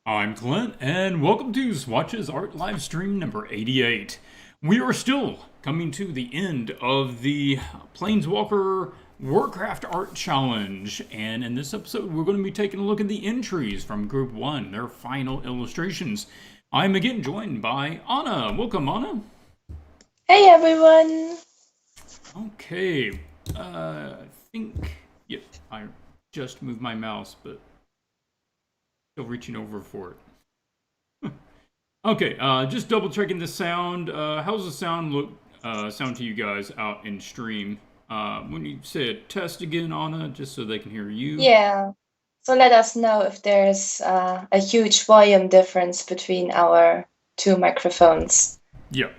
I'm Clint, and welcome to Swatches Art Livestream number 88. We are still coming to the end of the Planeswalker Warcraft Art Challenge, and in this episode we're going to be taking a look at the entries from Group 1, their final illustrations. I'm again joined by Anna. Welcome, Anna. Hey everyone! Okay, I think, yep, I just moved my mouse, but still reaching over for it. Okay, just double checking the sound. How's the sound to you guys out in stream? When you said test again, Anna, just so they can hear you. Yeah, so let us know if there's a huge volume difference between our two microphones. Yeah.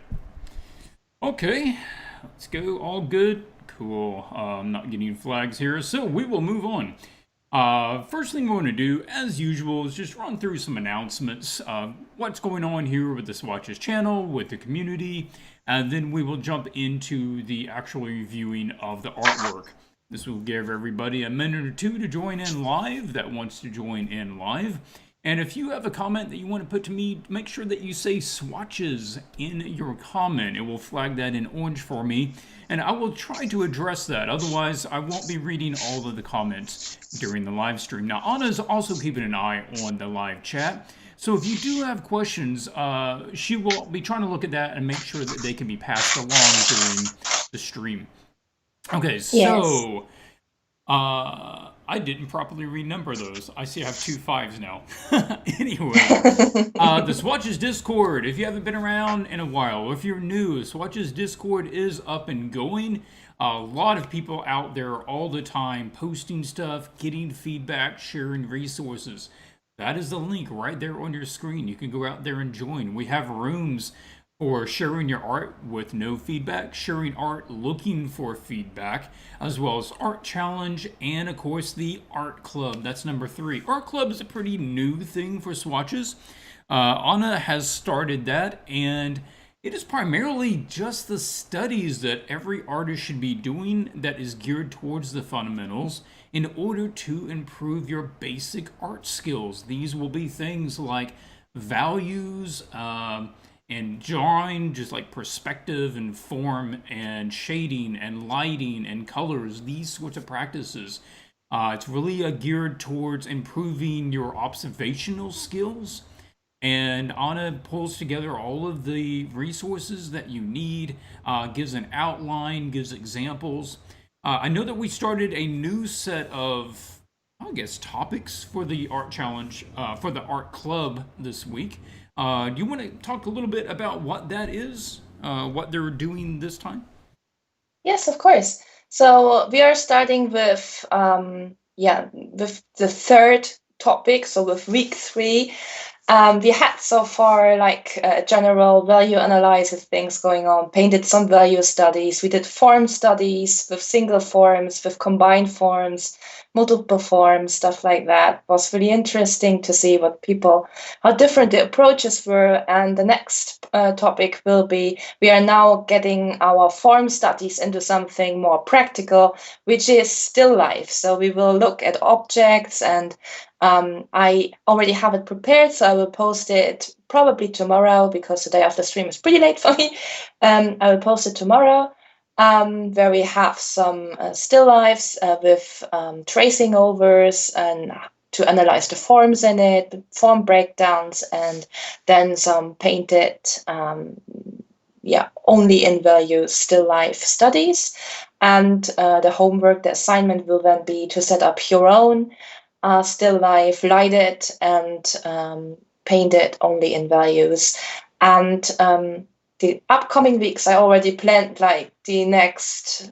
Okay, let's go. All good. Cool. I'm not getting flags here, so we will move on. First thing we're going to do, as usual, is just run through some announcements. What's going on here with the Swatches channel, with the community, and then we will jump into the actual reviewing of the artwork. This will give everybody a minute or two to join in live that wants to join in live. And if you have a comment that you want to put to me, make sure that you say Swatches in your comment. It will flag that in orange for me, and I will try to address that. Otherwise, I won't be reading all of the comments during the live stream. Now, Anna's also keeping an eye on the live chat. So if you do have questions, she will be trying to look at that and make sure that they can be passed along during the stream. Okay, Yes. so I didn't properly renumber those. I see I have 2 5s now. Anyway, the Swatches Discord. If you haven't been around in a while, or if you're new, Swatches Discord is up and going. A lot of people out there all the time posting stuff, getting feedback, sharing resources. That is the link right there on your screen. You can go out there and join. We have rooms for sharing your art with no feedback, sharing art looking for feedback, as well as Art Challenge, and of course the Art Club. That's number 3. Art Club is a pretty new thing for Swatches. Anna has started that, and it is primarily just the studies that every artist should be doing that is geared towards the fundamentals in order to improve your basic art skills. These will be things like values, and drawing, just like perspective and form and shading and lighting and colors, these sorts of practices. It's really geared towards improving your observational skills. And Anna pulls together all of the resources that you need, gives an outline, gives examples. I know that we started a new set of, I guess, topics for the art challenge, for the art club this week. Do you want to talk a little bit about what that is, what they're doing this time? Yes, of course. So we are starting with with the third topic, so with week 3. We had so far like general value analysis things going on, painted some value studies. We did form studies with single forms, with combined forms, multiple forms, stuff like that. It was really interesting to see how different the approaches were. And the next topic will be, we are now getting our form studies into something more practical, which is still life. So we will look at objects, and I already have it prepared, so I will post it probably tomorrow because the day after stream is pretty late for me. I will post it tomorrow, where we have some still lifes with tracing overs and to analyze the forms in it, form breakdowns, and then some painted, only in value still life studies. And the homework, the assignment will then be to set up your own still life, light it, and paint it only in values. And the upcoming weeks, I already planned like the next,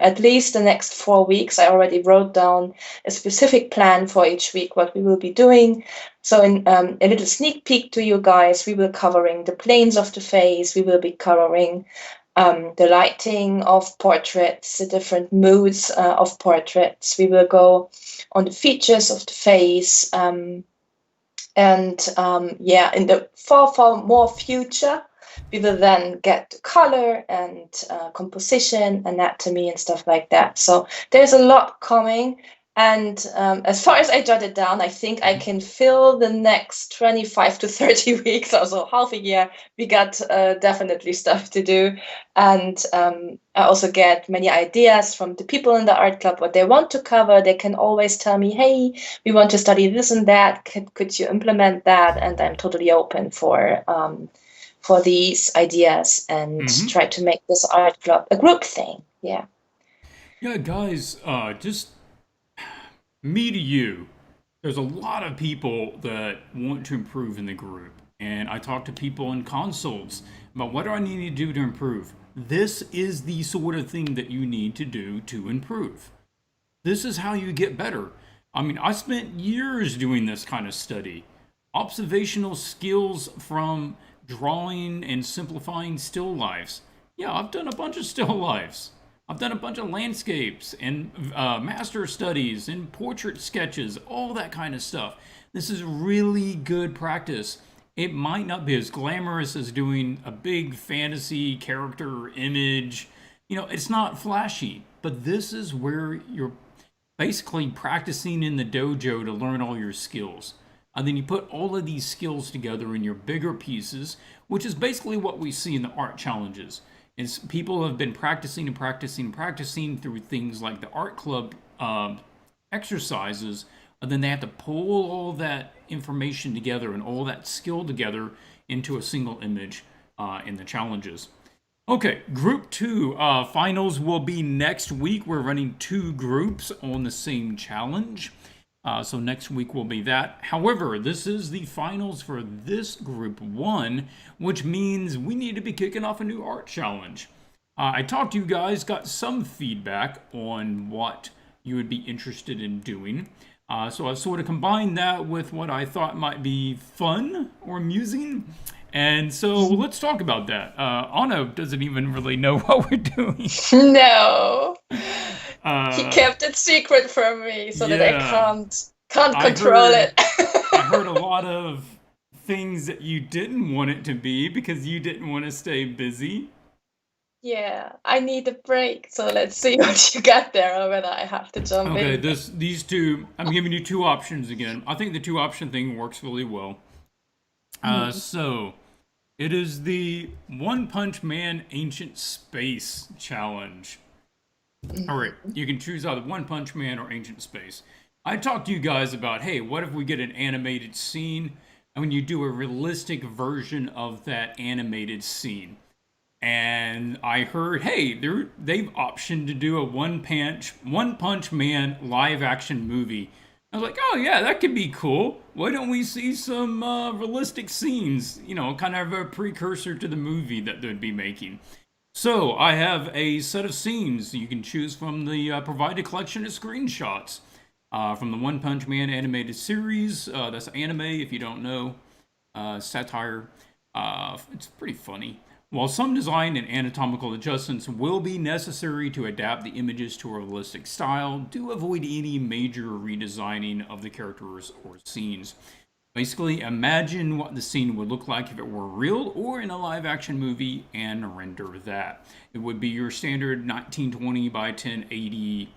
at least the next 4 weeks. I already wrote down a specific plan for each week, what we will be doing. So in a little sneak peek to you guys, we will covering the planes of the face. We will be covering the lighting of portraits, the different moods of portraits. We will go on the features of the face, in the far more future, we will then get color and composition, anatomy, and stuff like that. So there's a lot coming. And as far as I jotted down, I think I can fill the next 25 to 30 weeks, also half a year. We got definitely stuff to do. And I also get many ideas from the people in the art club, what they want to cover. They can always tell me, hey, we want to study this and that. Could you implement that? And I'm totally open for these ideas and try to make this art club a group thing. Yeah. Yeah, guys, just me to you. There's a lot of people that want to improve in the group, and I talk to people in consults about what do I need to do to improve. This is the sort of thing that you need to do to improve. This is how you get better. I mean, I spent years doing this kind of study. Observational skills from drawing and simplifying still lifes. Yeah, I've done a bunch of still lifes. I've done a bunch of landscapes and master studies and portrait sketches, all that kind of stuff. This is really good practice. It might not be as glamorous as doing a big fantasy character image. You know, it's not flashy, but this is where you're basically practicing in the dojo to learn all your skills. And then you put all of these skills together in your bigger pieces, which is basically what we see in the art challenges. Is people have been practicing and practicing and practicing through things like the art club exercises, and then they have to pull all that information together and all that skill together into a single image in the challenges. Okay, group 2 finals will be next week. We're running 2 groups on the same challenge. So next week will be that. However, this is the finals for this group 1, which means we need to be kicking off a new art challenge. I talked to you guys, got some feedback on what you would be interested in doing. So I've sort of combined that with what I thought might be fun or amusing. And so let's talk about that. Anna doesn't even really know what we're doing. No. He kept it secret from me so that I can't control it. I heard a lot of things that you didn't want it to be because you didn't want to stay busy. Yeah, I need a break. So let's see what you got there or whether I have to jump in. Okay, these two, I'm giving you 2 options again. I think the 2 option thing works really well. So it is the One Punch Man Ancient Space Challenge. All right, you can choose either One Punch Man or Ancient Space. I talked to you guys about, hey, what if we get an animated scene and when you do a realistic version of that animated scene? And I heard, hey, they've optioned to do a One Punch Man live action movie. I was like, oh yeah, that could be cool. Why don't we see some realistic scenes? You know, kind of a precursor to the movie that they'd be making. So I have a set of scenes you can choose from the provided collection of screenshots from the One Punch Man animated series. That's anime, if you don't know, satire. It's pretty funny. While some design and anatomical adjustments will be necessary to adapt the images to a realistic style, do avoid any major redesigning of the characters or scenes. Basically, imagine what the scene would look like if it were real or in a live action movie and render that. It would be your standard 1920 by 1080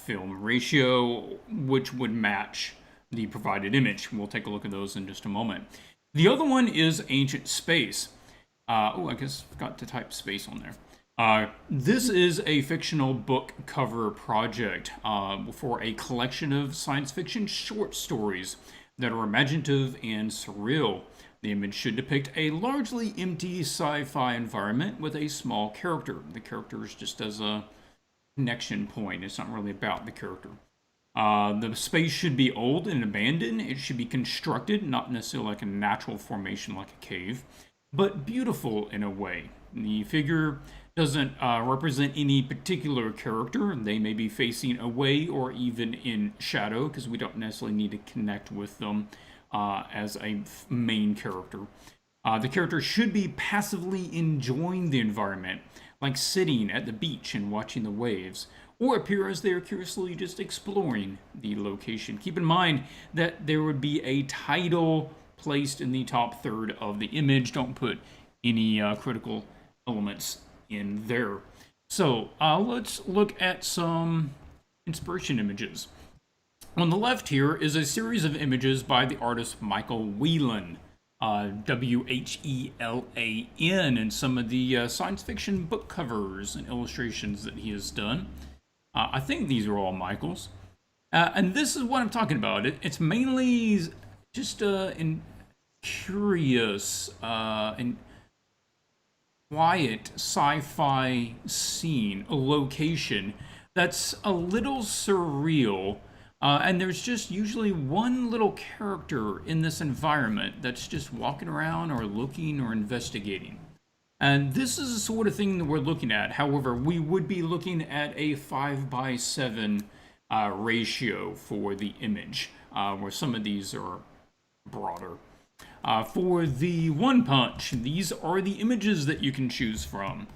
film ratio, which would match the provided image. We'll take a look at those in just a moment. The other one is Ancient Space. I guess I forgot to type space on there. This is a fictional book cover project for a collection of science fiction short stories that are imaginative and surreal. The image should depict a largely empty sci-fi environment with a small character. The character is just as a connection point. It's not really about the character. The space should be old and abandoned. It should be constructed, not necessarily like a natural formation like a cave, but beautiful in a way. The figure doesn't represent any particular character. They may be facing away or even in shadow because we don't necessarily need to connect with them as a main character. The character should be passively enjoying the environment, like sitting at the beach and watching the waves, or appear as they are curiously just exploring the location. Keep in mind that there would be a title placed in the top third of the image. Don't put any critical elements in there. So let's look at some inspiration images. On the left here is a series of images by the artist Michael Whelan, Whelan, and some of the science fiction book covers and illustrations that he has done. I think these are all Michael's. And this is what I'm talking about. It's mainly just in curious and quiet sci-fi scene, a location that's a little surreal. And there's just usually one little character in this environment that's just walking around or looking or investigating. And this is the sort of thing that we're looking at. However, we would be looking at a 5:7 ratio for the image, where some of these are broader. For the One Punch, these are the images that you can choose from.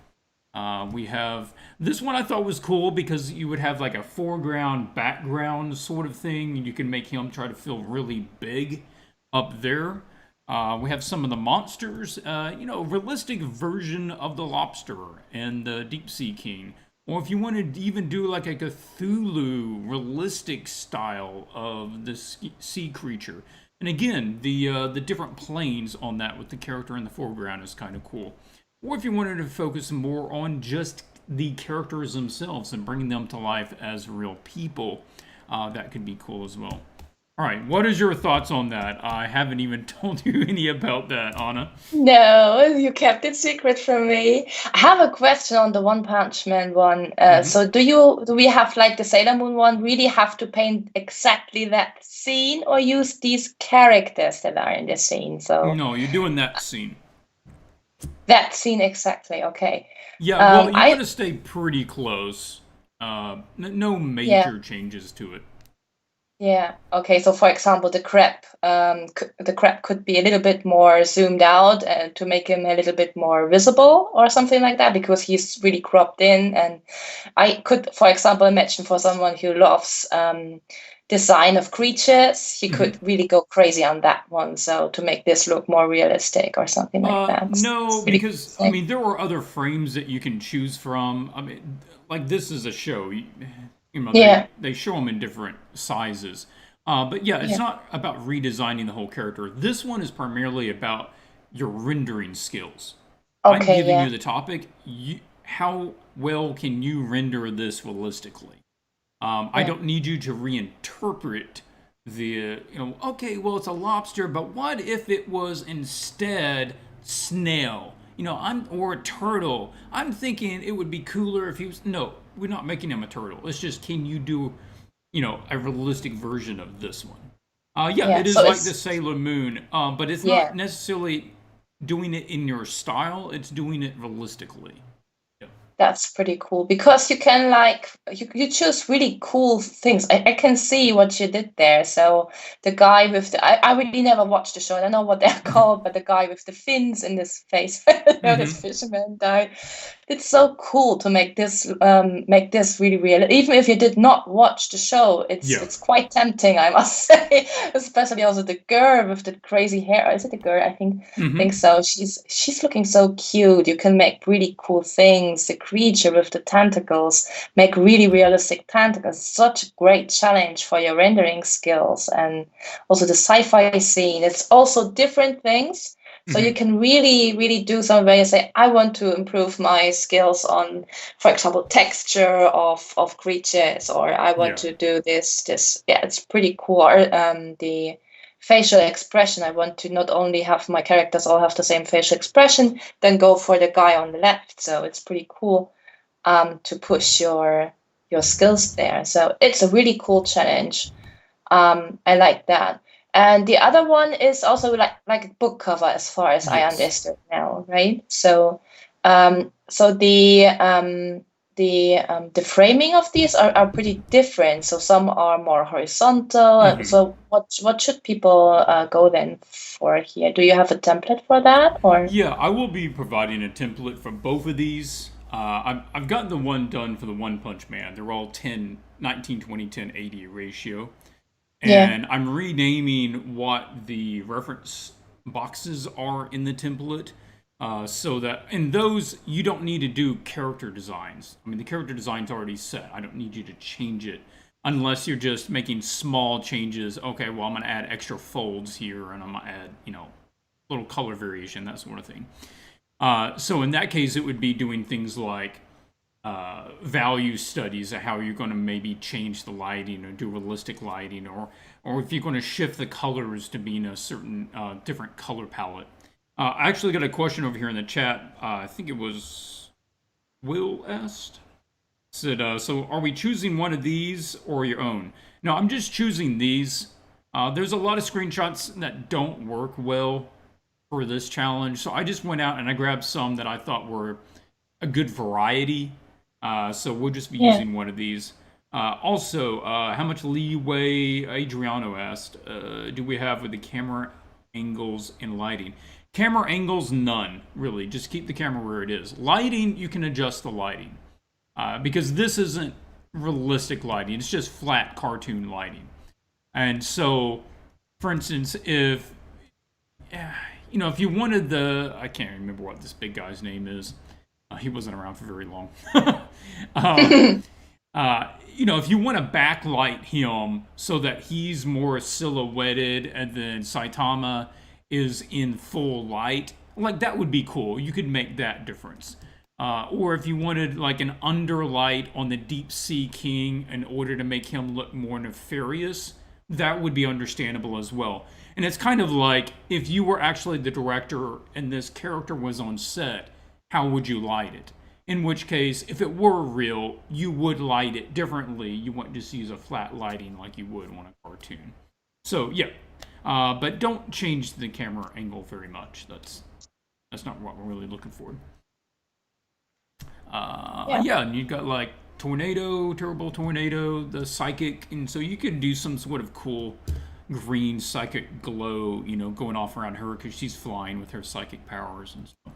We have this one I thought was cool because you would have like a foreground, background sort of thing. You can make him try to feel really big up there. We have some of the monsters, realistic version of the lobster and the deep sea king. Or if you wanted to even do like a Cthulhu realistic style of the sea creature. And again, the different planes on that with the character in the foreground is kind of cool. Or if you wanted to focus more on just the characters themselves and bringing them to life as real people, that could be cool as well. All right, what is your thoughts on that? I haven't even told you any about that, Anna. No, you kept it secret from me. I have a question on the One Punch Man one. So do we have like the Sailor Moon one really have to paint exactly that scene or use these characters that are in the scene? So No, you're doing that scene. that scene exactly, okay. Yeah, well, you I want to stay pretty close. No yeah. major changes to it. Yeah. Okay. So, for example, the crab could be a little bit more zoomed out and to make him a little bit more visible or something like that because he's really cropped in. And I could, for example, imagine for someone who loves design of creatures, he could really go crazy on that one. So to make this look more realistic or something like that. No, It's really because I interesting. mean there are other frames that you can choose from. I mean, like this is a show. Yeah. They show them in different sizes. But yeah, it's Yeah. not about redesigning the whole character. This one is primarily about your rendering skills. I'm Okay. giving Yeah. you the topic. How well can you render this realistically? I Yeah. don't need you to reinterpret okay, well, it's a lobster, but what if it was instead snail? Or a turtle. I'm thinking it would be cooler if he was. No, we're not making him a turtle. It's just, can you do, a realistic version of this one? Yeah, Yeah. it So is like the it's Sailor Moon, but it's yeah. not necessarily doing it in your style, it's doing it realistically. Yeah. That's pretty cool because you can like you choose really cool things. I can see what you did there. So the guy with I really never watched the show. I don't know what they're called, but the guy with the fins in his face, this Hmm. fisherman died. It's so cool to make this really real. Even if you did not watch the show, Yeah. it's quite tempting, I must say. Especially also the girl with the crazy hair. Is it a girl? I think Hmm. so. She's looking so cute. You can make really cool things. The creature with the tentacles, make really realistic tentacles. Such a great challenge for your rendering skills and also the sci-fi scene. It's also different things. So you Hmm. can really, really do something where you say, I want to improve my skills on, for example, texture of creatures, or I want Yeah. to do this. Yeah, it's pretty cool. Or the facial expression. I want to not only have my characters all have the same facial expression, then go for the guy on the left. So it's pretty cool to push your skills there. So it's a really cool challenge. I like that. And the other one is also like a book cover, as far as I Yes. understood now, right? So the framing of these are pretty different. So some are more horizontal. Hmm. So what should people go then for here? Do you have a template for that, or? Yeah, I will be providing a template for both of these. I've gotten the one done for the One Punch Man. They're all 10, 19, 20, 10, 80 ratio. Yeah, And I'm renaming what the reference boxes are in the template, so that in those you don't need to do character designs. I mean, the character design's already set. I don't need you to change it. unless you're just making small changes. Okay, well, I'm going to add extra folds here, and I'm going to add, little color variation, that sort of thing. So in that case, it would be doing things like value studies of how you're going to maybe change the lighting or do realistic lighting, or if you're going to shift the colors to be in a certain different color palette. I actually got a question over here in the chat. I think it was Will asked. Said, so are we choosing one of these or your own? No, I'm just choosing these. There's a lot of screenshots that don't work well for this challenge, so I just went out and I grabbed some that I thought were a good variety. So we'll just be using one of these. Also, how much leeway, Adriano asked, do we have with the camera angles and lighting? Camera angles, none, really. Just keep the camera where it is. Lighting, you can adjust the lighting. Because this isn't realistic lighting. It's just flat cartoon lighting. And so, for instance, if you wanted I can't remember what this big guy's name is. He wasn't around for very long. If you want to backlight him so that he's more silhouetted and then Saitama is in full light, like that would be cool. You could make that difference. Or if you wanted like an underlight on the Deep Sea King in order to make him look more nefarious, that would be understandable as well. And it's kind of like if you were actually the director and this character was on set, how would you light it? In which case, if it were real, you would light it differently. You wouldn't just use a flat lighting like you would on a cartoon. So, yeah. But don't change the camera angle very much. That's not what we're really looking for. And you've got like Tornado, Terrible Tornado, the Psychic, and so you could do some sort of cool green psychic glow, going off around her because she's flying with her psychic powers and stuff.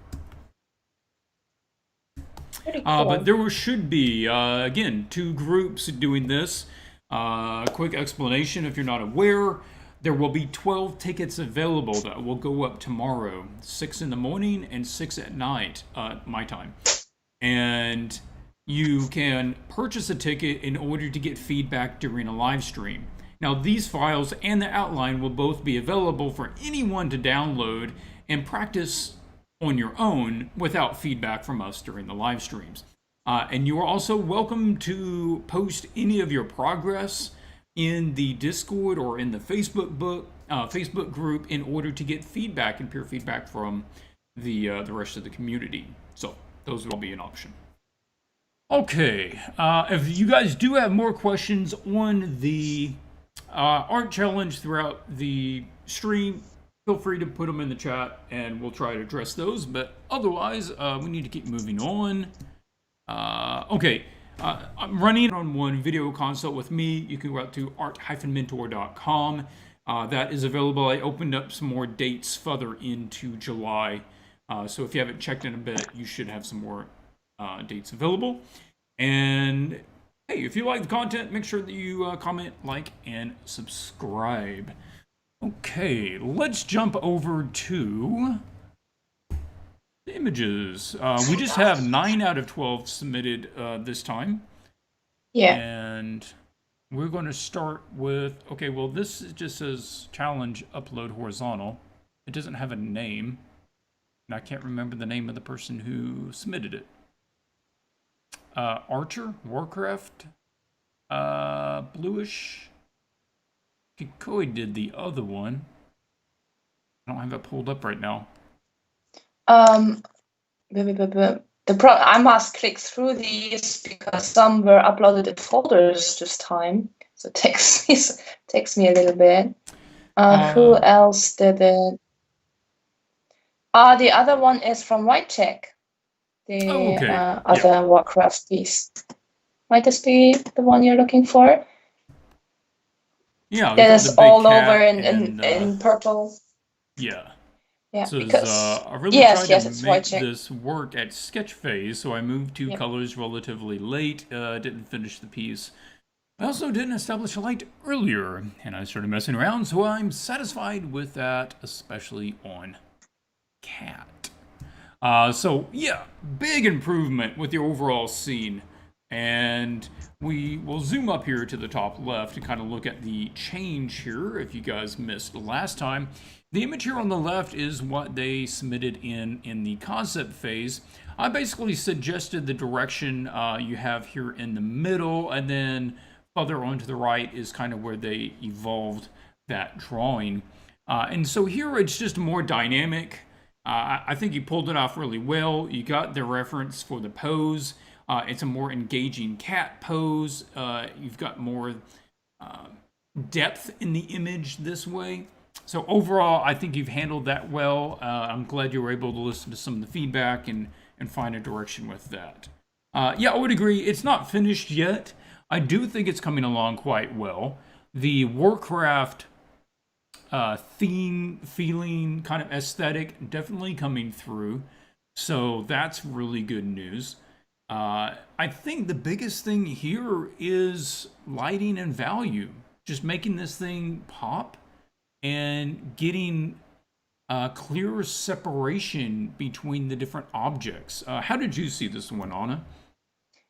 Pretty cool. But there should be, again, 2 groups doing this. Quick explanation, if you're not aware, there will be 12 tickets available that will go up tomorrow, 6 in the morning and 6 at night, my time. And you can purchase a ticket in order to get feedback during a live stream. Now, these files and the outline will both be available for anyone to download and practice on your own without feedback from us during the live streams. And you are also welcome to post any of your progress in the Discord or in the Facebook group in order to get feedback and peer feedback from the rest of the community. So those will be an option. Okay, if you guys do have more questions on the art challenge throughout the stream, feel free to put them in the chat and we'll try to address those. But otherwise, we need to keep moving on. Okay, I'm running on one video consult with me. You can go out to art-mentor.com. That is available. I opened up some more dates further into July. So if you haven't checked in a bit, you should have some more dates available. And hey, if you like the content, make sure that you comment, like, and subscribe. Okay, let's jump over to the images. We just have 9 out of 12 submitted this time. Yeah. And we're going to start with, okay, well, this just says challenge upload horizontal. It doesn't have a name. And I can't remember the name of the person who submitted it. Archer, Warcraft, Bluish. Kakui did the other one. I don't have it pulled up right now. I must click through these because some were uploaded in folders this time, so it takes me a little bit. Who else did it? The other one is from Whitecheck, the other Warcraft piece. Might this be the one you're looking for? Yeah, that is all over in purple. Yeah. Yeah, so because I really tried to make this work at sketch phase, so I moved 2 colors relatively late. Didn't finish the piece. I also didn't establish a light earlier, and I started messing around, so I'm satisfied with that, especially on Cat. So yeah, big improvement with the overall scene. And we will zoom up here to the top left and kind of look at the change here. If you guys missed the last time, the image here on the left is what they submitted in the concept phase. I basically suggested the direction you have here in the middle, and then further on to the right is kind of where they evolved that drawing. And so here it's just more dynamic. I think you pulled it off really well. You got the reference for the pose. It's a more engaging cat pose. You've got more depth in the image this way. So overall, I think you've handled that well. I'm glad you were able to listen to some of the feedback and find a direction with that. Yeah, I would agree. It's not finished yet. I do think it's coming along quite well. The Warcraft theme, feeling, kind of aesthetic, definitely coming through. So that's really good news. I think the biggest thing here is lighting and value. Just making this thing pop and getting clearer separation between the different objects. How did you see this one, Anna?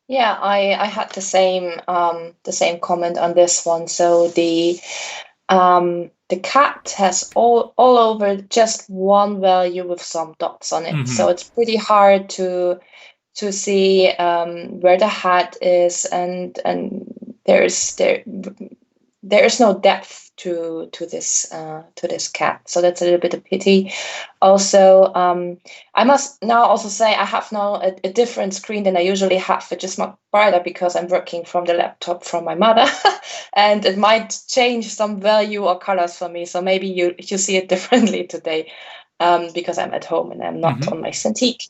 Yeah, I had the same comment on this one. So the cat has all over just one value with some dots on it. So it's pretty hard to see where the hat is, and there is no depth to this cat. So that's a little bit of pity. Also, I must now also say I have now a different screen than I usually have, which is much brighter because I'm working from the laptop from my mother, and it might change some value or colors for me. So maybe you see it differently today. Because I'm at home and I'm not on my Cintiq.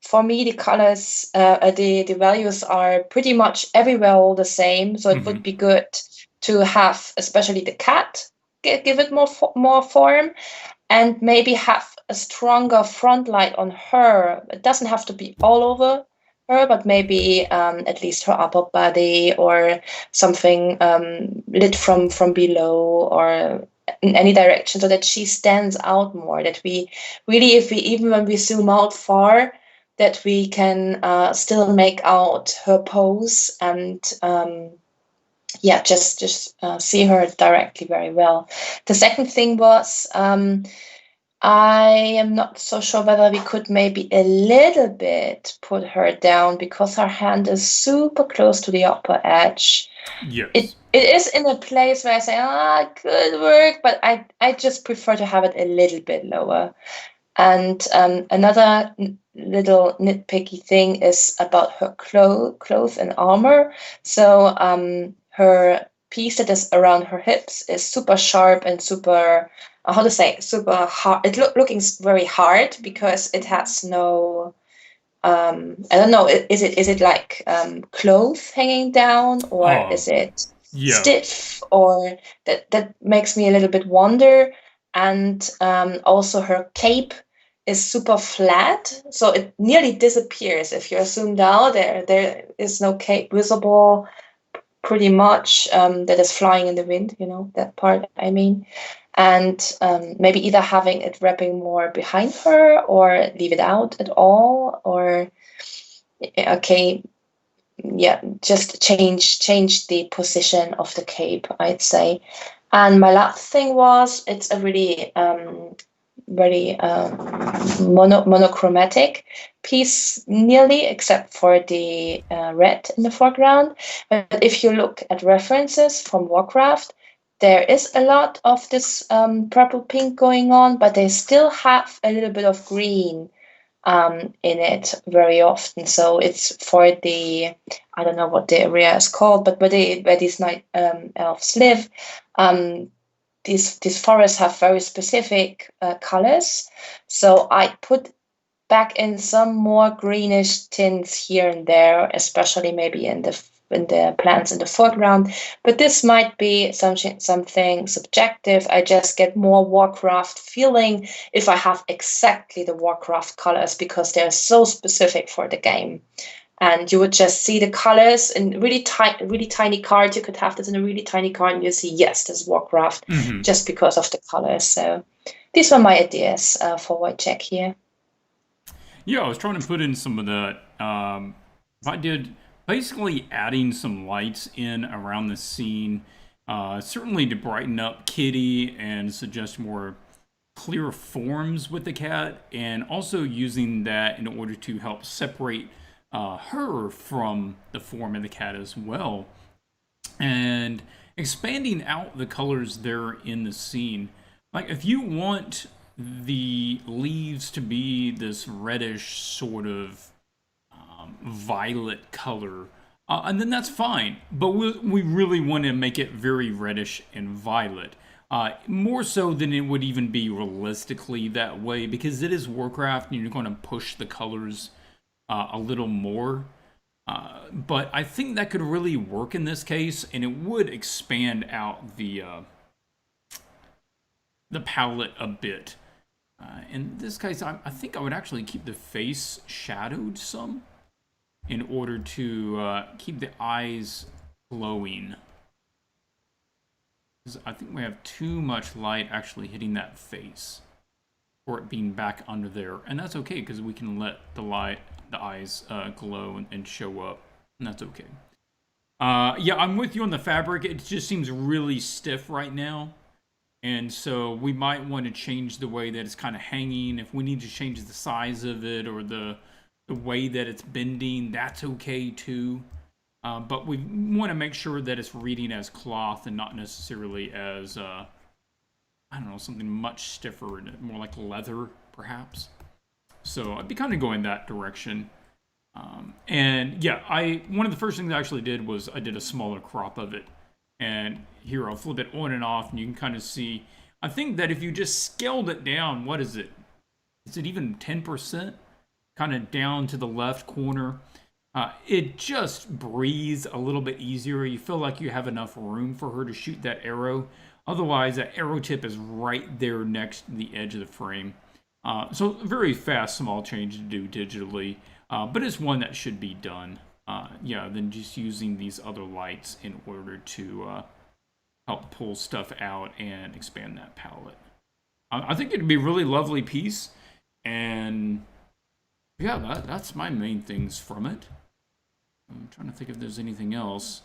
For me, the colors, the values are pretty much everywhere all the same. So it would be good to have, especially the cat, give it more form, and maybe have a stronger front light on her. It doesn't have to be all over her, but maybe at least her upper body or something lit from below or in any direction, so that she stands out more, that we really, even when we zoom out far, that we can still make out her pose and just see her directly very well. The second thing was I am not so sure whether we could maybe a little bit put her down because her hand is super close to the upper edge. Yes. It is in a place where I say, good work, but I just prefer to have it a little bit lower. And another little nitpicky thing is about her clothes and armor. So her piece that is around her hips is super sharp and super, super hard. Looking very hard because it has no... I don't know. Is it like cloth hanging down, or is it stiff? Or that makes me a little bit wonder. And also her cape is super flat, so it nearly disappears if you're zoomed out. There is no cape visible, pretty much. That is flying in the wind. You know that part. I mean. And maybe either having it wrapping more behind her or leave it out at all, or just change the position of the cape, I'd say. And my last thing was, it's a really very monochromatic piece, nearly, except for the red in the foreground. But if you look at references from Warcraft, there is a lot of this purple pink going on, but they still have a little bit of green in it very often. So it's for the, I don't know what the area is called, but where these night elves live, these forests have very specific colors. So I put back in some more greenish tints here and there, especially maybe in the plants in the foreground, but this might be something subjective. I just get more Warcraft feeling if I have exactly the Warcraft colors, because they're so specific for the game. And you would just see the colors in really tiny cards. You could have this in a really tiny card and you see, yes, this is Warcraft, just because of the colors. So these were my ideas for White Check here. Yeah, I was trying to put in some of that I did basically adding some lights in around the scene, certainly to brighten up Kitty and suggest more clear forms with the cat, and also using that in order to help separate her from the form of the cat as well, and expanding out the colors there in the scene. Like, if you want the leaves to be this reddish sort of violet color, and then that's fine. But we really want to make it very reddish and violet. More so than it would even be realistically that way, because it is Warcraft and you're going to push the colors a little more. But I think that could really work in this case, and it would expand out the palette a bit. In this case, I think I would actually keep the face shadowed some in order to keep the eyes glowing. Because I think we have too much light actually hitting that face for it being back under there. And that's okay, because we can let the eyes glow and show up. And that's okay. Yeah, I'm with you on the fabric. It just seems really stiff right now. And so we might want to change the way that it's kind of hanging. If we need to change the size of it or the way that it's bending, that's okay too. But we want to make sure that it's reading as cloth and not necessarily as, I don't know, something much stiffer and more like leather, perhaps. So I'd be kind of going that direction. And yeah, one of the first things I actually did was I did a smaller crop of it. And here, I'll flip it on and off, and you can kind of see. I think that if you just scaled it down, what is it? Is it even 10%? Kind of down to the left corner. It just breathes a little bit easier. You feel like you have enough room for her to shoot that arrow. Otherwise, that arrow tip is right there next to the edge of the frame. So very fast, small change to do digitally. But it's one that should be done. Yeah, than just using these other lights in order to help pull stuff out and expand that palette. I think it'd be a really lovely piece, and yeah, that's my main things from it. I'm trying to think if there's anything else.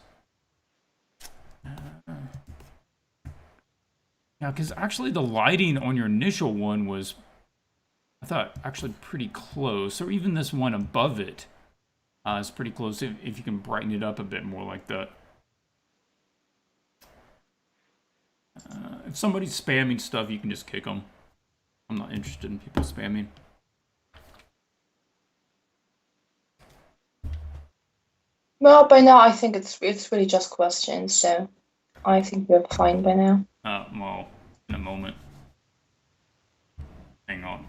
Yeah, because actually the lighting on your initial one was, I thought, actually pretty close, or even this one above it. It's pretty close if you can brighten it up a bit more like that. If somebody's spamming stuff, you can just kick them. I'm not interested in people spamming. Well, by now I think it's really just questions, so I think we're fine by now. Well, in a moment. Hang on.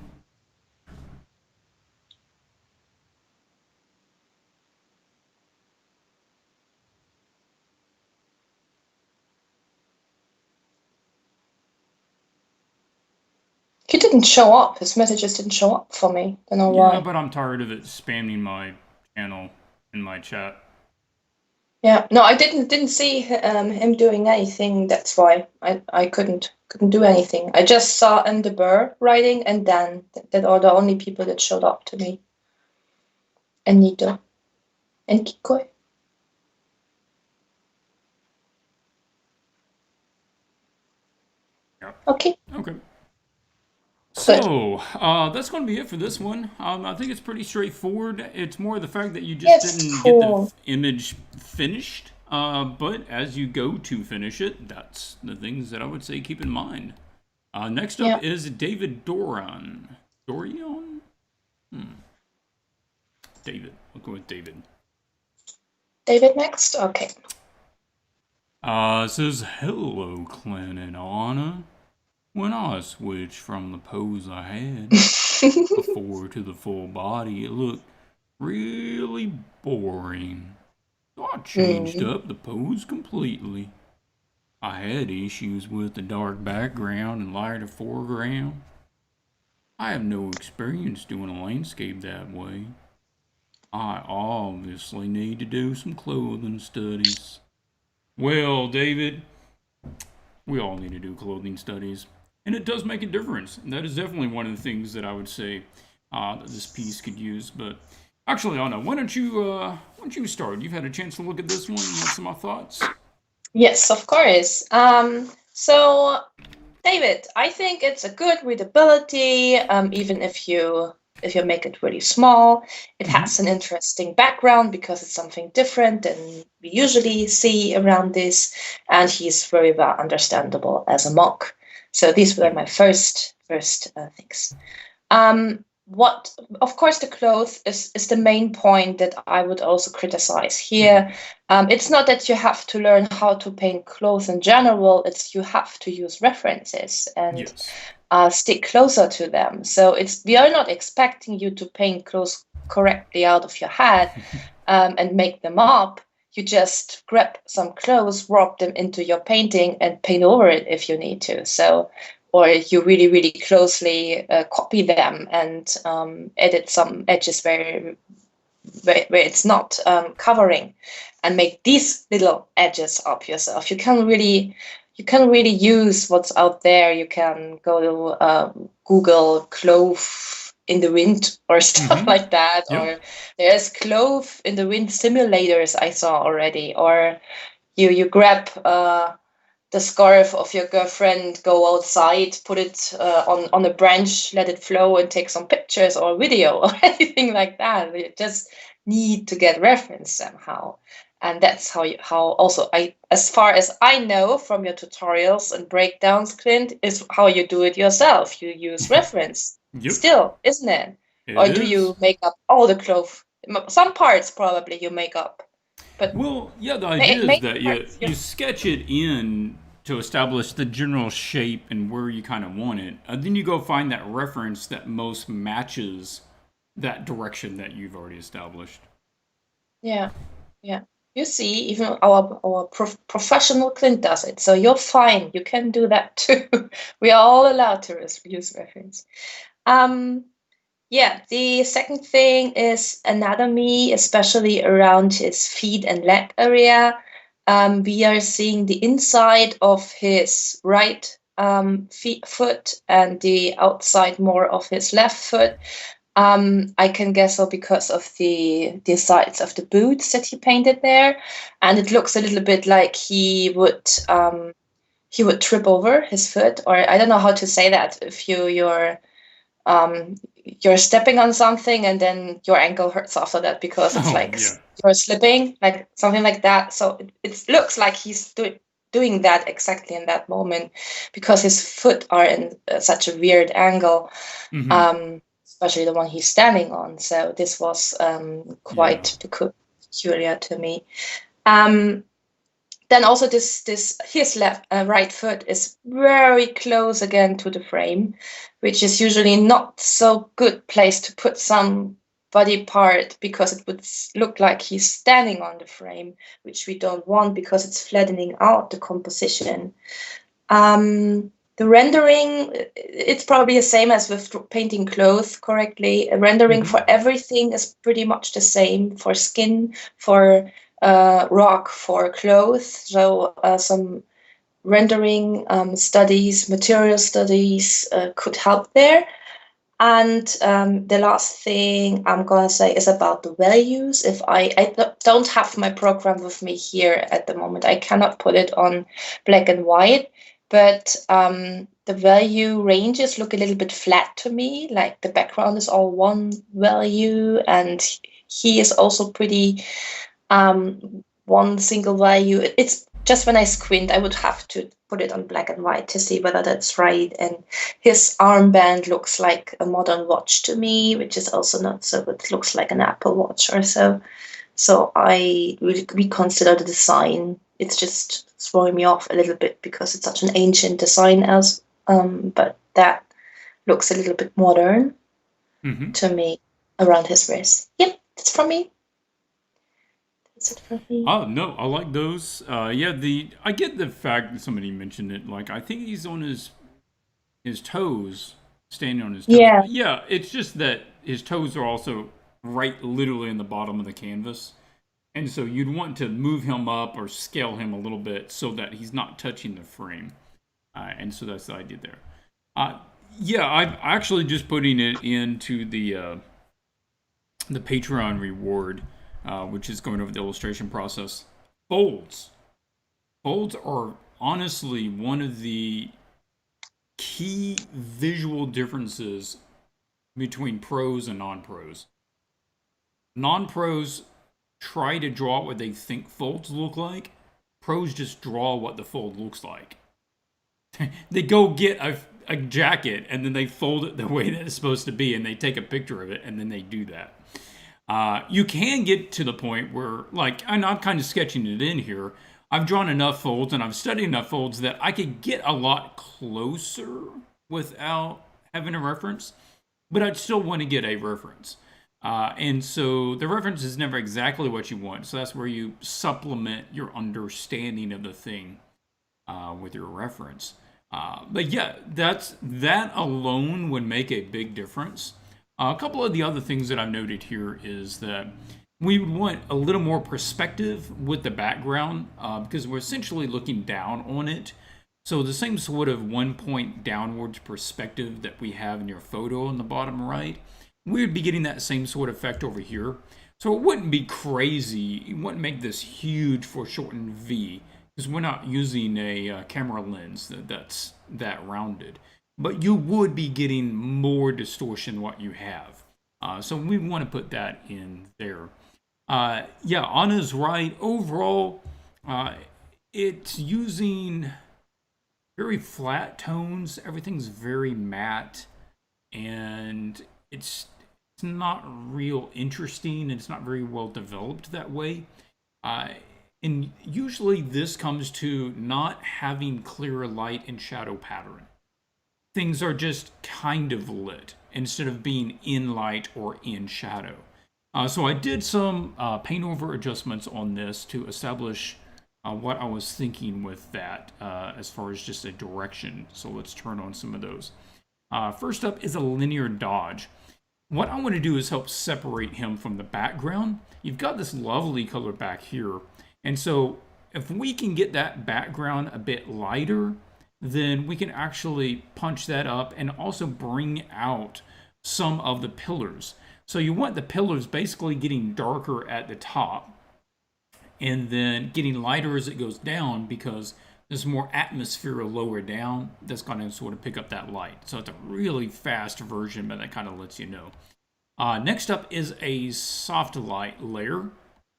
He didn't show up. His messages didn't show up for me. Don't know why. Yeah, but I'm tired of it spamming my channel in my chat. Yeah, no, I didn't see him doing anything. That's why I couldn't do anything. I just saw Burr writing, and Dan. That are the only people that showed up to me. And Nito. And Kikoi. Yeah. Okay. Okay. So, that's going to be it for this one. I think it's pretty straightforward. It's more the fact that you just didn't get the image finished. But as you go to finish it, that's the things that I would say keep in mind. Next up is David Dorion. Dorion? David. We'll go with David. David next? Okay. It says, hello, Clint and Anna. When I switched from the pose I had before to the full body, it looked really boring. So I changed up the pose completely. I had issues with the dark background and lighter foreground. I have no experience doing a landscape that way. I obviously need to do some clothing studies. Well, David, we all need to do clothing studies. And it does make a difference. And that is definitely one of the things that I would say that this piece could use. But Actually, Anna, why don't you start? You've had a chance to look at this one. You have some thoughts. Yes, of course. So David, I think it's a good readability, even if you make it really small. It has an interesting background because it's something different than we usually see around this, and he's very well understandable as a monk. So these were my first things. What, of course, the clothes is the main point that I would also criticize here. It's not that you have to learn how to paint clothes in general, it's you have to use references and Yes. stick closer to them. So we are not expecting you to paint clothes correctly out of your head and make them up. You just grab some clothes, rub them into your painting, and paint over it if you need to. So, or you really, really closely copy them and edit some edges where it's not covering, and make these little edges up yourself. You can really use what's out there. You can go to Google clove in the wind or stuff like that. Yep. Or there's clove in the wind simulators I saw already. Or you grab the scarf of your girlfriend, go outside, put it on a branch, let it flow, and take some pictures or video or anything like that. You just need to get reference somehow, and that's how also I, as far as I know from your tutorials and breakdowns, Clint, is how you do it yourself. You use reference. Yep. Still, isn't it? Or do you make up all the clothes? Some parts probably you make up. But well, yeah, the idea is that you sketch it in to establish the general shape and where you kind of want it. And then you go find that reference that most matches that direction that you've already established. Yeah. You see, even our professional Clint does it. So you're fine. You can do that too. We are all allowed to use reference. Yeah, the second thing is anatomy, especially around his feet and leg area. We are seeing the inside of his right foot and the outside more of his left foot. I can guess so because of the sides of the boots that he painted there, and it looks a little bit like he would trip over his foot, or I don't know how to say that. If you're stepping on something and then your ankle hurts after that because it's you're slipping, like something like that. So it looks like he's doing that exactly in that moment because his foot are in such a weird angle, especially the one he's standing on. So this was quite peculiar to me. Then also his right foot is very close again to the frame, which is usually not so good place to put some body part because it would look like he's standing on the frame, which we don't want because it's flattening out the composition. The rendering, it's probably the same as with painting clothes correctly. Rendering for everything is pretty much the same for skin, for rock, for clothes. So some rendering studies, material studies could help there. And the last thing I'm going to say is about the values. If I don't have my program with me here at the moment, I cannot put it on black and white, but the value ranges look a little bit flat to me, like the background is all one value, and he is also pretty one single value. It's just when I squint, I would have to put it on black and white to see whether that's right. And his armband looks like a modern watch to me, which is also not so good. It looks like an Apple Watch or so. So I really reconsider the design. It's just throwing me off a little bit because it's such an ancient design but that looks a little bit modern to me around his wrist. Yep, that's from me. Oh no, I like those. I get the fact that somebody mentioned it. Like I think he's on his toes, standing on his toes. Yeah. Yeah, it's just that his toes are also right literally in the bottom of the canvas. And so you'd want to move him up or scale him a little bit so that he's not touching the frame. And so that's the idea there. I'm actually just putting it into the the Patreon reward, which is going over the illustration process. Folds. Folds are honestly one of the key visual differences between pros and non-pros. Non-pros try to draw what they think folds look like. Pros just draw what the fold looks like. They go get a jacket and then they fold it the way that it's supposed to be and they take a picture of it and then they do that. You can get to the point where, like, I'm kind of sketching it in here. I've drawn enough folds and I've studied enough folds that I could get a lot closer without having a reference, but I'd still want to get a reference. And so the reference is never exactly what you want. So that's where you supplement your understanding of the thing with your reference. But yeah, that alone would make a big difference. A couple of the other things that I've noted here is that we would want a little more perspective with the background because we're essentially looking down on it. So the same sort of 1 point downwards perspective that we have in your photo on the bottom right, we would be getting that same sort of effect over here. So it wouldn't be crazy. It wouldn't make this huge foreshortened V because we're not using a camera lens that's that rounded. But you would be getting more distortion than what you have. So we want to put that in there. Yeah, Anna's right. Overall, it's using very flat tones. Everything's very matte. And it's not real interesting. It's not very well developed that way. And usually this comes to not having clear light and shadow pattern. Things are just kind of lit instead of being in light or in shadow. So I did some paint over adjustments on this to establish what I was thinking with that as far as just a direction. So let's turn on some of those. First up is a linear dodge. What I want to do is help separate him from the background. You've got this lovely color back here. And so if we can get that background a bit lighter, then we can actually punch that up and also bring out some of the pillars. So you want the pillars basically getting darker at the top and then getting lighter as it goes down because there's more atmosphere lower down that's going to sort of pick up that light. So it's a really fast version, but that kind of lets you know. Next up is a soft light layer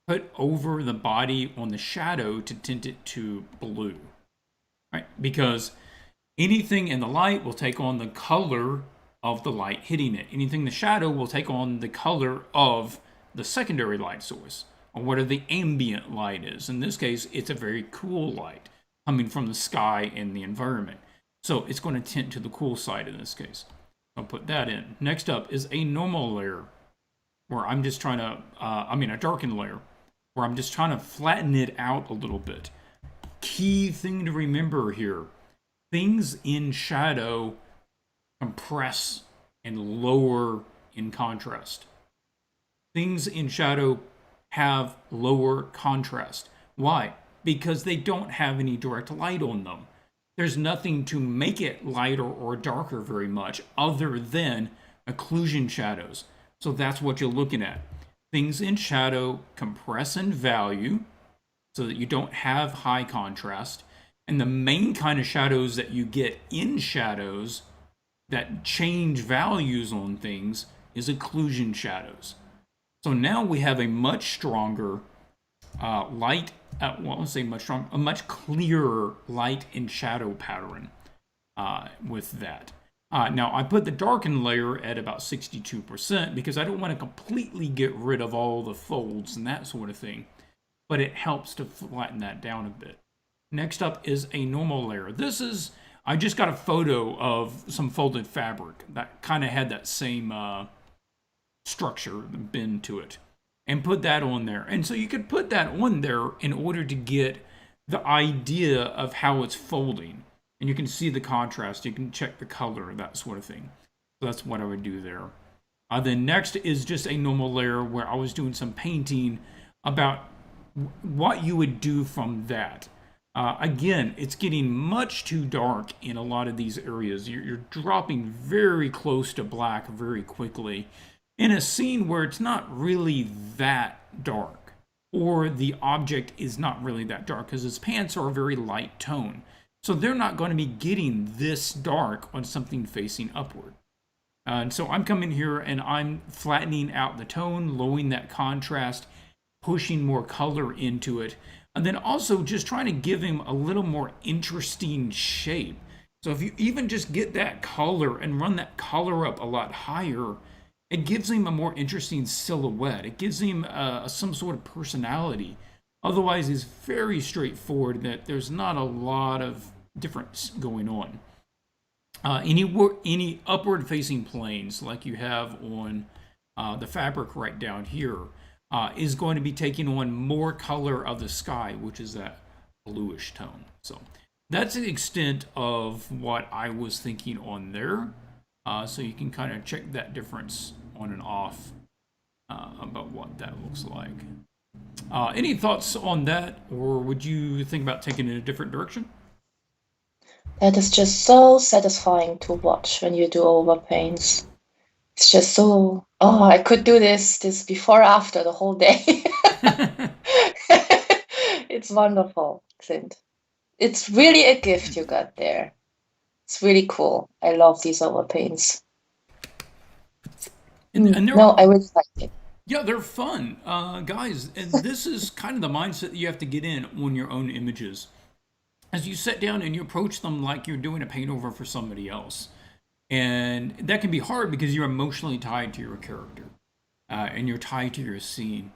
put over the body on the shadow to tint it to blue. Right? Because anything in the light will take on the color of the light hitting it. Anything in the shadow will take on the color of the secondary light source, or whatever the ambient light is. In this case, it's a very cool light coming from the sky and the environment. So it's going to tint to the cool side in this case. I'll put that in. Next up is a normal layer, where I'm just trying to, a darkened layer, where I'm just trying to flatten it out a little bit. Key thing to remember here, things in shadow compress and lower in contrast. Things in shadow have lower contrast. Why? Because they don't have any direct light on them. There's nothing to make it lighter or darker very much other than occlusion shadows. So that's what you're looking at. Things in shadow compress in value so that you don't have high contrast. And the main kind of shadows that you get in shadows that change values on things is occlusion shadows. So now we have a much stronger light, I won't say much stronger, a much clearer light and shadow pattern with that. Now I put the darkened layer at about 62% because I don't want to completely get rid of all the folds and that sort of thing, but it helps to flatten that down a bit. Next up is a normal layer. I just got a photo of some folded fabric that kind of had that same structure, bend to it, and put that on there. And so you could put that on there in order to get the idea of how it's folding. And you can see the contrast, you can check the color, that sort of thing. So that's what I would do there. Then next is just a normal layer where I was doing some painting about what you would do from that. Again, it's getting much too dark in a lot of these areas. You're dropping very close to black very quickly. in a scene where it's not really that dark, or the object is not really that dark, because his pants are a very light tone. So they're not going to be getting this dark on something facing upward. And so I'm coming here and I'm flattening out the tone, lowering that contrast, pushing more color into it, and then also just trying to give him a little more interesting shape. So if you even just get that color and run that color up a lot higher, it gives him a more interesting silhouette. It gives him some sort of personality. Otherwise, it's very straightforward that there's not a lot of difference going on. Any upward facing planes like you have on the fabric right down here is going to be taking on more color of the sky, which is that bluish tone. So that's the extent of what I was thinking on there. So you can kind of check that difference on and off about what that looks like. Any thoughts on that, or would you think about taking it in a different direction? That is just so satisfying to watch when you do overpaints. It's just so, oh, I could do this before, after the whole day. It's wonderful, Clint. It's really a gift you got there. It's really cool. I love these overpaints. And I really like it. Yeah, they're fun, guys. And this is kind of the mindset that you have to get in on your own images. As you sit down and you approach them like you're doing a paint over for somebody else. And that can be hard because you're emotionally tied to your character and you're tied to your scene.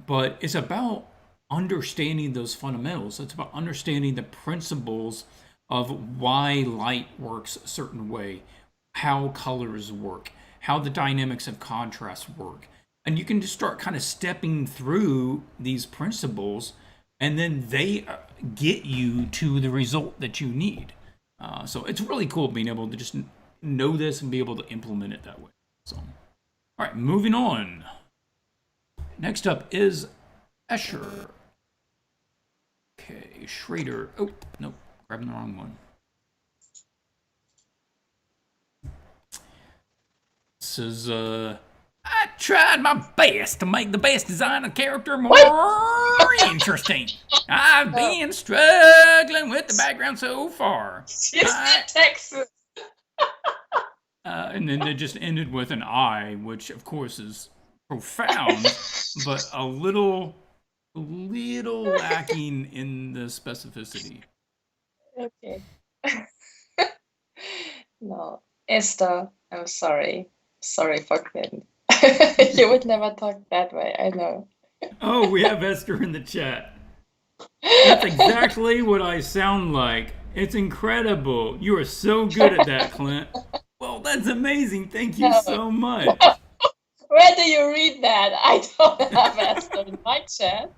But it's about understanding those fundamentals. It's about understanding the principles of why light works a certain way, how colors work, how the dynamics of contrast work. And you can just start kind of stepping through these principles, and then they get you to the result that you need. So it's really cool being able to just know this and be able to implement it that way. So, all right, moving on. Next up is Usher. Okay, Schrader. Oh, no, grabbing the wrong one. This is, I tried my best to make the best design of character more interesting. I've been struggling with the background so far. Texas. And then they just ended with an I, which of course is profound, but a little lacking in the specificity. Okay. No, Esther, I'm sorry. Sorry for Clint. You would never talk that way, I know. Oh, we have Esther in the chat. That's exactly what I sound like. It's incredible. You are so good at that, Clint. Well, that's amazing. Thank you so much. Where do you read that? I don't have Esther in my chat.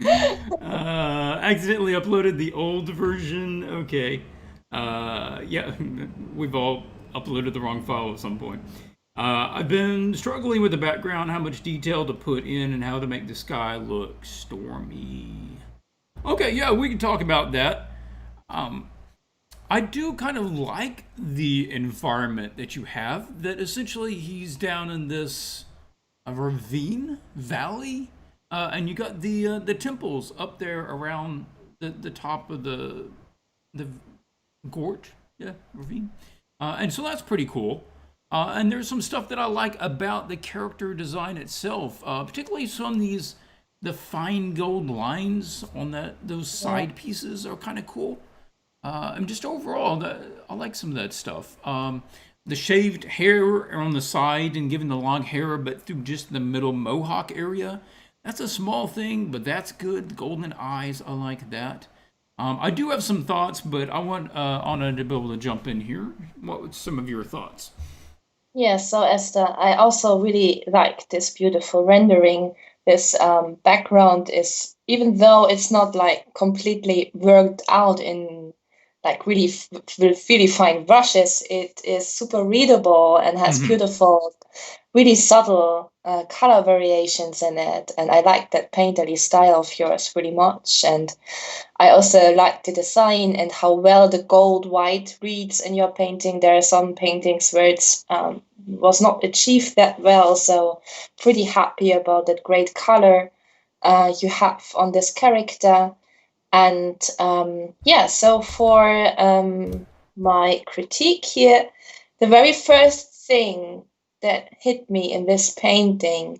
Accidentally uploaded the old version. Okay. Yeah, we've all uploaded the wrong file at some point. I've been struggling with the background, how much detail to put in, and how to make the sky look stormy. Okay, yeah, we can talk about that. I do kind of like the environment that you have, that essentially he's down in this ravine, valley, and you got the temples up there around the top of the gorge, yeah, ravine. And so that's pretty cool. And there's some stuff that I like about the character design itself, particularly some of the fine gold lines on those side pieces are kind of cool. And just overall, I like some of that stuff. The shaved hair on the side and giving the long hair, but through just the middle mohawk area, that's a small thing, but that's good. The golden eyes, I like that. I do have some thoughts, but I want Anna to be able to jump in here. What were some of your thoughts? Yeah, so Esther, I also really like this beautiful rendering. This background is, even though it's not like completely worked out in like really really fine brushes, it is super readable and has beautiful really subtle color variations in it. And I like that painterly style of yours really much. And I also like the design and how well the gold white reads in your painting. There are some paintings where it's was not achieved that well, so pretty happy about that great color you have on this character. And yeah, so for my critique here, the very first thing that hit me in this painting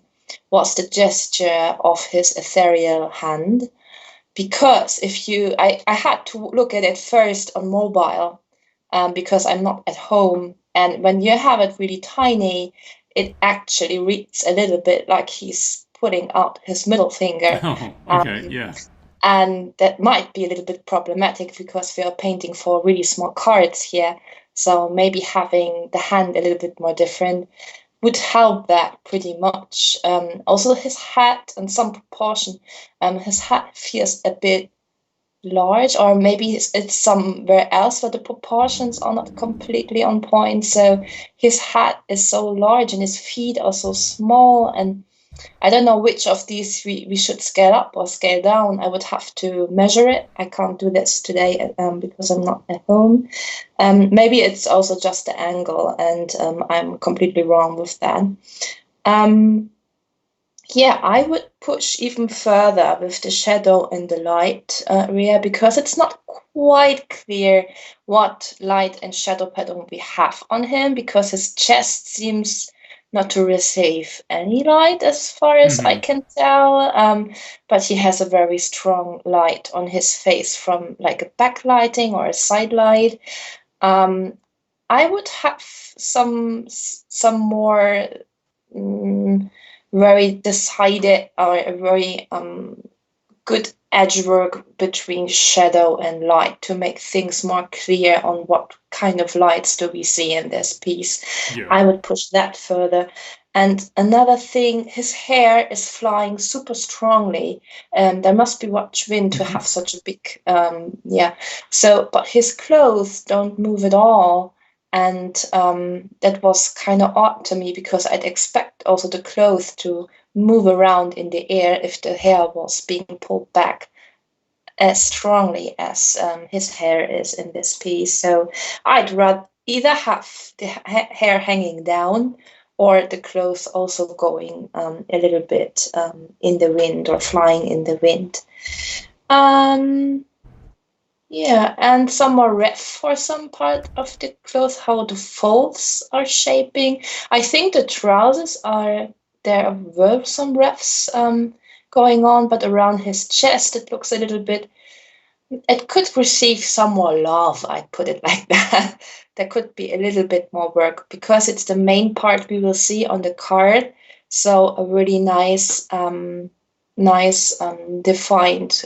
was the gesture of his ethereal hand. Because I had to look at it first on mobile because I'm not at home. And when you have it really tiny, it actually reads a little bit like he's putting out his middle finger. Oh, okay, yeah. And that might be a little bit problematic because we are painting for really small cards here. So maybe having the hand a little bit more different would help that pretty much. Also, his hat and some proportion, his hat feels a bit large, or maybe it's somewhere else where the proportions are not completely on point. So his hat is so large and his feet are so small, and I don't know which of these we should scale up or scale down. I would have to measure it. I can't do this today because I'm not at home. Maybe it's also just the angle, and I'm completely wrong with that. Yeah, I would push even further with the shadow and the light area because it's not quite clear what light and shadow pattern we have on him because his chest seems not to receive any light as far as I can tell. But he has a very strong light on his face from like a backlighting or a side light. I would have some more very decided or a very good edge work between shadow and light to make things more clear on what kind of lights do we see in this piece. Yeah. I would push that further. And another thing, his hair is flying super strongly. There must be much wind to have such a big, So, but his clothes don't move at all. And that was kind of odd to me because I'd expect also the clothes to move around in the air if the hair was being pulled back as strongly as his hair is in this piece. So I'd rather either have the hair hanging down or the clothes also going a little bit in the wind or flying in the wind. Yeah, and some more ref for some part of the clothes, how the folds are shaping. I think the trousers there were some refs going on, but around his chest it looks a little bit, it could receive some more love, I'd put it like that. There could be a little bit more work because it's the main part we will see on the card. So a really nice, defined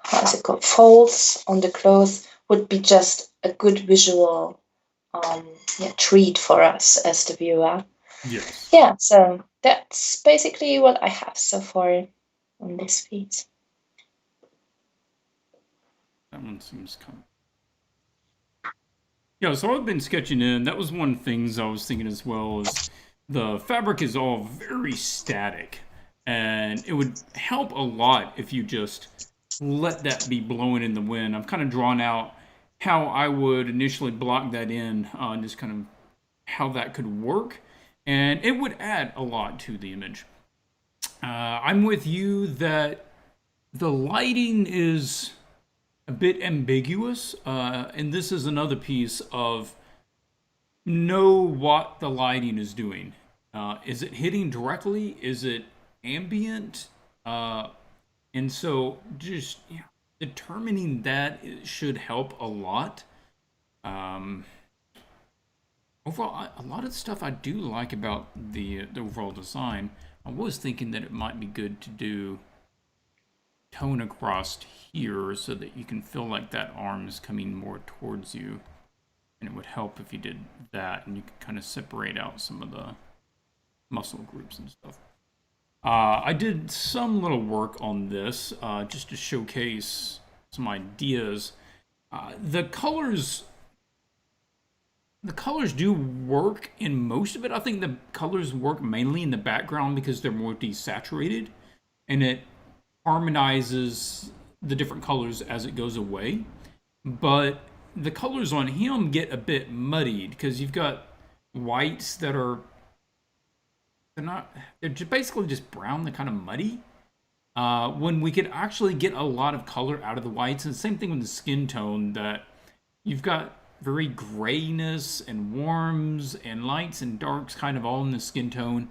how is it called, folds on the clothes would be just a good visual treat for us as the viewer. Yes. Yeah, so that's basically what I have so far on this piece. That one seems kind of... Yeah, so I've been sketching in. That was one of the things I was thinking as well, is the fabric is all very static. And it would help a lot if you just let that be blowing in the wind. I've kind of drawn out how I would initially block that in, just kind of how that could work. And it would add a lot to the image. I'm with you that the lighting is a bit ambiguous, and this is another piece of know what the lighting is doing. Is it hitting directly? Is it ambient? And so just determining that should help a lot. Overall, a lot of the stuff I do like about the overall design. I was thinking that it might be good to do tone across here so that you can feel like that arm is coming more towards you. And it would help if you did that and you could kind of separate out some of the muscle groups and stuff. I did some little work on this just to showcase some ideas. The colors The colors do work in most of it. I think the colors work mainly in the background because they're more desaturated, and it harmonizes the different colors as it goes away. But the colors on him get a bit muddied because you've got whites that are they're just basically just brown. They're kind of muddy. When we could actually get a lot of color out of the whites, and the same thing with the skin tone, that you've got very grayness and warms and lights and darks kind of all in the skin tone,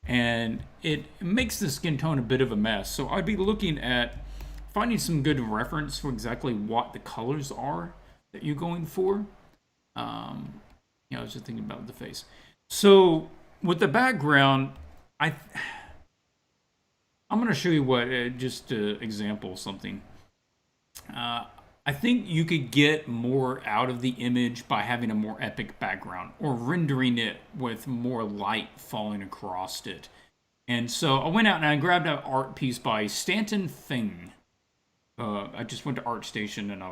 and it makes the skin tone a bit of a mess. So I'd be looking at finding some good reference for exactly what the colors are that you're going for. I was just thinking about the face. So with the background, I'm going to show you what, just to example something. I think you could get more out of the image by having a more epic background or rendering it with more light falling across it. And so I went out and I grabbed an art piece by Stanton Thing. I just went to ArtStation and I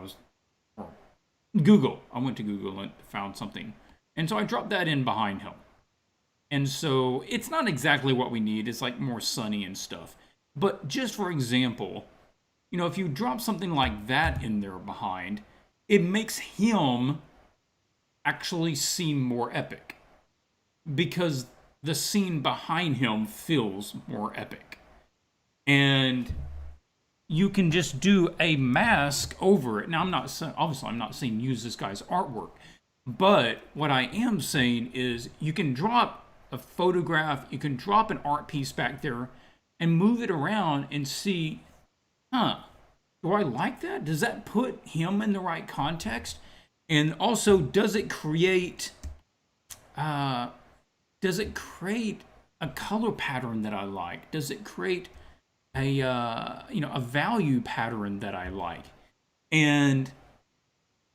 went to Google and found something. And so I dropped that in behind him. And so it's not exactly what we need. It's like more sunny and stuff. But just for example, if you drop something like that in there behind, it makes him actually seem more epic. Because the scene behind him feels more epic. And you can just do a mask over it. Now, I'm not saying use this guy's artwork. But what I am saying is you can drop a photograph, you can drop an art piece back there and move it around and see, do I like that? Does that put him in the right context? And also, does it create a color pattern that I like? Does it create a value pattern that I like? And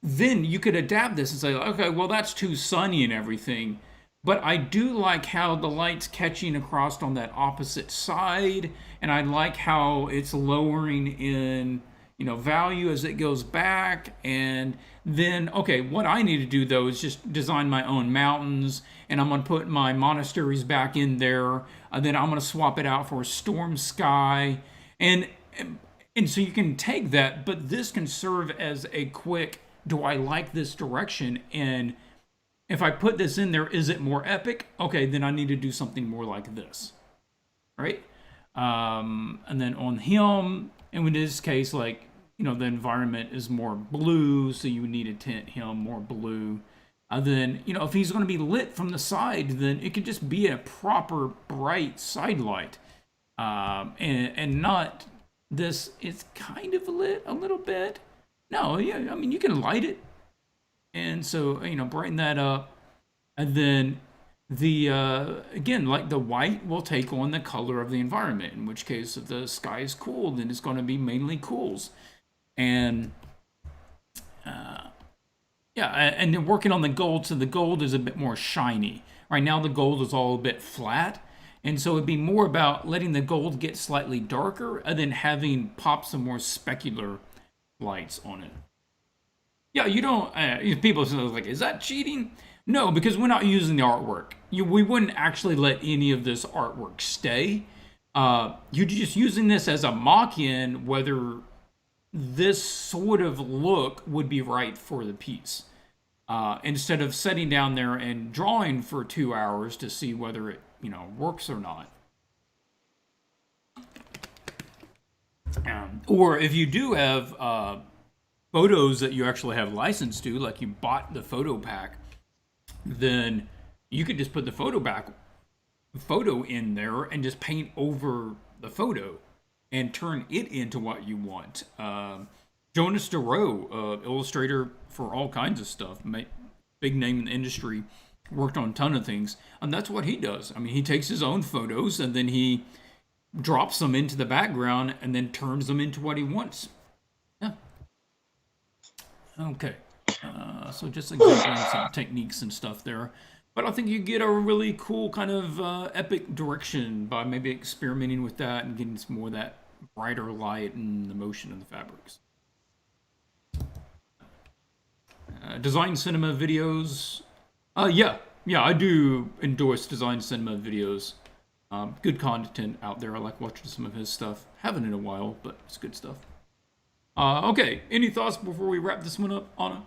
then you could adapt this and say, okay, well, that's too sunny and everything, but I do like how the light's catching across on that opposite side, and I like how it's lowering in value as it goes back. And then, okay, what I need to do though is just design my own mountains, and I'm going to put my monasteries back in there, and then I'm going to swap it out for a storm sky, and so you can take that, but this can serve as a quick, do I like this direction? And if I put this in there, is it more epic? Okay, then I need to do something more like this, right? And then on him, and in this case, like, the environment is more blue, so you need to tint him more blue. Then, if he's going to be lit from the side, then it could just be a proper bright side light. And not this, it's kind of lit a little bit. No, yeah, I mean, you can light it. And so, brighten that up. And then again, like the white will take on the color of the environment, in which case if the sky is cool, then it's going to be mainly cools. And and then working on the gold, so the gold is a bit more shiny. Right now the gold is all a bit flat, and so it'd be more about letting the gold get slightly darker and then having pop some more specular lights on it. Yeah, you don't. People say, like, is that cheating? No, because we're not using the artwork. We wouldn't actually let any of this artwork stay. You're just using this as a mock-in whether this sort of look would be right for the piece. Instead of sitting down there and drawing for 2 hours to see whether it, works or not. Or if you do have photos that you actually have license to, like you bought the photo pack, then you could just put the photo in there and just paint over the photo and turn it into what you want. Jonas DeRoe, illustrator for all kinds of stuff, big name in the industry, worked on a ton of things, and that's what he does. I mean, he takes his own photos and then he drops them into the background and then turns them into what he wants. Yeah. Okay. So just examining some techniques and stuff there. But I think you get a really cool kind of epic direction by maybe experimenting with that and getting some more of that brighter light and the motion of the fabrics. Design cinema videos. Yeah, I do endorse Design Cinema videos. Good content out there. I like watching some of his stuff. Haven't in a while, but it's good stuff. Okay, any thoughts before we wrap this one up, Anna?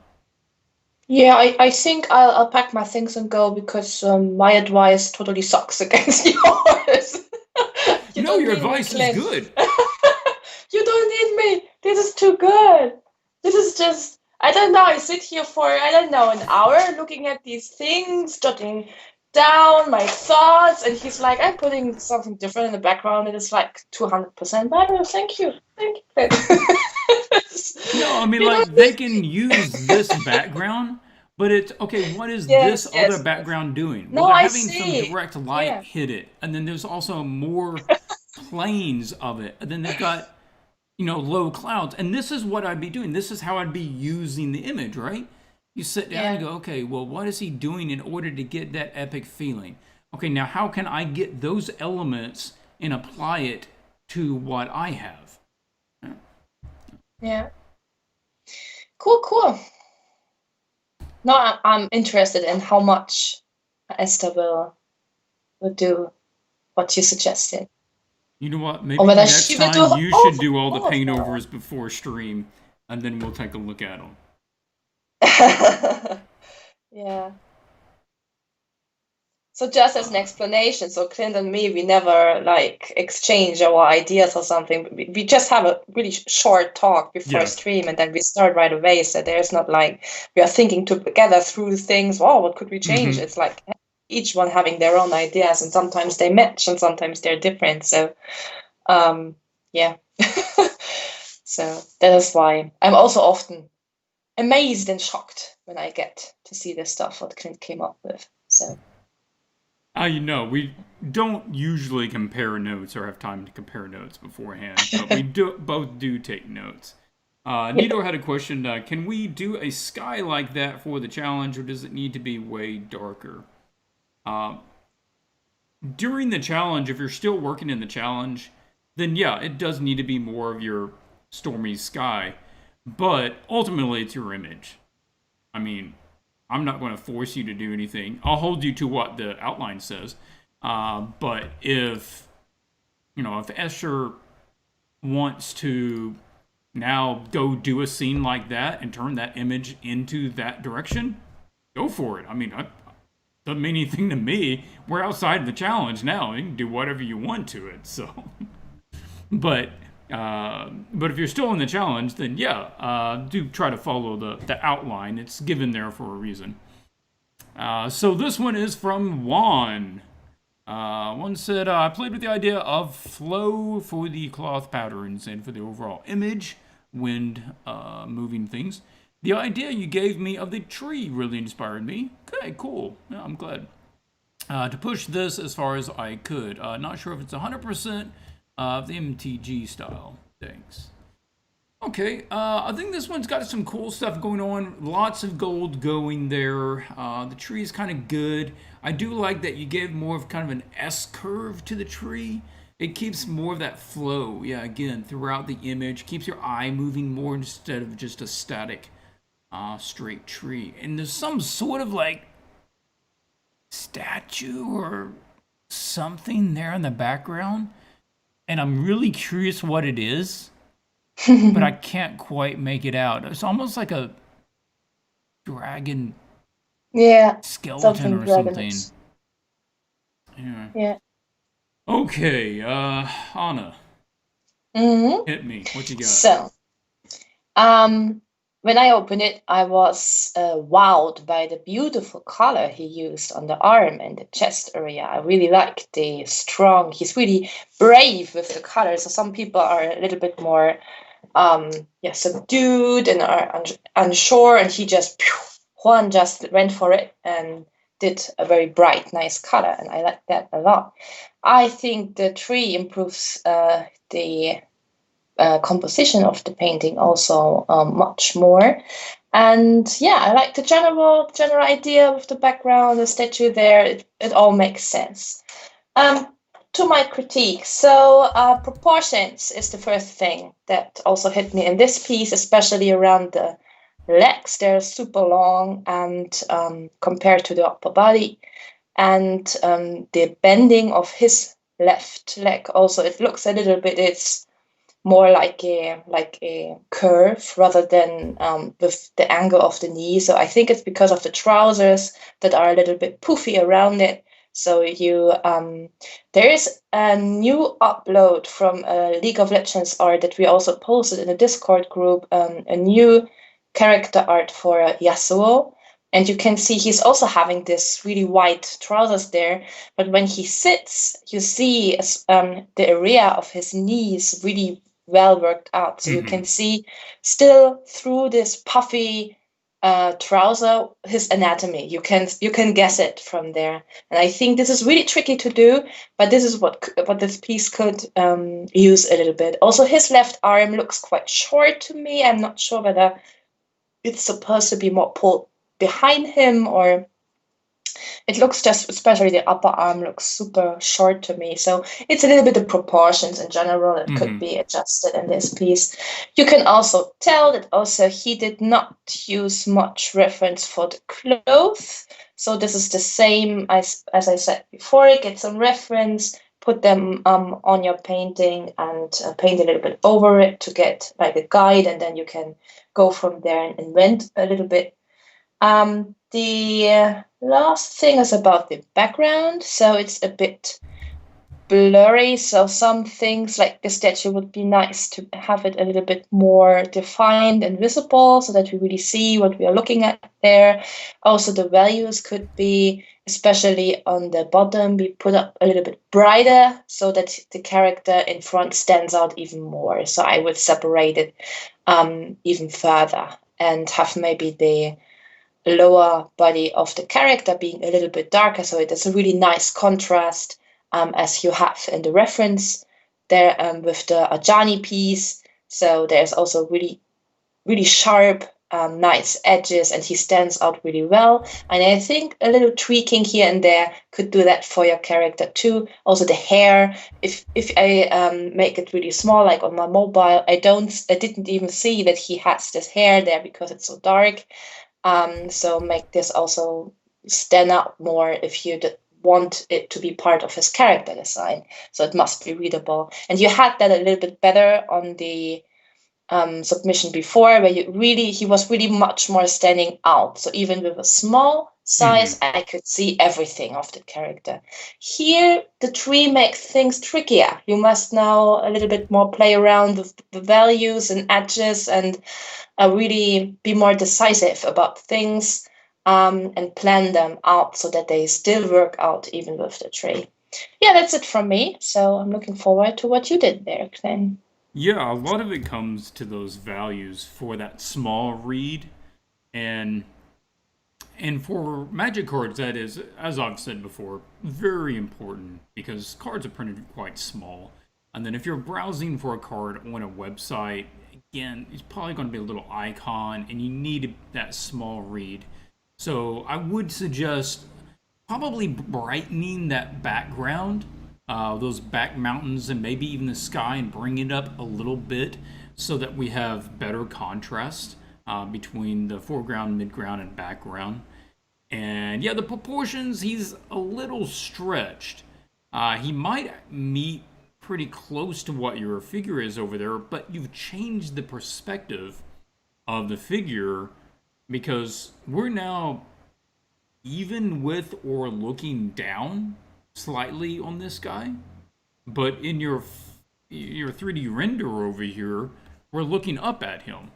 Yeah, I think I'll pack my things and go because my advice totally sucks against yours. You No, don't your need me, advice is Clint. good. You don't need me. This is too good. This is just, I don't know. I sit here for, I don't know, an hour looking at these things, jotting down my thoughts. And he's like, I'm putting something different in the background. It is like 200% better. Thank you. Thank you, Clint. No, I mean, You like, don't they need can me. use this background, but it's okay. What is this Yes, other yes, yes. background doing? Well, No, they're I having some see. direct light Yeah. hit it, and then there's also more planes of it, and then they've got low clouds, and this is what I'd be doing. This is how I'd be using the image, right? You sit down and Yeah. go, okay, well, what is he doing in order to get that epic feeling? Okay, now how can I get those elements and apply it to what I have? Yeah. Cool, cool. No, I'm interested in how much Esther will do what you suggested. You know what? Or Maybe whether next she will do time you should do all the all of paint them. overs before stream, and then we'll take a look at them. Yeah. So just as an explanation, so Clint and me, we never like exchange our ideas or something. We just have a really short talk before Yeah. stream, and then we start right away. So there's not like we are thinking together through things. Oh, what could we change? Mm-hmm. It's like each one having their own ideas, and sometimes they match, and sometimes they're different. So, yeah. So that is why I'm also often amazed and shocked when I get to see the stuff what Clint came up with. So. We don't usually compare notes or have time to compare notes beforehand, but we both do take notes. Nito had a question. Can we do a sky like that for the challenge, or does it need to be way darker? During the challenge, if you're still working in the challenge, then yeah, it does need to be more of your stormy sky. But ultimately, it's your image. I mean, I'm not going to force you to do anything. I'll hold you to what the outline says. But if Escher wants to now go do a scene like that and turn that image into that direction, go for it. I mean, doesn't mean anything to me. We're outside of the challenge now. You can do whatever you want to it. So, but if you're still in the challenge, then yeah, do try to follow the outline. It's given there for a reason. So this one is from Juan. One said, I played with the idea of flow for the cloth patterns and for the overall image, wind, moving things. The idea you gave me of the tree really inspired me. Okay, cool. Yeah, I'm glad. To push this as far as I could. Not sure if it's 100% of the MTG style. Thanks. Okay, I think this one's got some cool stuff going on. Lots of gold going there. The tree is kind of good. I do like that you gave more of kind of an S curve to the tree. It keeps more of that flow, yeah, again, throughout the image. Keeps your eye moving more instead of just a static, straight tree. And there's some sort of like statue or something there in the background. And I'm really curious what it is, but I can't quite make it out. It's almost like a dragon Yeah, skeleton something or something. dragonous. Yeah. Yeah. Okay, Anna, Mm-hmm. hit me. What you got? So, when I opened it, I was wowed by the beautiful color he used on the arm and the chest area. I really like the strong. He's really brave with the colors. So some people are a little bit more, subdued and are unsure, and Juan just went for it and did a very bright, nice color, and I like that a lot. I think the tree improves the composition of the painting also much more. And yeah, I like the general idea of the background, the statue there. It all makes sense. To my critique, so proportions is the first thing that also hit me in this piece, especially around the legs, they're super long and compared to the upper body. And the bending of his left leg also, it looks a little bit, it's more like a curve rather than with the angle of the knee. So I think it's because of the trousers that are a little bit poofy around it. So there is a new upload from League of Legends art that we also posted in the Discord group, a new character art for Yasuo. And you can see he's also having this really white trousers there. But when he sits, you see the area of his knees really well worked out. So you can see still through this puffy trouser his anatomy. You can guess it from there. And I think this is really tricky to do, but this is what this piece could use a little bit. Also, his left arm looks quite short to me. I'm not sure whether it's supposed to be more pulled behind him, or it looks just, especially the upper arm looks super short to me. So it's a little bit of proportions in general that could be adjusted in this piece. You can also tell that also he did not use much reference for the clothes. So this is the same as I said before. Get some reference, put them on your painting, and paint a little bit over it to get like a guide, and then you can go from there and invent a little bit. The last thing is about the background. So it's a bit blurry. So some things like the statue would be nice to have it a little bit more defined and visible so that we really see what we are looking at there. Also, the values could be, especially on the bottom, be put up a little bit brighter so that the character in front stands out even more. So I would separate it even further and have maybe the lower body of the character being a little bit darker, so it is a really nice contrast, as you have in the reference there with the Ajani piece. So there's also really, really sharp, nice edges, and he stands out really well. And I think a little tweaking here and there could do that for your character too. Also the hair, if I make it really small, like on my mobile, I didn't even see that he has this hair there because it's so dark. So make this also stand out more if you want it to be part of his character design. So it must be readable. And you had that a little bit better on the submission before, where he was really much more standing out. So even with a small size, I could see everything of the character. Here, the tree makes things trickier. You must now a little bit more play around with the values and edges, and really be more decisive about things, and plan them out so that they still work out even with the tree. Yeah, that's it from me. So I'm looking forward to what you did there, Clint. Yeah, a lot of it comes to those values for that small read, and for magic cards, that is, as I've said before, very important because cards are printed quite small. And then if you're browsing for a card on a website, again, it's probably going to be a little icon, and you need that small read. So I would suggest probably brightening that background, those back mountains, and maybe even the sky, and bring it up a little bit so that we have better contrast between the foreground, midground, and background. And yeah, the proportions, he's a little stretched. He might meet pretty close to what your figure is over there, but you've changed the perspective of the figure because we're now even with or looking down slightly on this guy, but in your 3D render over here, we're looking up at him.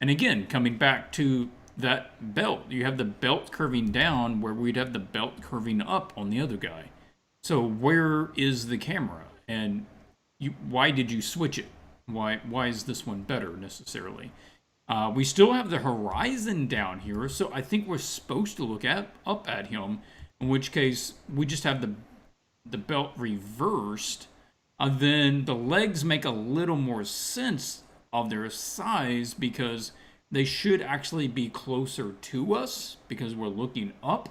And again, coming back to that belt, you have the belt curving down where we'd have the belt curving up on the other guy. So where is the camera? And why did you switch it? Why is this one better necessarily? We still have the horizon down here, so I think we're supposed to look up at him. In which case, we just have the belt reversed. Then the legs make a little more sense of their size because they should actually be closer to us because we're looking up.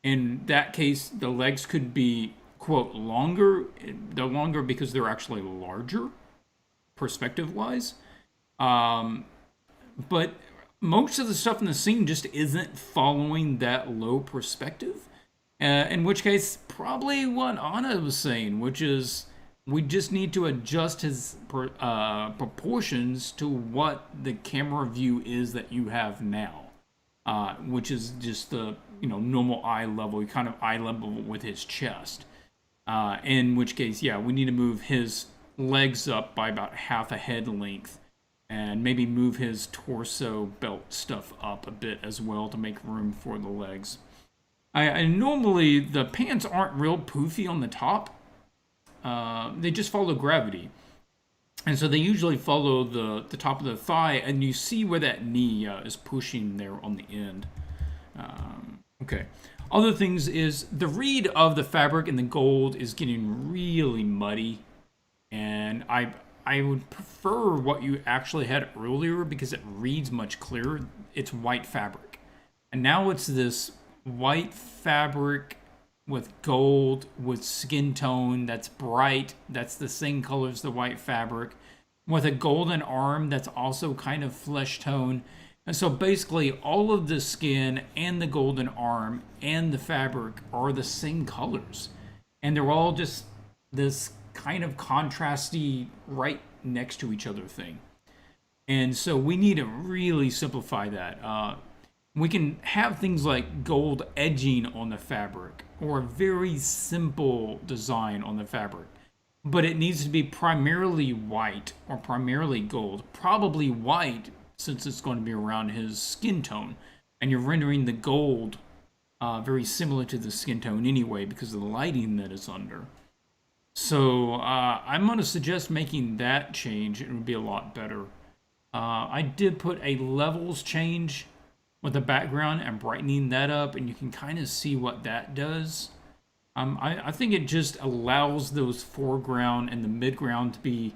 In that case, the legs could be, quote, longer. They're longer because they're actually larger, perspective-wise. But most of the stuff in the scene just isn't following that low perspective. In which case, probably what Anna was saying, which is we just need to adjust his proportions to what the camera view is that you have now, which is just the normal eye level, kind of eye level with his chest. In which case, yeah, we need to move his legs up by about half a head length, and maybe move his torso belt stuff up a bit as well to make room for the legs. I normally, the pants aren't real poofy on the top. They just follow gravity. And so they usually follow the top of the thigh, and you see where that knee is pushing there on the end. Okay. Other things is the read of the fabric and the gold is getting really muddy. And I would prefer what you actually had earlier because it reads much clearer. It's white fabric. And now it's this white fabric with gold, with skin tone that's bright, that's the same color as the white fabric, with a golden arm that's also kind of flesh tone. And so basically all of the skin and the golden arm and the fabric are the same colors. And they're all just this kind of contrasty right next to each other thing. And so we need to really simplify that. We can have things like gold edging on the fabric or a very simple design on the fabric. But it needs to be primarily white or primarily gold. Probably white since it's going to be around his skin tone. And you're rendering the gold very similar to the skin tone anyway because of the lighting that is under. So I'm going to suggest making that change. It would be a lot better. I did put a levels change with the background and brightening that up, and you can kind of see what that does. I think it just allows those foreground and the midground to be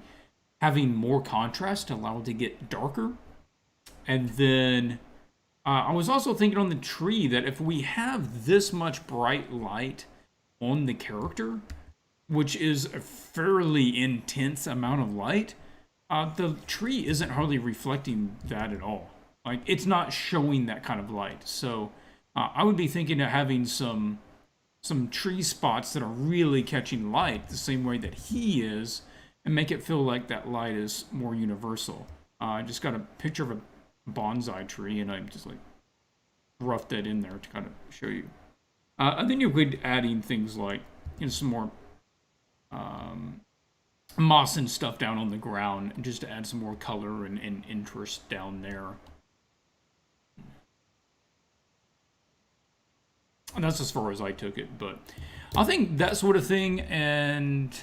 having more contrast to allow it to get darker. And then I was also thinking on the tree that if we have this much bright light on the character, which is a fairly intense amount of light, the tree isn't hardly reflecting that at all. Like, it's not showing that kind of light. So I would be thinking of having some tree spots that are really catching light the same way that he is, and make it feel like that light is more universal. I just got a picture of a bonsai tree, and I just like roughed that in there to kind of show you. And then you're good adding things like some more moss and stuff down on the ground, just to add some more color and interest down there. And that's as far as I took it, but I think that sort of thing. And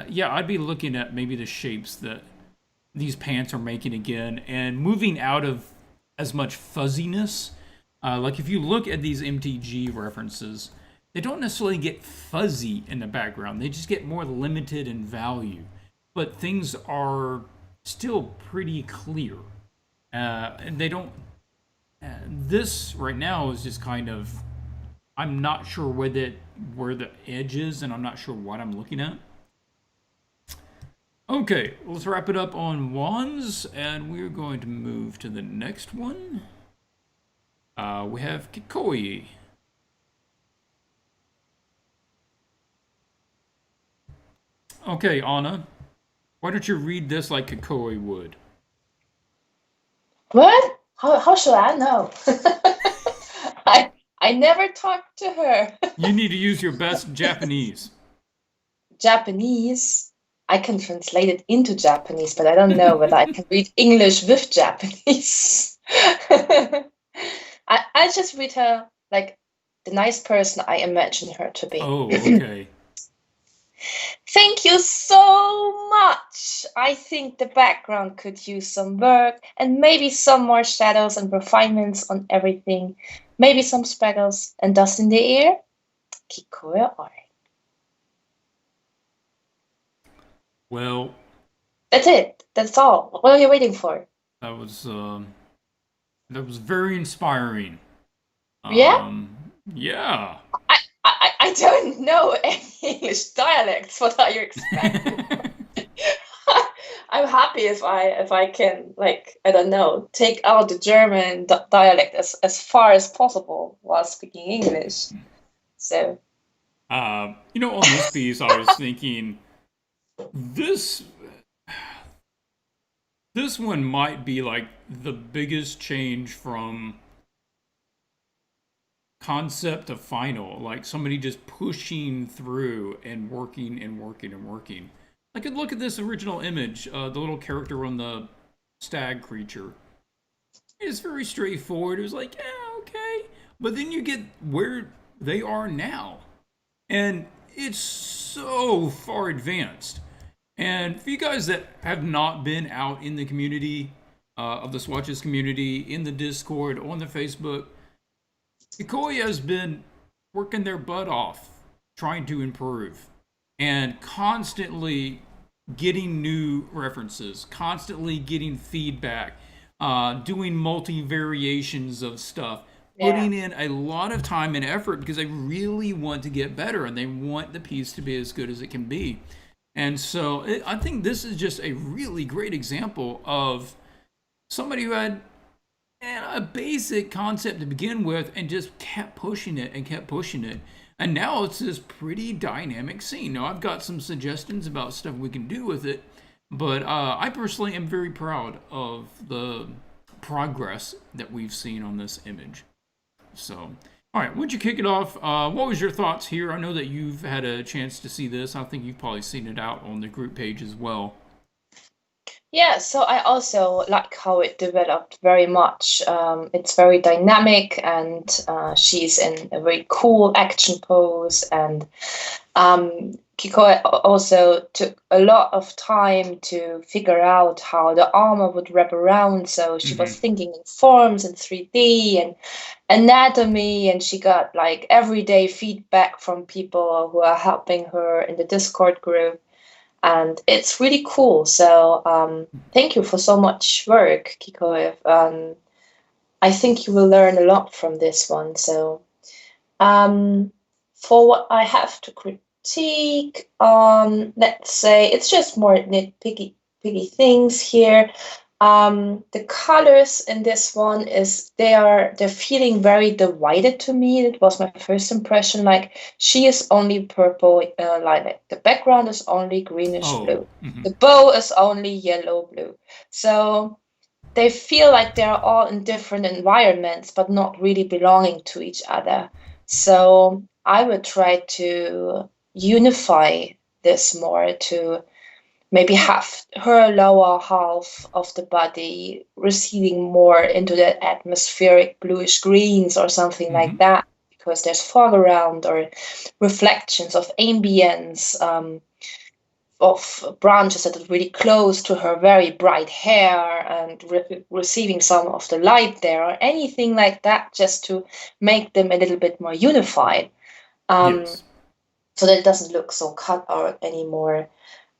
yeah, I'd be looking at maybe the shapes that these pants are making again, and moving out of as much fuzziness. Like if you look at these MTG references, they don't necessarily get fuzzy in the background. They just get more limited in value. But things are still pretty clear. And they don't... this right now is just kind of... I'm not sure where the edge is, and I'm not sure what I'm looking at. Okay, let's wrap it up on wands, and we're going to move to the next one. We have Kakui. Okay, Anna, why don't you read this like Kakui would? What? How should I know? I never talked to her. You need to use your best Japanese. Japanese? I can translate it into Japanese, but I don't know whether I can read English with Japanese. I just read her like the nice person I imagine her to be. Oh, okay. Thank you so much. I think the background could use some work and maybe some more shadows and refinements on everything. Maybe some sprinkles and dust in the air. Kikoya art. Well, that's it. That's all. What are you waiting for? That was very inspiring. Yeah? Yeah. I don't know any English dialects. What are you expecting? I'm happy if I can, like, I don't know, take out the German dialect as far as possible while speaking English. So On this piece, I was thinking this this one might be like the biggest change from concept to final, like somebody just pushing through and working and working and working. I could look at this original image, the little character on the stag creature. It's very straightforward. It was like, yeah, okay. But then you get where they are now. And it's so far advanced. And for you guys that have not been out in the community, of the Swatches community, in the Discord, on the Facebook, Kakui has been working their butt off trying to improve and constantly getting new references, constantly getting feedback, doing multi variations of stuff, putting in a lot of time and effort because they really want to get better and they want the piece to be as good as it can be. And so I think this is just a really great example of somebody who had a basic concept to begin with and just kept pushing it and kept pushing it. And now it's this pretty dynamic scene. Now, I've got some suggestions about stuff we can do with it, but I personally am very proud of the progress that we've seen on this image. So, all right, would you kick it off? What was your thoughts here? I know that you've had a chance to see this. I think you've probably seen it out on the group page as well. Yeah, so I also like how it developed very much. It's very dynamic, and she's in a very cool action pose. And Kiko also took a lot of time to figure out how the armor would wrap around. So she was thinking in forms in 3D and anatomy, and she got like everyday feedback from people who are helping her in the Discord group. And it's really cool. So thank you for so much work, Kiko. I think you will learn a lot from this one. So for what I have to critique, let's say it's just more nitpicky things here. The colors in this one they're feeling very divided to me. It was my first impression. Like, she is only purple, like the background is only greenish blue. The bow is only yellow blue. So they feel like they're all in different environments, but not really belonging to each other. So I would try to unify this more, to maybe have her lower half of the body receding more into that atmospheric bluish greens or something like that, because there's foreground or reflections of ambience, of branches that are really close to her very bright hair and receiving some of the light there, or anything like that, just to make them a little bit more unified, Yes. so that it doesn't look so cut out anymore.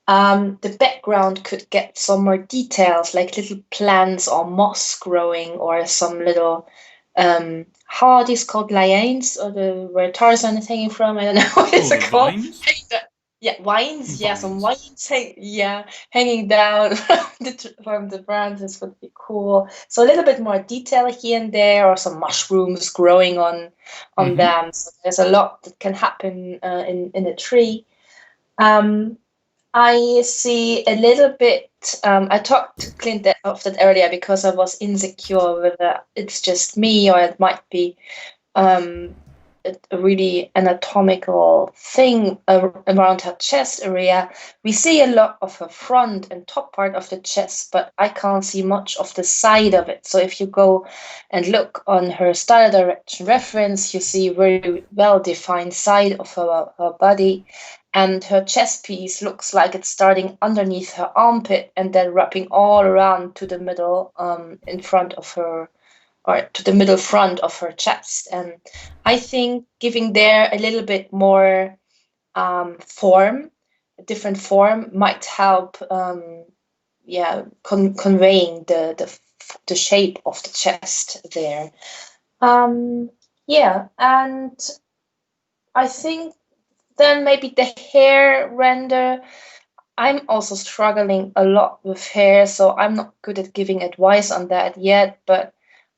The background could get some more details, like little plants or moss growing, or some little, how are these called, lianes, or where Tarzan is hanging from? I don't know what it's called. Vines? Yeah, vines. Yeah, some vines hanging down from the branches would be cool. So a little bit more detail here and there, or some mushrooms growing on them. So there's a lot that can happen in a tree. I see a little bit. I talked to Clint of that earlier because I was insecure whether it's just me or it might be a really anatomical thing around her chest area. We see a lot of her front and top part of the chest, but I can't see much of the side of it. So if you go and look on her style direction reference, you see very well defined side of her body. And her chest piece looks like it's starting underneath her armpit and then wrapping all around to the middle, in front of her, or to the middle front of her chest. And I think giving there a little bit more form, a different form, might help, conveying the shape of the chest there. And I think then maybe the hair render, I'm also struggling a lot with hair, so I'm not good at giving advice on that yet, but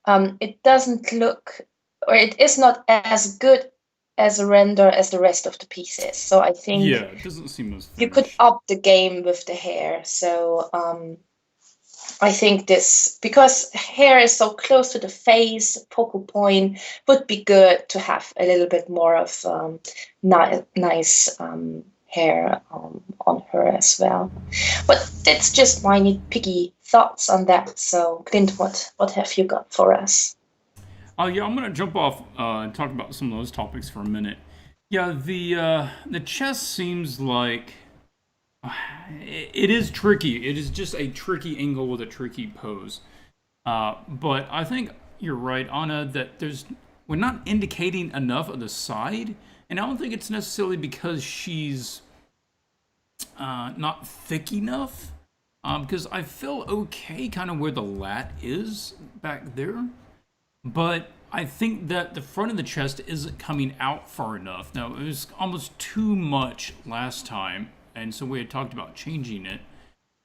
it doesn't look, or it is not as good as a render as the rest of the pieces. So I think Yeah, it doesn't seem as you could finished. up the game with the hair. So I think this, because hair is so close to the face, focal point, would be good to have a little bit more of nice hair on her as well. But that's just my nitpicky thoughts on that. So, Clint, what have you got for us? Yeah, I'm gonna jump off and talk about some of those topics for a minute. Yeah, the chess seems like it is tricky. It is just a tricky angle with a tricky pose. But I think you're right, Anna, that we're not indicating enough of the side, and I don't think it's necessarily because she's not thick enough. Because I feel okay kind of where the lat is back there. But I think that the front of the chest isn't coming out far enough. Now, it was almost too much last time, and so we had talked about changing it.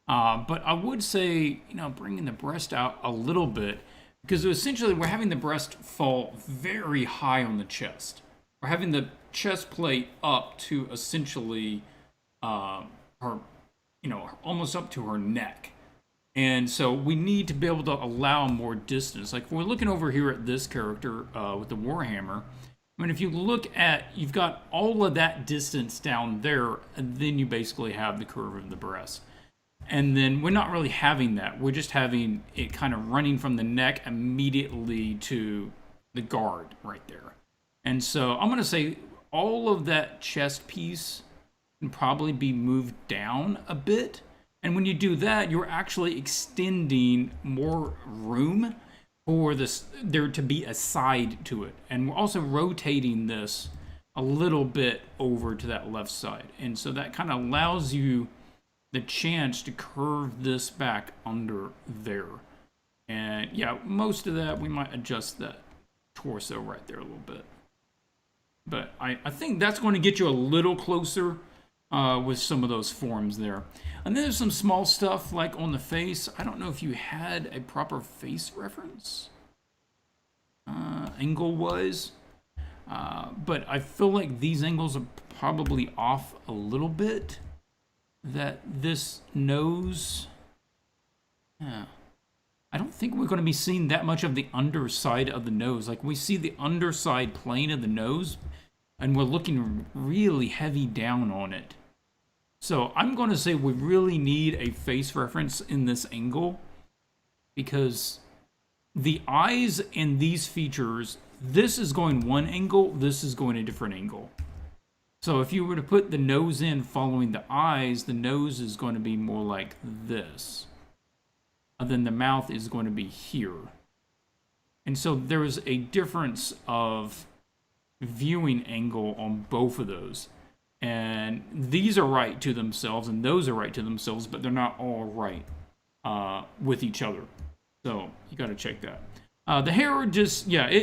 But I would say, bringing the breast out a little bit, because essentially we're having the breast fall very high on the chest. We're having the chest plate up to essentially her, almost up to her neck. And so we need to be able to allow more distance. Like if we're looking over here at this character with the Warhammer, I mean, if you look at, you've got all of that distance down there, and then you basically have the curve of the breast. And then we're not really having that. We're just having it kind of running from the neck immediately to the guard right there. And so I'm going to say all of that chest piece can probably be moved down a bit. And when you do that, you're actually extending more room for there to be a side to it. And we're also rotating this a little bit over to that left side. And so that kind of allows you the chance to curve this back under there. And yeah, most of that, we might adjust that torso right there a little bit. But I think that's going to get you a little closer with some of those forms there. And then there's some small stuff like on the face. I don't know if you had a proper face reference angle-wise. But I feel like these angles are probably off a little bit. That this nose, I don't think we're going to be seeing that much of the underside of the nose. Like we see the underside plane of the nose, and we're looking really heavy down on it. So I'm going to say we really need a face reference in this angle, because the eyes and these features, this is going one angle, this is going a different angle. So if you were to put the nose in following the eyes, the nose is going to be more like this. And then the mouth is going to be here. And so there is a difference of viewing angle on both of those. And these are right to themselves, and those are right to themselves, but they're not all right with each other. So you got to check that. The hair it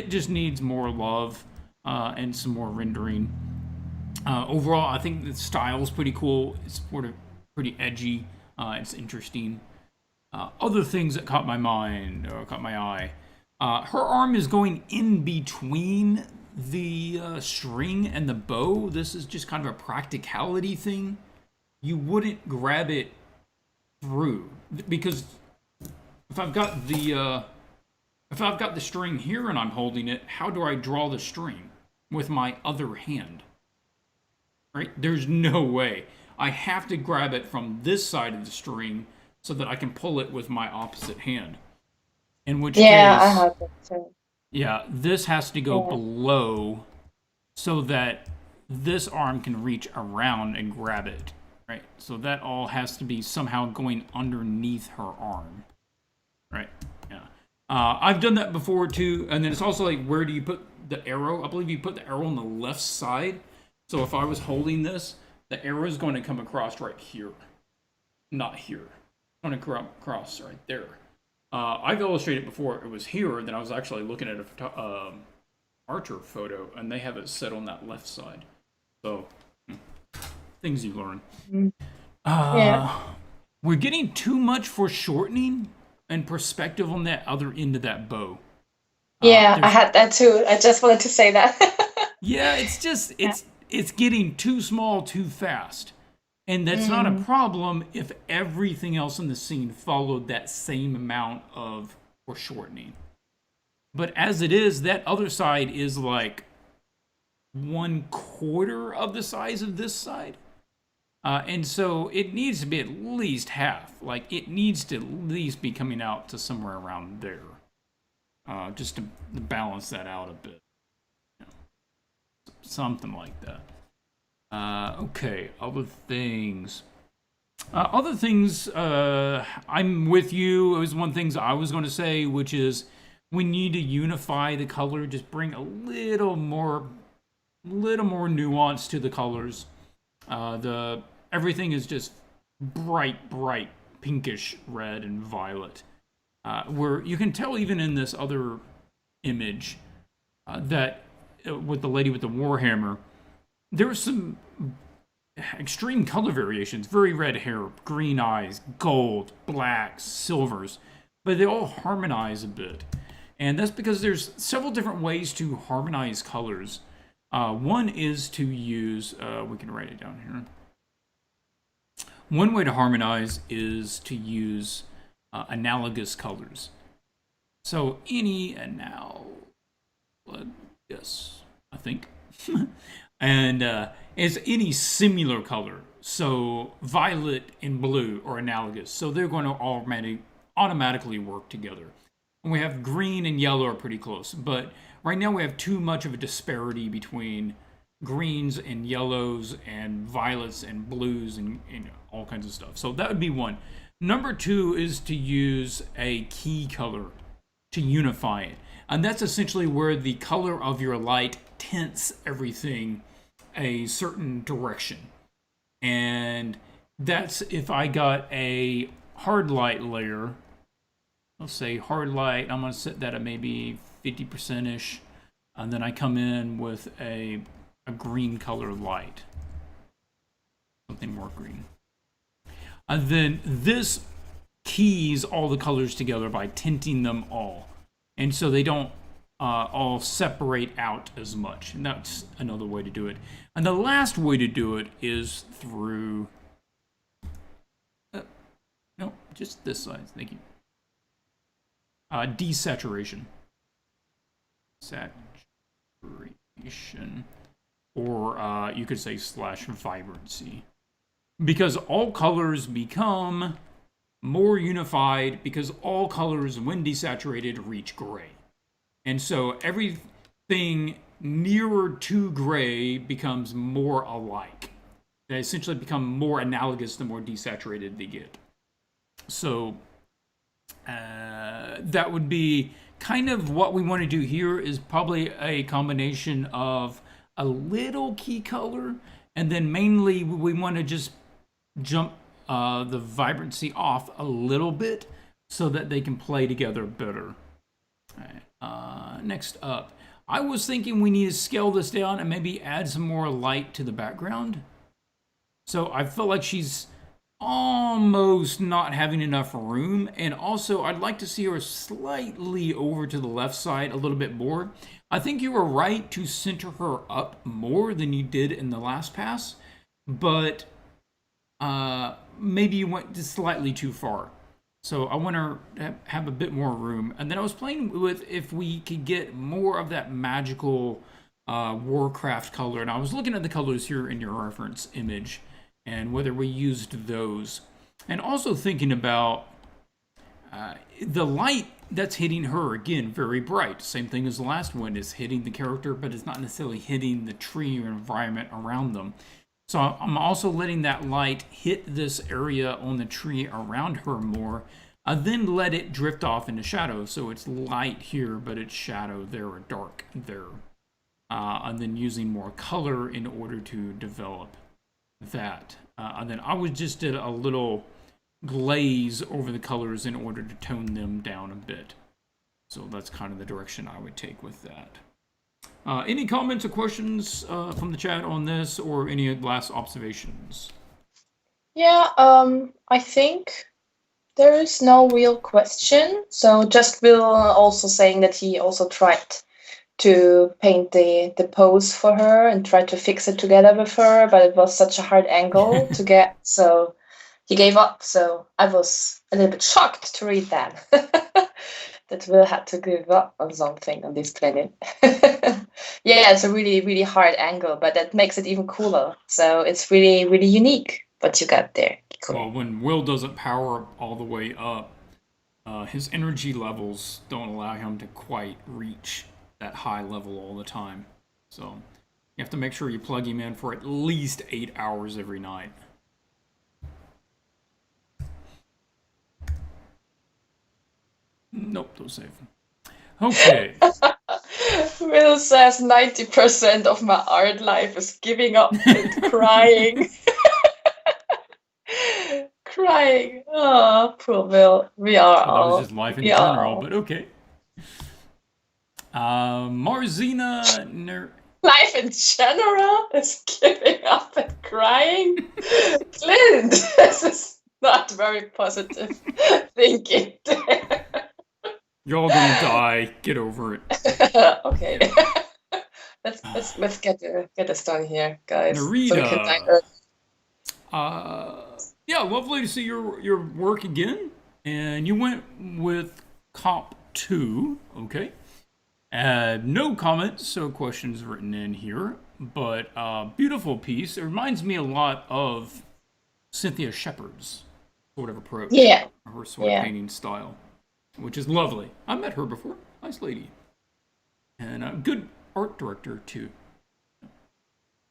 just needs more love and some more rendering. Overall, I think the style is pretty cool. It's sort of pretty edgy. It's interesting. Other things that caught my mind or caught my eye. Her arm is going in between the string and the bow. This is just kind of a practicality thing. You wouldn't grab it through, because if I've got the string here and I'm holding it, how do I draw the string with my other hand? Right? There's no way. I have to grab it from this side of the string so that I can pull it with my opposite hand. In which case, I have that too. Yeah, this has to go below so that this arm can reach around and grab it. Right? So that all has to be somehow going underneath her arm. Right? Yeah. I've done that before too. And then it's also like, where do you put the arrow? I believe you put the arrow on the left side. So if I was holding this, the arrow is going to come across right here, not here. It's going to come across right there. I've illustrated before it was here, then I was actually looking at a Archer photo, and they have it set on that left side. So, things you learn. Yeah. We're getting too much foreshortening and perspective on that other end of that bow. Yeah, I There's had that too. I just wanted to say that. Yeah, it's just Yeah. it's getting too small too fast. And that's not a Mm. problem if everything else in the scene followed that same amount of foreshortening. But as it is, that other side is like 1/4 of the size of this side. And so it needs to be at least half. Like it needs to at least be coming out to somewhere around there. Just to balance that out a bit. Something like that. Okay, other things. I'm with you. It was one thing I was going to say, which is we need to unify the color. Just bring a little more nuance to the colors. The everything is just bright pinkish red and violet. Where you can tell even in this other image that with the lady with the warhammer, there was some extreme color variations. Very red hair, green eyes, gold, blacks, silvers, but they all harmonize a bit. And that's because there's several different ways to harmonize colors. One is to use, we can write it down here. One way to harmonize is to use analogous colors. So any yes, I think. And it's any similar color. So violet and blue are analogous. So they're going to automatically work together. And we have green and yellow are pretty close. But right now we have too much of a disparity between greens and yellows and violets and blues and all kinds of stuff. So that would be one. Number two is to use a key color to unify it. And that's essentially where the color of your light tints everything a certain direction. And that's if I got a hard light layer. Let's say hard light, I'm going to set that at maybe 50%-ish. And then I come in with a green color light. Something more green. And then this keys all the colors together by tinting them all. And so they don't all separate out as much. And that's another way to do it. And the last way to do it is through... no, just this side. Thank you. Desaturation. Saturation. Or you could say /vibrancy. Because all colors become more unified because all colors, when desaturated, reach gray. And so everything nearer to gray becomes more alike. They essentially become more analogous the more desaturated they get. So that would be kind of what we want to do here is probably a combination of a little key color, and then mainly we want to just jump the vibrancy off a little bit so that they can play together better. All right. Next up, I was thinking we need to scale this down and maybe add some more light to the background. So I feel like she's almost not having enough room, and also I'd like to see her slightly over to the left side a little bit more. I think you were right to center her up more than you did in the last pass, but maybe you went just slightly too far. So I want to have a bit more room. And then I was playing with if we could get more of that magical Warcraft color. And I was looking at the colors here in your reference image and whether we used those. And also thinking about the light that's hitting her, again, very bright. Same thing as the last one, is hitting the character, but it's not necessarily hitting the tree or environment around them. So I'm also letting that light hit this area on the tree around her more, then let it drift off into shadow. So it's light here, but it's shadow there or dark there. And then using more color in order to develop that. And then I would just did a little glaze over the colors in order to tone them down a bit. So that's kind of the direction I would take with that. Any comments or questions from the chat on this, or any last observations? Yeah, I think there is no real question. So just Will also saying that he also tried to paint the pose for her and tried to fix it together with her, but it was such a hard angle to get, so he gave up. So I was a little bit shocked to read that. That Will had to give up on something on this planet. Yeah, it's a really, really hard angle, but that makes it even cooler. So it's really, really unique what you got there. Cool. Well, when Will doesn't power all the way up, his energy levels don't allow him to quite reach that high level all the time. So you have to make sure you plug him in for at least 8 hours every night. Nope, don't save. Okay. Will says 90% of my art life is giving up and crying. Crying. Oh, poor Will. We are Well, that was just life in general, but okay. Marzina... Life in general is giving up and crying? Clint, this is not very positive thinking. You're all gonna die. Get over it. Okay. Let's get this done here, guys. Narita. So we can yeah, lovely to see your work again. And you went with Comp 2, okay. No comments, so questions written in here. But beautiful piece. It reminds me a lot of Cynthia Shepard's sort of approach. Yeah. Her sort of painting style, which is lovely. I met her before. Nice lady. And a good art director, too.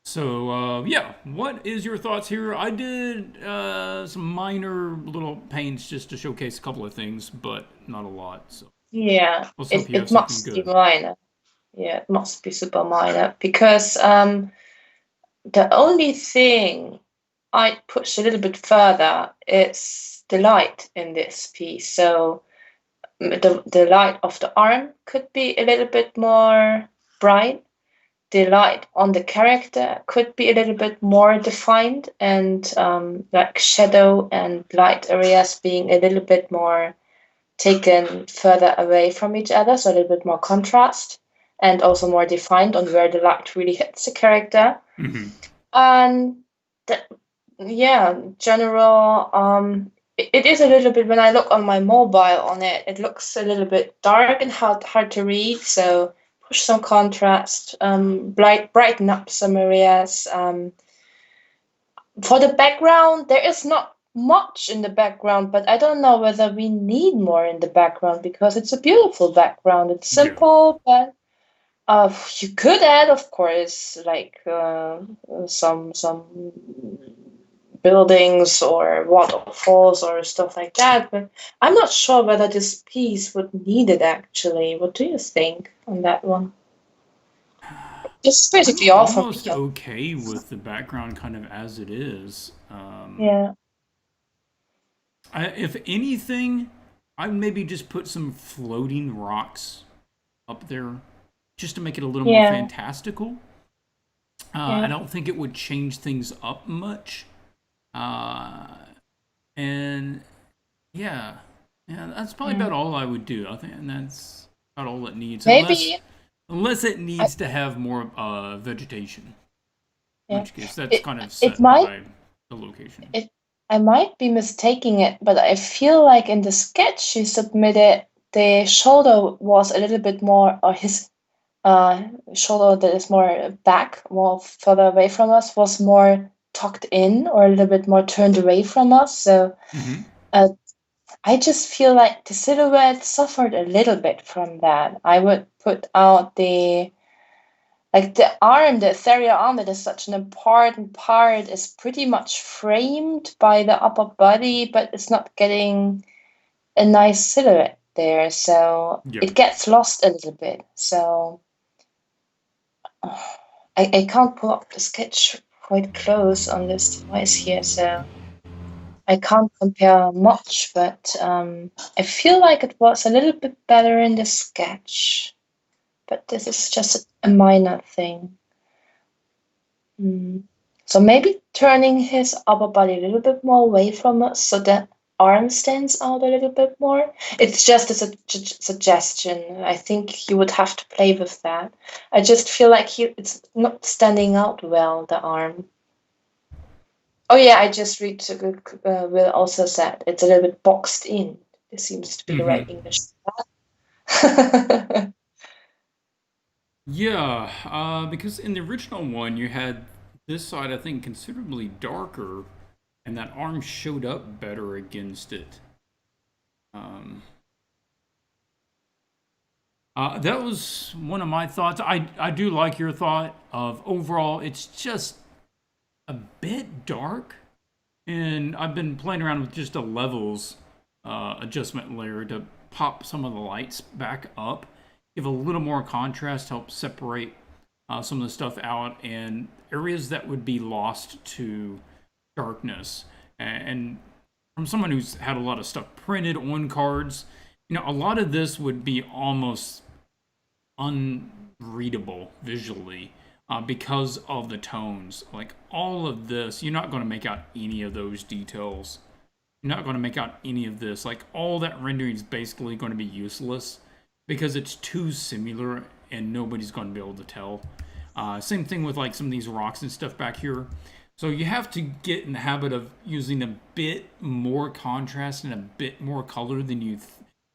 So, yeah, what is your thoughts here? I did some minor little paints just to showcase a couple of things, but not a lot. So yeah, let's hope you have it must something be good. minor. Yeah, it must be super minor because the only thing I push a little bit further is the light in this piece. So the light of the arm could be a little bit more bright. The light on the character could be a little bit more defined, and like shadow and light areas being a little bit more taken further away from each other, so a little bit more contrast and also more defined on where the light really hits the character. Mm-hmm. And general, it is a little bit, when I look on my mobile on it, it looks a little bit dark and hard to read. So push some contrast, brighten up some areas. For the background, there is not much in the background, but I don't know whether we need more in the background because it's a beautiful background. It's simple, but you could add, of course, like some buildings or waterfalls or stuff like that. But I'm not sure whether this piece would need it actually. What do you think on that one? Just basically I'm all for almost me. okay with the background kind of as it is. Yeah. If anything, I'd maybe just put some floating rocks up there just to make it a little more fantastical. I don't think it would change things up much. And yeah, that's probably about all I would do. I think, and that's about all it needs. Maybe unless it needs to have more vegetation. In which case, that's kind of set might, by the location. I might be mistaking it, but I feel like in the sketch she submitted, the shoulder was a little bit more, or his shoulder that is more back, more further away from us, was more tucked in or a little bit more turned away from us. So I just feel like the silhouette suffered a little bit from that. I would put out the arm, the ethereal arm that is such an important part, is pretty much framed by the upper body, but it's not getting a nice silhouette there. So it gets lost a little bit. So I can't pull up the sketch quite close on this device here, so I can't compare much, but I feel like it was a little bit better in the sketch. But this is just a minor thing. So maybe turning his upper body a little bit more away from us so that arm stands out a little bit more. It's just a suggestion. I think you would have to play with that. I just feel like it's not standing out well, the arm. Oh yeah, I just read Will also said it's a little bit boxed in. This seems to be the right English. Yeah, because in the original one, you had this side, I think, considerably darker, and that arm showed up better against it. That was one of my thoughts. I do like your thought of overall, it's just a bit dark, and I've been playing around with just a levels adjustment layer to pop some of the lights back up, give a little more contrast, help separate some of the stuff out, and areas that would be lost to darkness. And from someone who's had a lot of stuff printed on cards, a lot of this would be almost unreadable visually because of the tones. Like all of this, you're not going to make out any of those details. You're not going to make out any of this. Like all that rendering is basically going to be useless because it's too similar and nobody's going to be able to tell. Same thing with like some of these rocks and stuff back here. So you have to get in the habit of using a bit more contrast and a bit more color than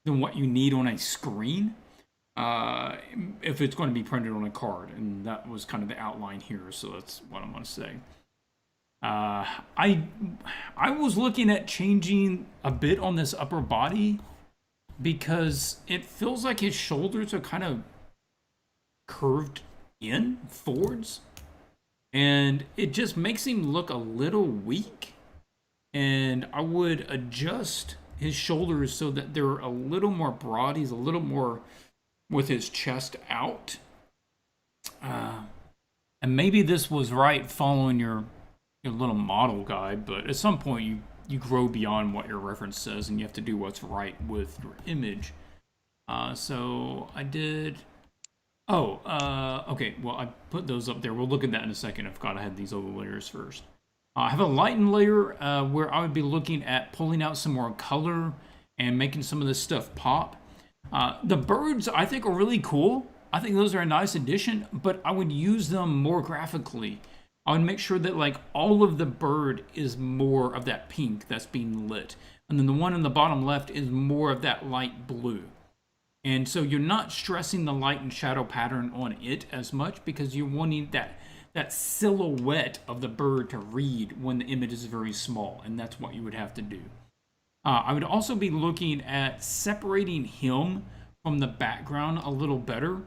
what you need on a screen if it's going to be printed on a card. And that was kind of the outline here, so that's what I'm going to say. I was looking at changing a bit on this upper body because it feels like his shoulders are kind of curved in forwards, and it just makes him look a little weak. And I would adjust his shoulders so that they're a little more broad. He's a little more with his chest out. And maybe this was right following your little model guide, but at some point you grow beyond what your reference says and you have to do what's right with your image. So I did... okay, well, I put those up there. We'll look at that in a second. I forgot I had these other layers first. I have a lighten layer where I would be looking at pulling out some more color and making some of this stuff pop. The birds, I think, are really cool. I think those are a nice addition, but I would use them more graphically. I would make sure that like all of the bird is more of that pink that's being lit. And then the one in the bottom left is more of that light blue. And so you're not stressing the light and shadow pattern on it as much because you're wanting that silhouette of the bird to read when the image is very small, and that's what you would have to do. I would also be looking at separating him from the background a little better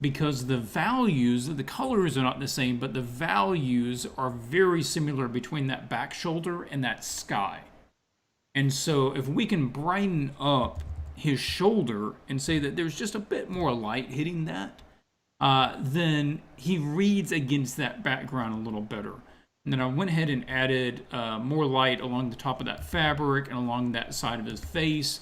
because the values, the colors are not the same, but the values are very similar between that back shoulder and that sky. And so if we can brighten up his shoulder and say that there's just a bit more light hitting that, then he reads against that background a little better. And then I went ahead and added more light along the top of that fabric and along that side of his face.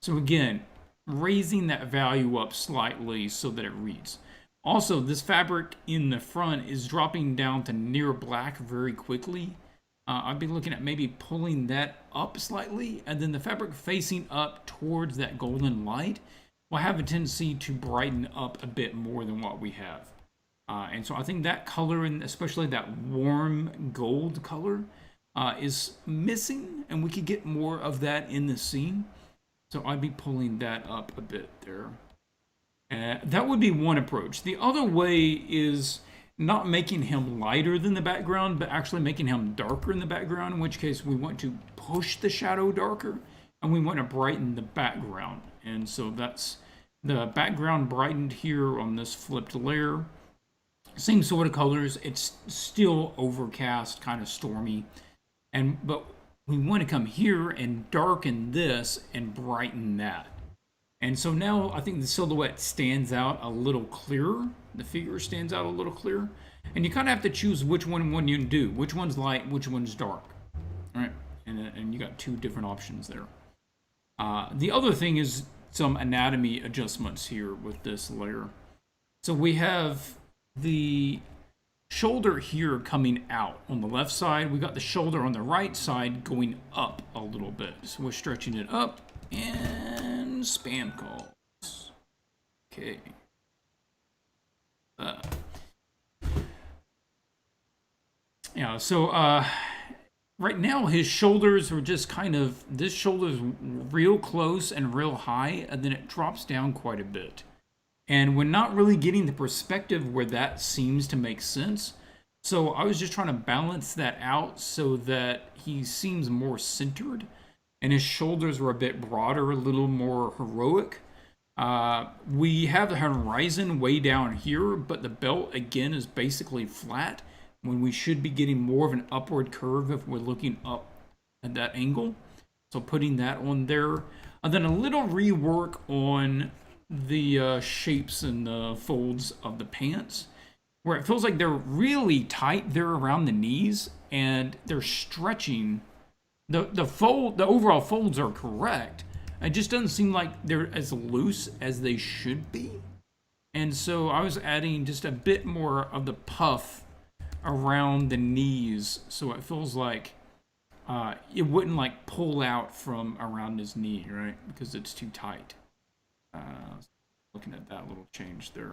So again, raising that value up slightly so that it reads. Also, this fabric in the front is dropping down to near black very quickly. I'd be looking at maybe pulling that up slightly, and then the fabric facing up towards that golden light will have a tendency to brighten up a bit more than what we have. And so I think that color, and especially that warm gold color, is missing, and we could get more of that in the scene. So I'd be pulling that up a bit there. That would be one approach. The other way is not making him lighter than the background, but actually making him darker in the background, in which case we want to push the shadow darker, and we want to brighten the background. And so that's the background brightened here on this flipped layer. Same sort of colors. It's still overcast, kind of stormy. But we want to come here and darken this and brighten that. And so now I think the silhouette stands out a little clearer. The figure stands out a little clearer. And you kind of have to choose which one you do. Which one's light, which one's dark. All right, and you got two different options there. The other thing is some anatomy adjustments here with this layer. So we have the shoulder here coming out on the left side. We got the shoulder on the right side going up a little bit. So we're stretching it up and spam calls. Okay. Yeah, so right now his shoulders are just kind of, this shoulder's real close and real high, and then it drops down quite a bit. And we're not really getting the perspective where that seems to make sense. So I was just trying to balance that out so that he seems more centered and his shoulders were a bit broader, a little more heroic. We have the horizon way down here, but the belt again is basically flat when we should be getting more of an upward curve if we're looking up at that angle. So putting that on there. And then a little rework on the shapes and the folds of the pants, where it feels like they're really tight there around the knees and they're stretching. The overall folds are correct. It just doesn't seem like they're as loose as they should be. And so I was adding just a bit more of the puff around the knees so it feels like it wouldn't like pull out from around his knee, right? Because it's too tight. Looking at that little change there.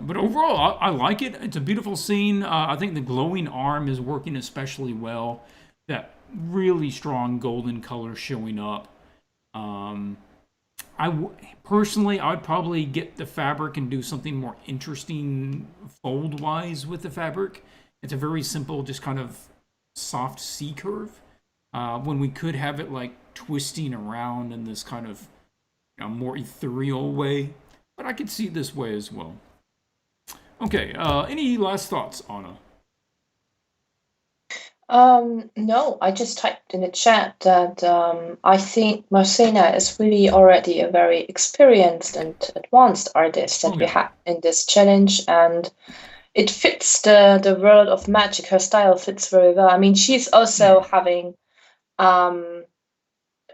But overall, I like it. It's a beautiful scene. I think the glowing arm is working especially well. That really strong golden color showing up. Personally, I would probably get the fabric and do something more interesting fold-wise with the fabric. It's a very simple, just kind of soft C curve. When we could have it like twisting around in this kind of more ethereal way. But I could see it this way as well. Okay, any last thoughts, Anna? No, I just typed in the chat that I think Marcena is really already a very experienced and advanced artist that we had in this challenge, and it fits the world of Magic. Her style fits very well. I mean, she's also having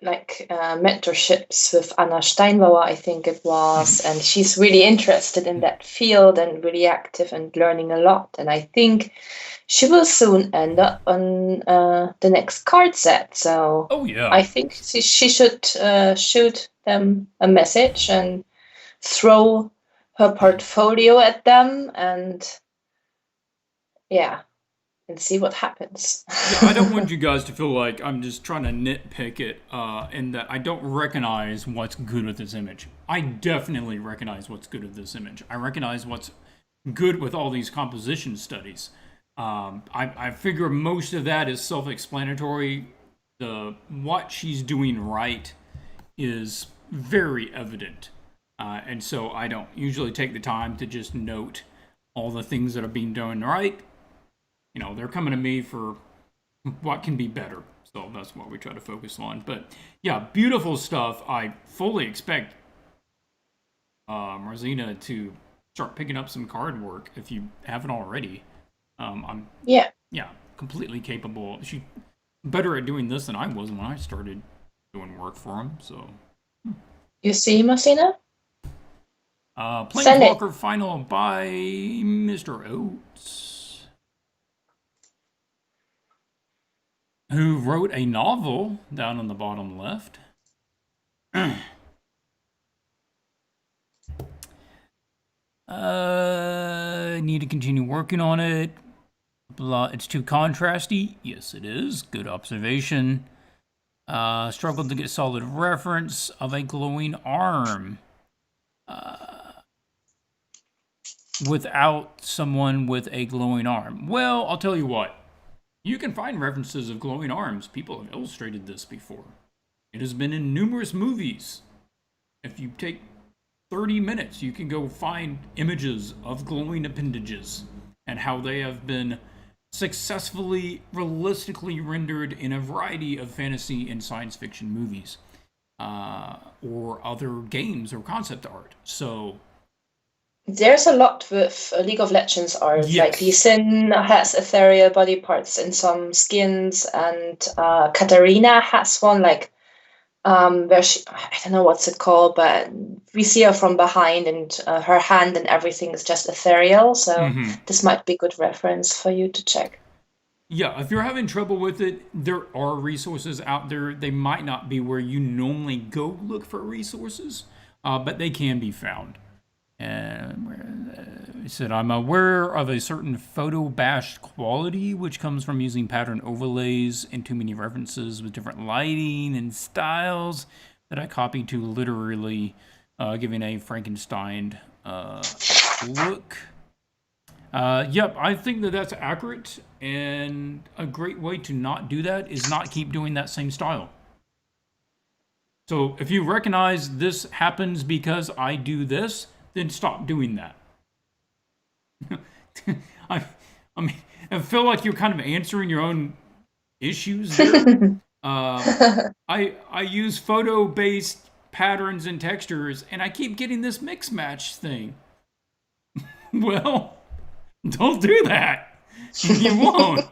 mentorships with Anna Steinbauer, I think it was, and she's really interested in that field and really active and learning a lot. And I think she will soon end up on the next card set. So I think she should shoot them a message and throw her portfolio at them and see what happens. I don't want you guys to feel like I'm just trying to nitpick it and that I don't recognize what's good with this image. I definitely recognize what's good with this image. I recognize what's good with all these composition studies. I figure most of that is self-explanatory. What she's doing right is very evident. And so I don't usually take the time to just note all the things that are being done right. They're coming to me for what can be better. So that's what we try to focus on. But yeah, beautiful stuff. I fully expect Marcena to start picking up some card work if you haven't already. I'm completely capable. She's better at doing this than I was when I started doing work for him. So you see, Marcena? Planeswalker final by Mr. Oates, who wrote a novel down on the bottom left. Need to continue working on it. It's too contrasty. Yes, it is. Good observation. Struggled to get a solid reference of a glowing arm. Without someone with a glowing arm. Well, I'll tell you what. You can find references of glowing arms. People have illustrated this before. It has been in numerous movies. If you take 30 minutes, you can go find images of glowing appendages and how they have been successfully, realistically rendered in a variety of fantasy and science fiction movies, or other games or concept art. So there's a lot with League of Legends art. Yes. Like Lee Sin has ethereal body parts in some skins, and Katarina has one. Like where I don't know what's it called, but we see her from behind, and her hand and everything is just ethereal. So this might be a good reference for you to check. Yeah, if you're having trouble with it, there are resources out there. They might not be where you normally go look for resources, but they can be found. And he said, I'm aware of a certain photo bashed quality which comes from using pattern overlays and too many references with different lighting and styles that I copied to literally giving a Frankenstein look. Yep, I think that that's accurate, and a great way to not do that is not keep doing that same style. So if you recognize this happens because I do this, then stop doing that. I mean, I feel like you're kind of answering your own issues there. I use photo-based patterns and textures, and I keep getting this mix match thing. Well, don't do that. You won't.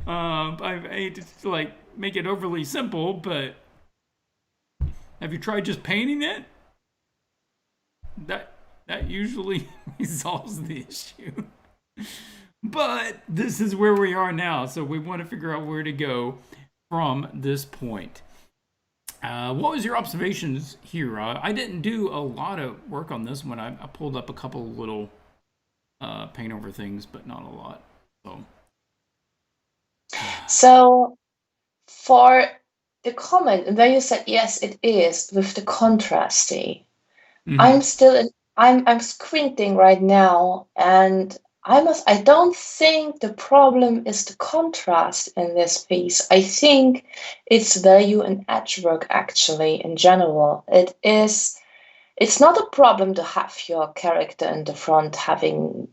I hate to like make it overly simple, but have you tried just painting it? That usually resolves the issue. But this is where we are now, so we want to figure out where to go from this point. What was your observations here? I didn't do a lot of work on this one. I pulled up a couple little paint over things, but not a lot. So for the comment, and then you said yes, it is with the contrasty. I'm squinting right now, and I don't think the problem is the contrast in this piece. I think it's value and edge work actually in general. It's not a problem to have your character in the front having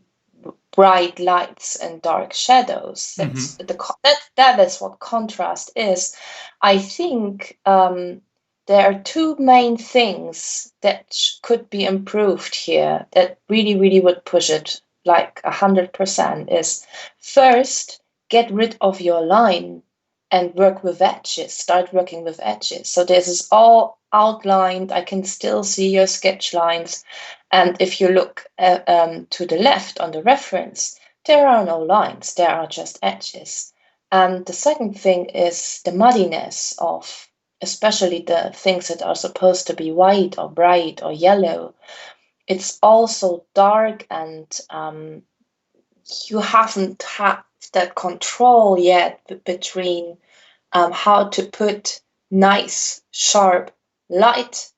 bright lights and dark shadows. That is what contrast is. I think there are two main things that could be improved here that really, really would push it like 100% is first, get rid of your line and work with edges, start working with edges. So this is all outlined. I can still see your sketch lines. And if you look to the left on the reference, there are no lines, there are just edges. And the second thing is the muddiness of especially the things that are supposed to be white or bright or yellow. It's also dark, and you haven't had that control yet between how to put nice, sharp light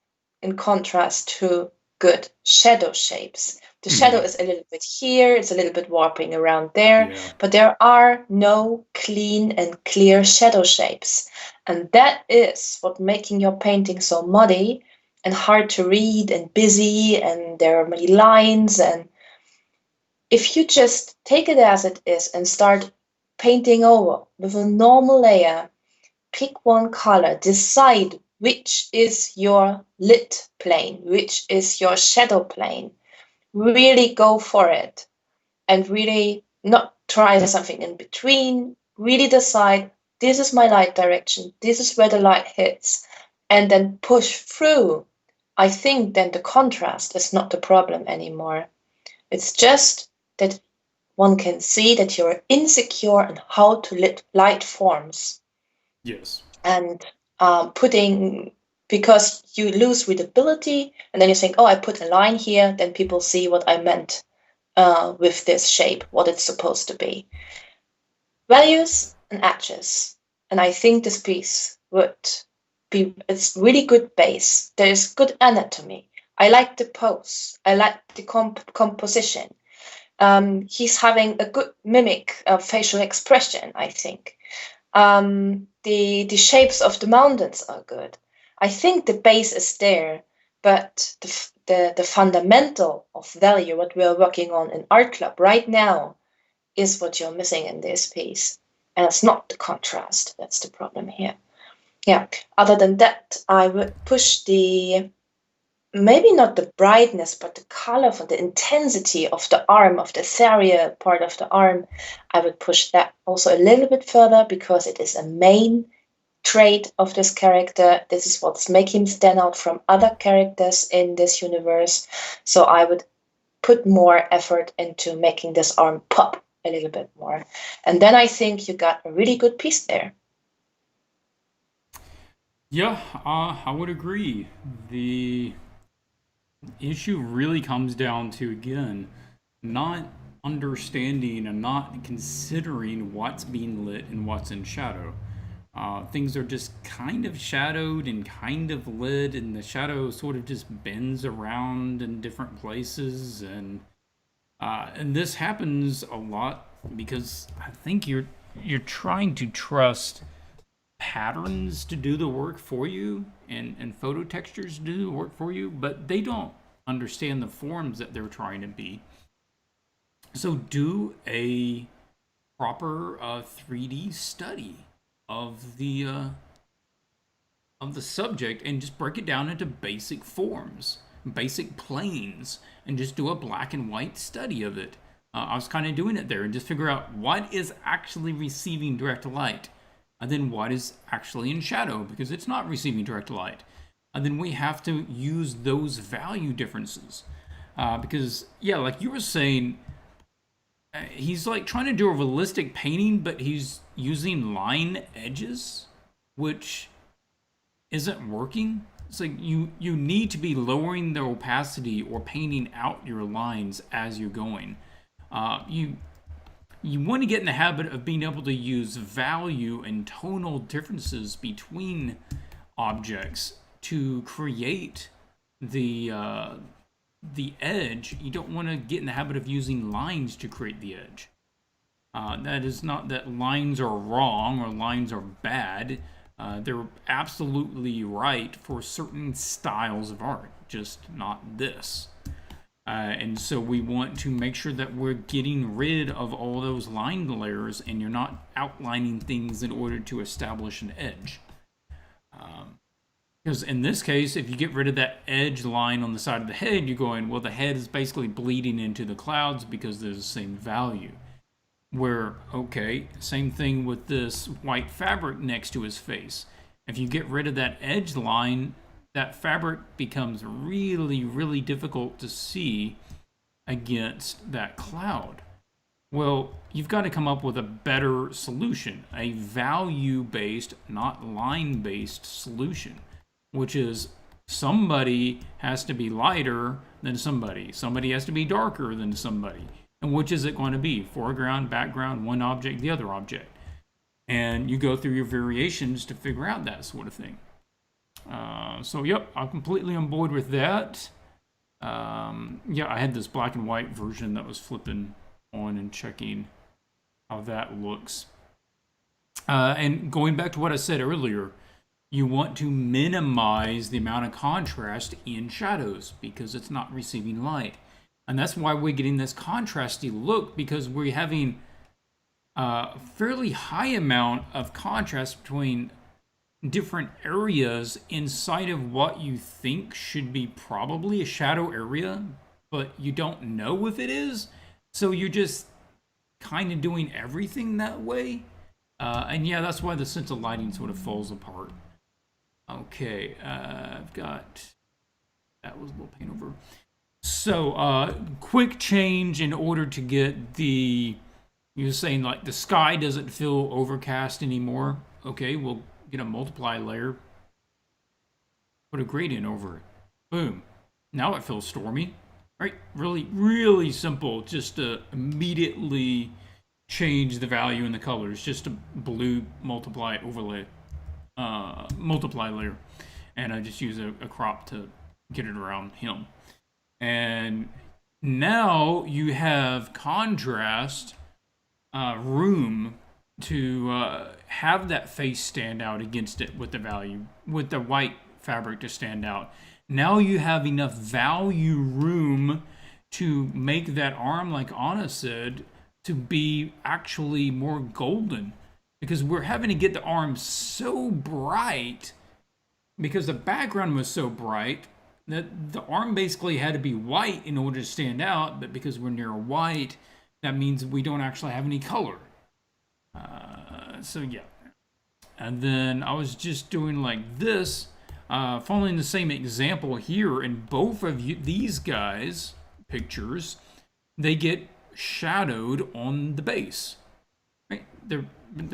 in contrast to good shadow shapes. The shadow is a little bit here, it's a little bit warping around there, but there are no clean and clear shadow shapes. And that is what making your painting so muddy and hard to read and busy, and there are many lines. And if you just take it as it is and start painting over with a normal layer, pick one color, decide which is your lit plane, which is your shadow plane. Really go for it and really not try something in between. Really decide, this is my light direction, this is where the light hits, and then push through. I think then the contrast is not the problem anymore. It's just that one can see that you're insecure in how to lit light forms. Yes. And because you lose readability, and then you think, oh, I put a line here, then people see what I meant with this shape, what it's supposed to be. Values and edges. And I think this piece it's really good base. There is good anatomy. I like the pose. I like the composition. He's having a good mimic of facial expression, I think. The shapes of the mountains are good. I think the base is there, but the fundamental of value, what we're working on in Art Club right now, is what you're missing in this piece. And it's not the contrast. That's the problem here. Yeah. Other than that, I would push maybe not the brightness, but the color for the intensity of the arm, of the ethereal part of the arm. I would push that also a little bit further because it is a main trait of this character. This is what's making him stand out from other characters in this universe. So I would put more effort into making this arm pop a little bit more. And then I think you got a really good piece there. Yeah, I would agree. The issue really comes down to, again, not understanding and not considering what's being lit and what's in shadow. Things are just kind of shadowed and kind of lit, and the shadow sort of just bends around in different places, and this happens a lot because I think you're trying to trust patterns to do the work for you, and photo textures to do the work for you, but they don't understand the forms that they're trying to be. So do a proper 3D study of the subject and just break it down into basic forms, basic planes, and just do a black and white study of it. I was kind of doing it there and just figure out what is actually receiving direct light, and then what is actually in shadow because it's not receiving direct light. And then we have to use those value differences. Because, yeah, like you were saying, he's like trying to do a realistic painting, but he's using line edges, which isn't working. It's like you need to be lowering the opacity or painting out your lines as you're going. You want to get in the habit of being able to use value and tonal differences between objects to create the edge. You don't want to get in the habit of using lines to create the edge. That is not that lines are wrong or lines are bad. They're absolutely right for certain styles of art, just not this. And so we want to make sure that we're getting rid of all those line layers and you're not outlining things in order to establish an edge. Because in this case, if you get rid of that edge line on the side of the head, you're going, well, the head is basically bleeding into the clouds because there's the same value. Where, okay, same thing with this white fabric next to his face. If you get rid of that edge line, that fabric becomes really, really difficult to see against that cloud. Well, you've got to come up with a better solution, a value-based, not line-based solution, which is somebody has to be lighter than somebody. Somebody has to be darker than somebody. And which is it going to be? Foreground, background, one object, the other object. And you go through your variations to figure out that sort of thing. So, yep, I'm completely on board with that. Yeah, I had this black and white version that was flipping on and checking how that looks. And going back to what I said earlier, you want to minimize the amount of contrast in shadows because it's not receiving light. And that's why we're getting this contrasty look, because we're having a fairly high amount of contrast between different areas inside of what you think should be probably a shadow area, but you don't know if it is. So you're just kind of doing everything that way. And yeah, that's why the sense of lighting sort of falls apart. Okay, I've got... That was a little paint over. So, quick change in order to get the... You're saying, like, the sky doesn't feel overcast anymore. Okay, we'll get a multiply layer. Put a gradient over it. Boom. Now it feels stormy. Right? Really, really simple. Just to immediately change the value in the colors. Just a blue multiply overlay. Multiply layer. And I just use a crop to get it around him. And now you have contrast, room to have that face stand out against it with the value, with the white fabric to stand out. Now you have enough value room to make that arm, like Anna said, to be actually more golden. Because we're having to get the arm so bright, because the background was so bright, that the arm basically had to be white in order to stand out, but because we're near white, that means we don't actually have any color. So yeah. And then I was just doing like this, following the same example here, and both of these guys' pictures, they get shadowed on the base. Right? They're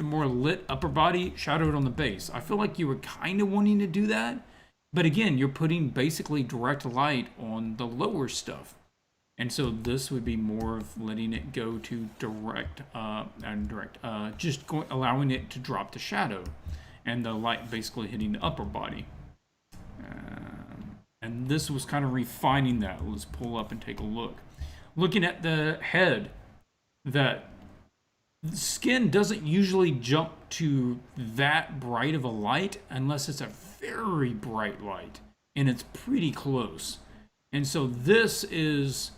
more lit upper body, shadowed on the base. I feel like you were kind of wanting to do that, but again, you're putting basically direct light on the lower stuff. And so this would be more of letting it go to direct, allowing it to drop the shadow, and the light basically hitting the upper body. And this was kind of refining that. Let's pull up and take a look. Looking at the head, that skin doesn't usually jump to that bright of a light unless it's a very bright light, and it's pretty close. And so this is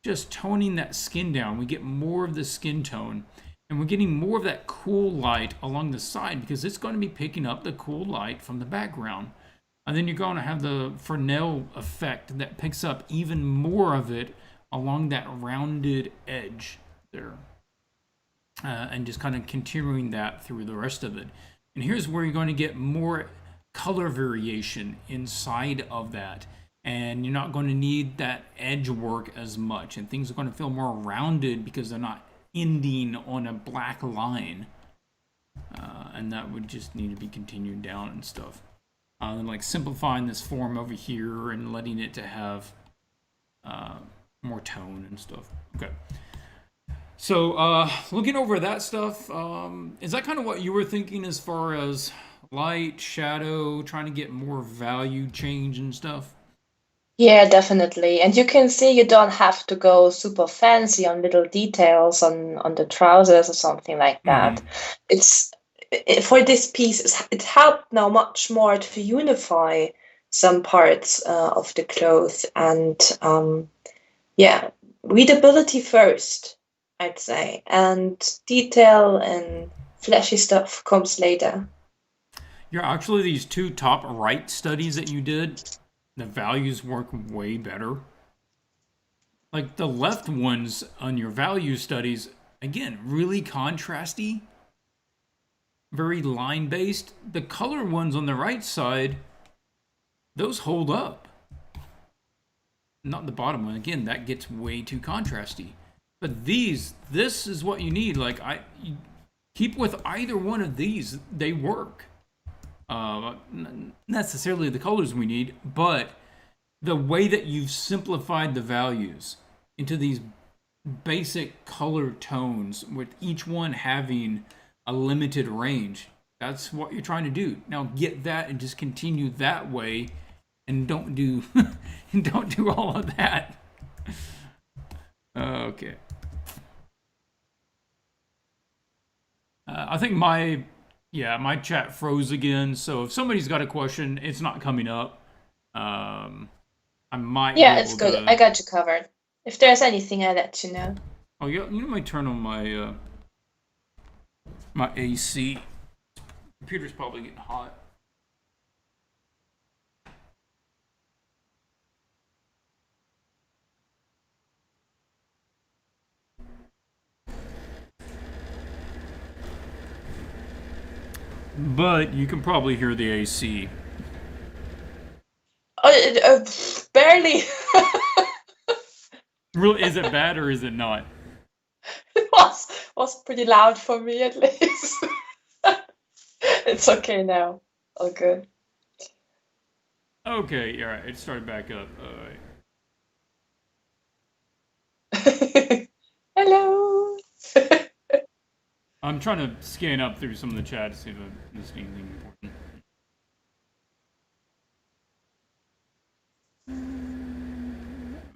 just toning that skin down. We get more of the skin tone, and we're getting more of that cool light along the side because it's going to be picking up the cool light from the background. And then you're going to have the Fresnel effect that picks up even more of it along that rounded edge there. And just kind of continuing that through the rest of it. And here's where you're going to get more color variation inside of that. And you're not going to need that edge work as much, and things are going to feel more rounded because they're not ending on a black line, and that would just need to be continued down and stuff. And like simplifying this form over here and letting it to have more tone and stuff. Okay, so looking over that stuff, is that kind of what you were thinking as far as light, shadow, trying to get more value change and stuff? Yeah, definitely. And you can see you don't have to go super fancy on little details on the trousers or something like that. For this piece, it helped now much more to unify some parts of the clothes, and readability first, I'd say, and detail and flashy stuff comes later. Yeah, actually, these two top right studies that you did, the values work way better. Like the left ones on your value studies, again, really contrasty, very line based. The color ones on the right side, those hold up. Not the bottom one. Again, that gets way too contrasty. But this is what you need. Like you keep with either one of these, they work. Not necessarily the colors we need, but the way that you've simplified the values into these basic color tones, with each one having a limited range. That's what you're trying to do. Now get that and just continue that way, and don't do all of that. Okay. I think my chat froze again, so if somebody's got a question, it's not coming up. I might. Yeah, it's good. I got you covered. If there's anything, I'll let you know. Oh, yeah, you might turn on my my AC. Computer's probably getting hot. But you can probably hear the AC. Barely. Really, is it bad or is it not? It was pretty loud for me, at least. It's okay now. All good. Okay, all right. It started back up. All right. Hello. I'm trying to scan up through some of the chat to see if I missed anything important.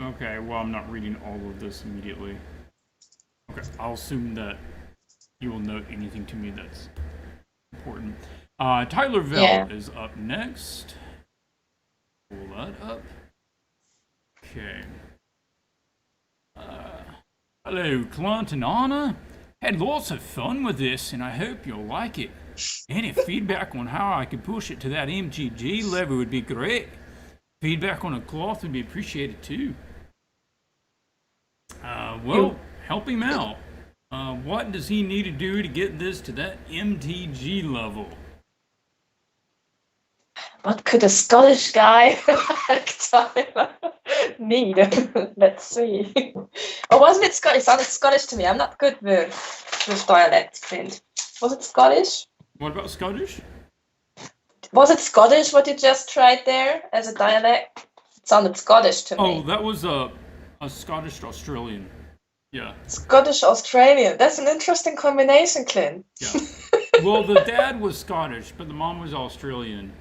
Okay, well, I'm not reading all of this immediately. Okay, I'll assume that you will note anything to me that's important. Tyler Vell is up next. Pull that up. Okay. Hello, Clint and Anna. Had lots of fun with this, and I hope you'll like it. Any feedback on how I could push it to that MTG level would be great. Feedback on a cloth would be appreciated too. Well, help him out. What does he need to do to get this to that MTG level? what could a Scottish guy like Tyler need? Let's see. Or wasn't it Scottish? It sounded Scottish to me. I'm not good with dialects, Clint. Was it Scottish? What about Scottish? Was it Scottish what you just tried there as a dialect? It sounded Scottish to me. Oh, that was a Scottish Australian. Yeah. Scottish Australian. That's an interesting combination, Clint. Yeah. Well, the dad was Scottish, but the mom was Australian.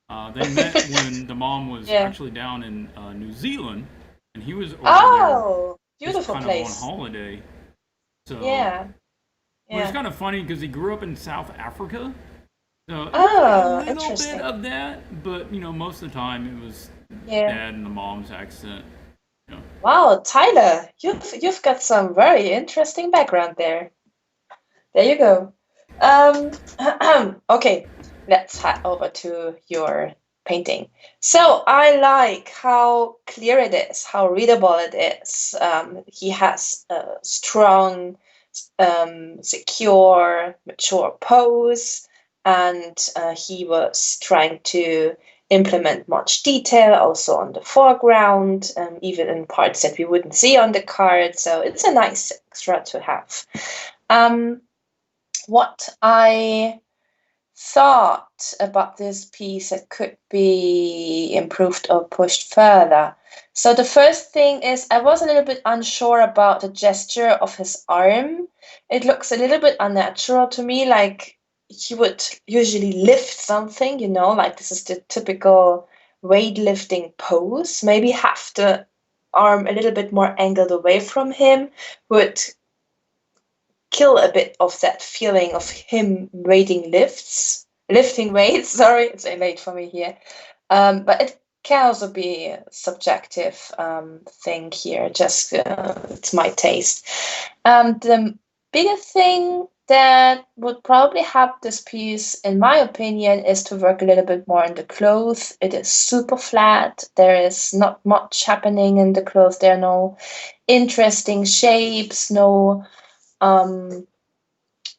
They met when the mom was actually down in New Zealand, and he was over there. Beautiful kind place. Of on holiday. So yeah. It was kind of funny because he grew up in South Africa. So it was like a little bit of that, but most of the time it was dad and the mom's accent. Wow, Tyler, you've got some very interesting background there. There you go. Okay, let's head over to your painting. So I like how clear it is, how readable it is. He has a strong, secure, mature pose, and he was trying to implement much detail also on the foreground, even in parts that we wouldn't see on the card. So it's a nice extra to have. What I thought about this piece that could be improved or pushed further. So the first thing is I was a little bit unsure about the gesture of his arm. It looks a little bit unnatural to me, like he would usually lift something, like this is the typical weightlifting pose. Maybe have the arm a little bit more angled away from him would kill a bit of that feeling of him lifting weights. Sorry, it's late for me here. But it can also be a subjective thing here. Just it's my taste. The bigger thing that would probably help this piece, in my opinion, is to work a little bit more on the clothes. It is super flat. There is not much happening in the clothes. There are no interesting shapes, no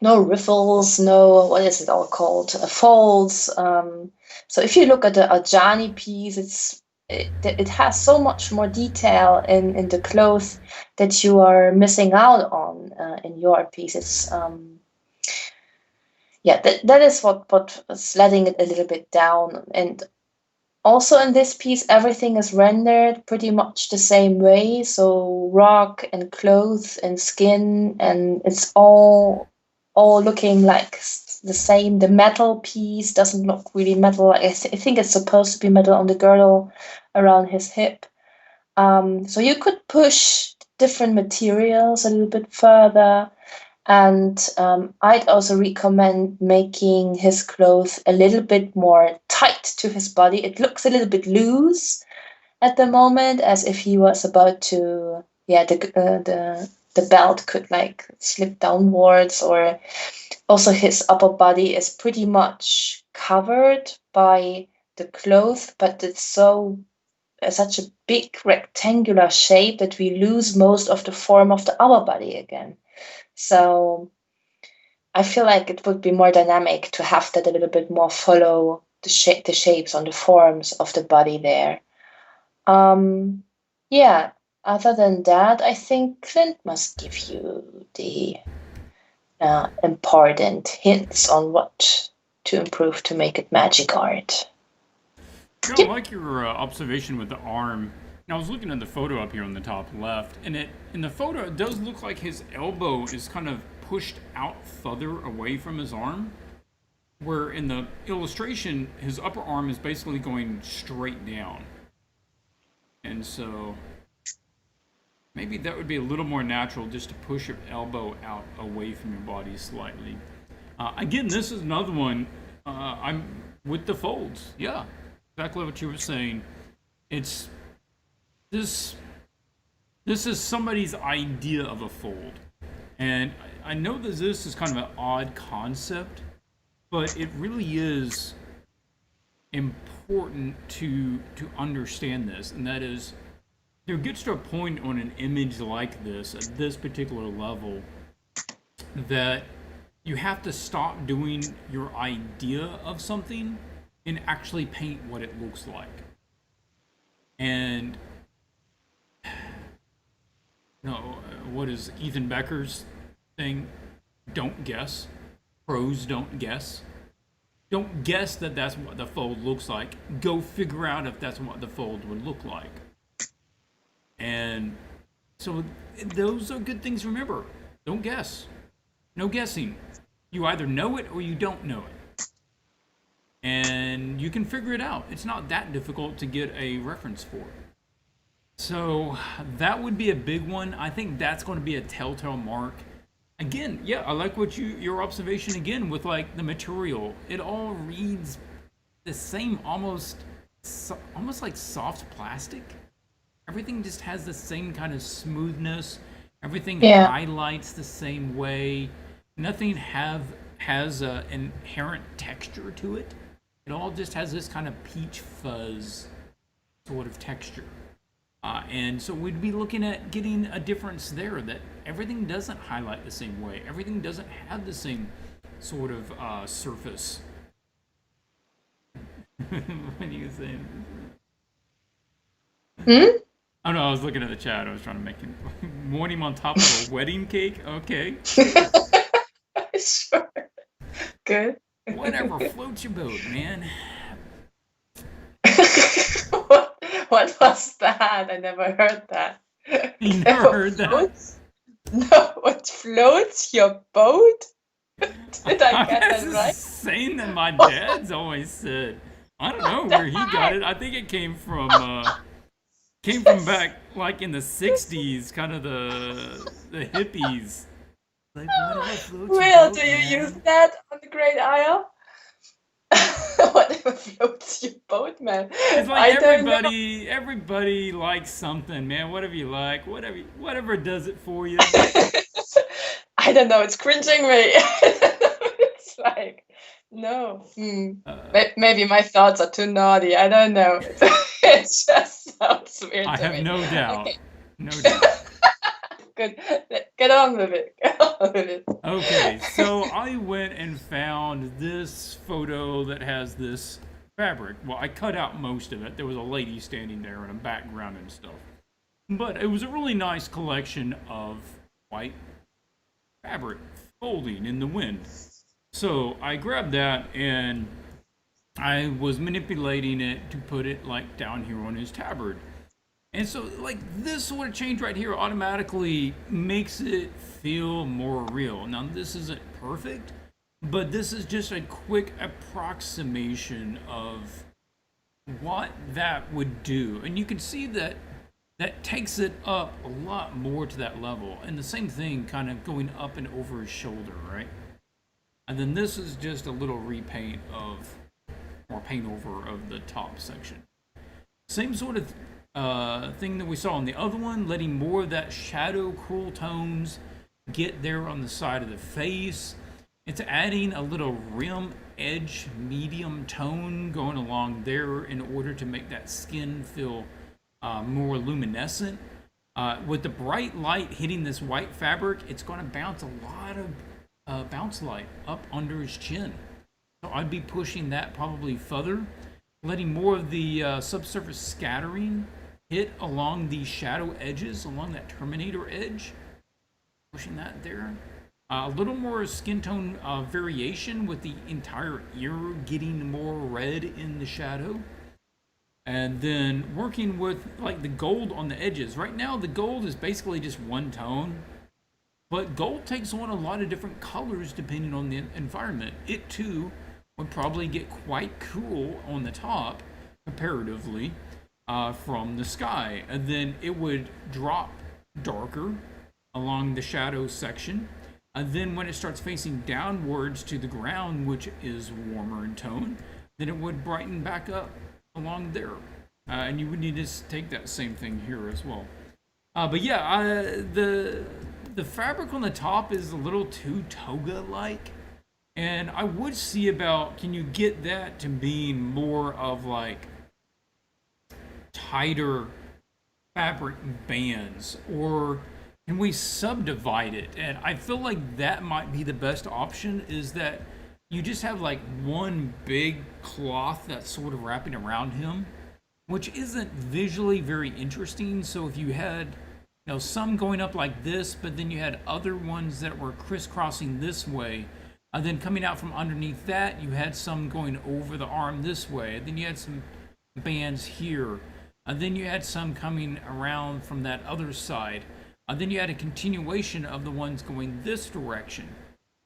riffles, no, what is it all called? Folds. So if you look at the Ajani piece, it has so much more detail in the clothes that you are missing out on in your pieces. That is what is letting it a little bit down. And also in this piece, everything is rendered pretty much the same way. So rock and clothes and skin, and it's all looking like the same. The metal piece doesn't look really metal. I think it's supposed to be metal on the girdle around his hip. So you could push different materials a little bit further. And I'd also recommend making his clothes a little bit more tight to his body. It looks a little bit loose at the moment, as if he was about to, the belt could like slip downwards, or also his upper body is pretty much covered by the clothes, but it's such a big rectangular shape that we lose most of the form of the upper body again. So I feel like it would be more dynamic to have that a little bit more follow the shapes on the forms of the body there. Other than that, I think Clint must give you the important hints on what to improve to make it magic art. I like your observation with the arm. Now, I was looking at the photo up here on the top left, and in the photo, it does look like his elbow is kind of pushed out further away from his arm, where in the illustration, his upper arm is basically going straight down. And so maybe that would be a little more natural, just to push your elbow out away from your body slightly. Again, this is another one, I'm with the folds. Yeah, exactly what you were saying. It's This is somebody's idea of a fold. And I know that this is kind of an odd concept, but it really is important to understand this. And that is, there gets to a point on an image like this, at this particular level, that you have to stop doing your idea of something and actually paint what it looks like. And what is Ethan Becker's thing? Don't guess. Pros don't guess. Don't guess that that's what the fold looks like. Go figure out if that's what the fold would look like. And so those are good things to remember. Don't guess. No guessing. You either know it or you don't know it. And you can figure it out. It's not that difficult to get a reference for it. So that would be a big one. I think that's going to be a telltale mark. Again, yeah, I like what your observation again with like the material. It all reads the same, almost like soft plastic. Everything just has the same kind of smoothness. Everything highlights the same way. Nothing has an inherent texture to it. It all just has this kind of peach fuzz sort of texture. And so we'd be looking at getting a difference there, that everything doesn't highlight the same way. Everything doesn't have the same sort of surface. What are you saying? Oh no, I was looking at the chat. I was trying to make him want him on top of a wedding cake. Okay. Sure. Good. Whatever floats your boat, man. What was that? I never heard that. You never heard that? No, what floats your boat? Did I get that right? Saying that my dad's always said. I don't know where he got it. I think it came from back like in the 60s, kind of the hippies. Like, Will, do you use that on the Great Isle? Whatever floats your boat, man. It's like everybody likes something, man. Whatever you like, whatever does it for you. I don't know. It's cringing me. It's like, no. Maybe my thoughts are too naughty. I don't know. It just sounds weird to me. I have no doubt. Okay. No doubt. Good. Get on with it. Okay, so I went and found this photo that has this fabric. Well, I cut out most of it. There was a lady standing there in a background and stuff. But it was a really nice collection of white fabric folding in the wind. So I grabbed that and I was manipulating it to put it like down here on his tabard. And so, like, this sort of change right here automatically makes it feel more real. Now, this isn't perfect, but this is just a quick approximation of what that would do. And you can see that takes it up a lot more to that level. And the same thing kind of going up and over his shoulder, right? And then this is just a little repaint or paint over of the top section. Same sort of thing that we saw on the other one, letting more of that shadow cool tones get there on the side of the face. It's adding a little rim edge medium tone going along there in order to make that skin feel more luminescent. With the bright light hitting this white fabric, it's going to bounce a lot of bounce light up under his chin. So I'd be pushing that probably further, letting more of the subsurface scattering hit along the shadow edges, along that terminator edge. Pushing that there. A little more skin tone variation with the entire ear getting more red in the shadow. And then working with like the gold on the edges. Right now the gold is basically just one tone. But gold takes on a lot of different colors depending on the environment. It too would probably get quite cool on the top comparatively from the sky, and then it would drop darker along the shadow section, and then when it starts facing downwards to the ground, which is warmer in tone, then it would brighten back up along there, and you would need to take that same thing here as well. But yeah, the fabric on the top is a little too toga-like, and I would see about, can you get that to being more of like tighter fabric bands, or can we subdivide it? And I feel like that might be the best option, is that you just have like one big cloth that's sort of wrapping around him, which isn't visually very interesting. So if you had, some going up like this, but then you had other ones that were crisscrossing this way, and then coming out from underneath that, you had some going over the arm this way, then you had some bands here, and then you had some coming around from that other side, and then you had a continuation of the ones going this direction.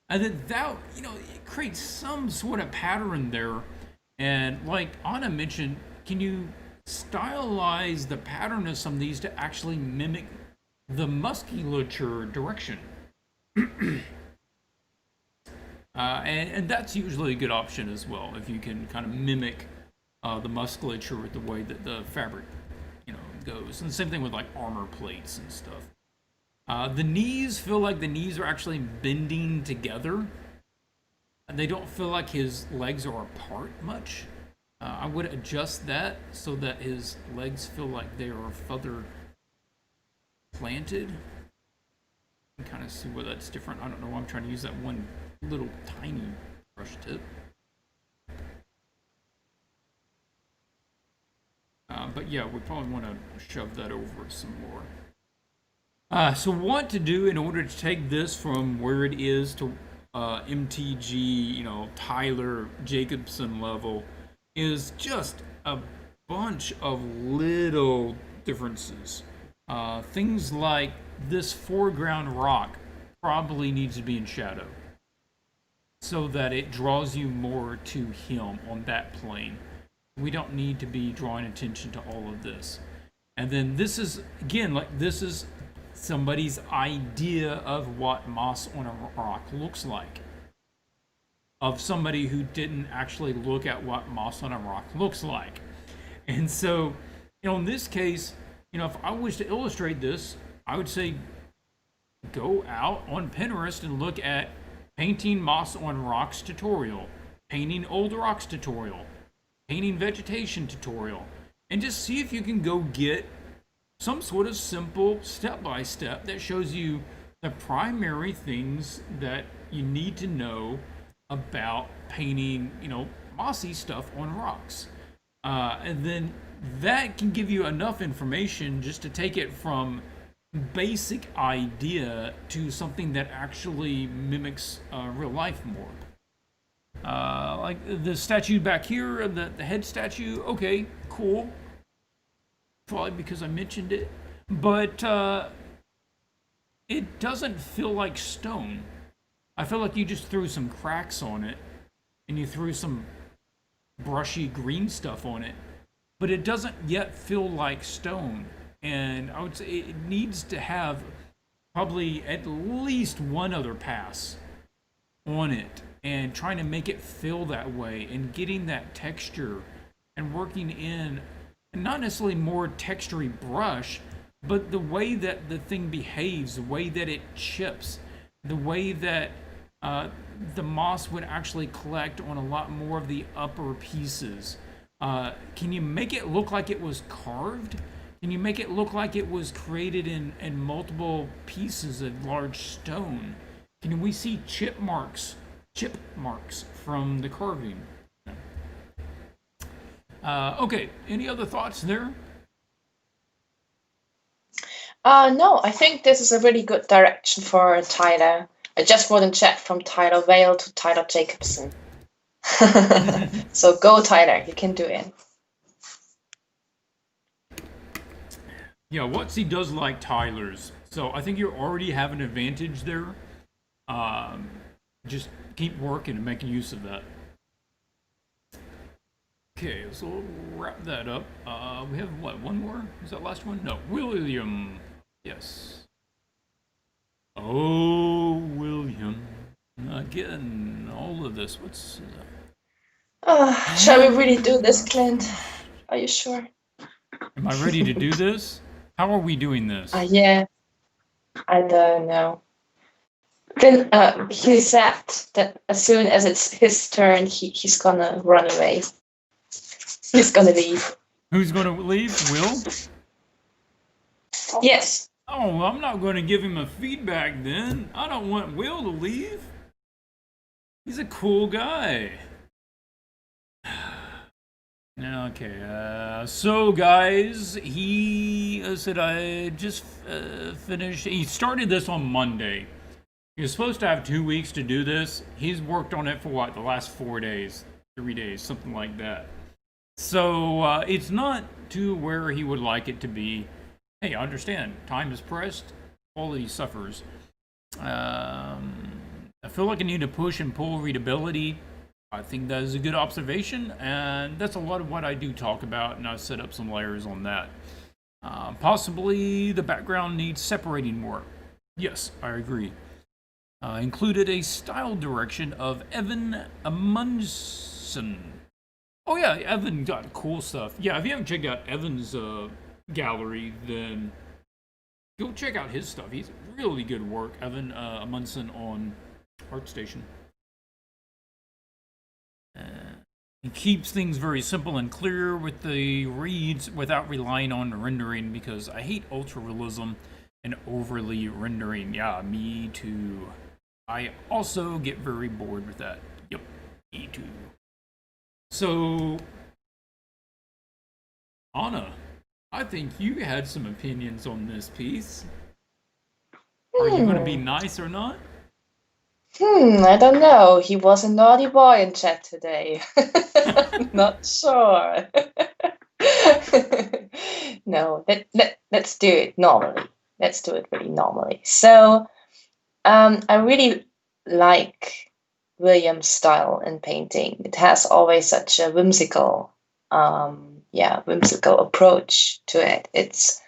And then that, it creates some sort of pattern there. And like Anna mentioned, can you stylize the pattern of some of these to actually mimic the musculature direction? And that's usually a good option as well, if you can kind of mimic the musculature with the way that the fabric, goes. And the same thing with like armor plates and stuff. The knees feel like the knees are actually bending together. And they don't feel like his legs are apart much. I would adjust that so that his legs feel like they are further planted. You can kind of see where that's different. I don't know why I'm trying to use that one little tiny brush tip. But yeah, we probably want to shove that over some more. So what to do in order to take this from where it is to MTG, Tyler Jacobson level is just a bunch of little differences. Things like this foreground rock probably needs to be in shadow so that it draws you more to him on that plane. We don't need to be drawing attention to all of this. And then this is, again, like this is somebody's idea of what moss on a rock looks like. Of somebody who didn't actually look at what moss on a rock looks like. And so, in this case, if I was to illustrate this, I would say go out on Pinterest and look at painting moss on rocks tutorial, painting old rocks tutorial, painting vegetation tutorial, and just see if you can go get some sort of simple step-by-step that shows you the primary things that you need to know about painting, mossy stuff on rocks. And then that can give you enough information just to take it from basic idea to something that actually mimics real life more. Like the statue back here, the head statue, okay, cool. Probably because I mentioned it. But it doesn't feel like stone. I feel like you just threw some cracks on it and you threw some brushy green stuff on it, but it doesn't yet feel like stone. And I would say it needs to have probably at least one other pass on it and trying to make it feel that way and getting that texture and working in not necessarily more textury brush, but the way that the thing behaves, the way that it chips, the way that the moss would actually collect on a lot more of the upper pieces. Can you make it look like it was carved? Can you make it look like it was created in multiple pieces of large stone? Can we see chip marks from the carving? Okay, any other thoughts there? No, I think this is a really good direction for Tyler. I just wouldn't chat from Tyler Vale to Tyler Jacobson. So go, Tyler, you can do it. Yeah, Watsy does like Tyler's, so I think you already have an advantage there. Just keep working and making use of that. Okay, so we'll wrap that up. We have what, one more? Is that last one? No, William. Yes. Oh, William. Again, all of this. What's shall we really do this, Clint? Are you sure? Am I ready to do this? How are we doing this? Yeah. I don't know. Clint, he said that as soon as it's his turn, he's gonna run away. He's gonna leave. Who's gonna leave? Will? Yes. Oh, well, I'm not going to give him a feedback then. I don't want Will to leave. He's a cool guy. Okay, so guys, he said I just finished. He started this on Monday. He was supposed to have 2 weeks to do this. He's worked on it for what, the last 4 days, 3 days, something like that. So it's not to where he would like it to be. Hey, I understand. Time is pressed. Quality suffers. I feel like I need to push and pull readability. I think that is a good observation, and that's a lot of what I do talk about, and I've set up some layers on that. Possibly the background needs separating more. Yes, I agree. Included a style direction of Evan Amundsen. Oh yeah, Evan got cool stuff. Yeah, if you haven't checked out Evan's gallery, then go check out his stuff. He's really good work. Evan Amundsen on ArtStation. He keeps things very simple and clear with the reads without relying on rendering, because I hate ultra realism and overly rendering. Yeah, me too. I also get very bored with that. Yep, me too. So, Anna, I think you had some opinions on this piece. Are you going to be nice or not? I don't know. He was a naughty boy in chat today. Not sure. No, let's do it normally. Let's do it really normally. So, I really like William's style in painting. It has always such a whimsical, whimsical approach to it. It's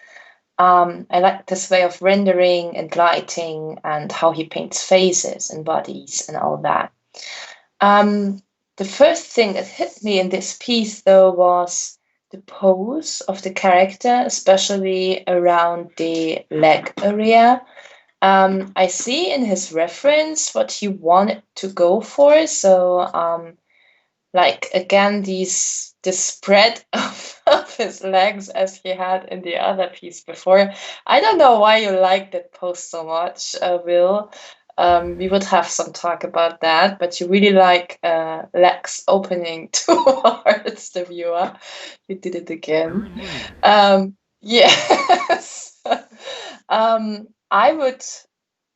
I like this way of rendering and lighting and how he paints faces and bodies and all that. The first thing that hit me in this piece, though, was the pose of the character, especially around the leg area. I see in his reference what he wanted to go for. So, like again, this spread of his legs as he had in the other piece before. I don't know why you like that pose so much, Will. We would have some talk about that, but you really like legs opening towards the viewer. You did it again. Yes. I would.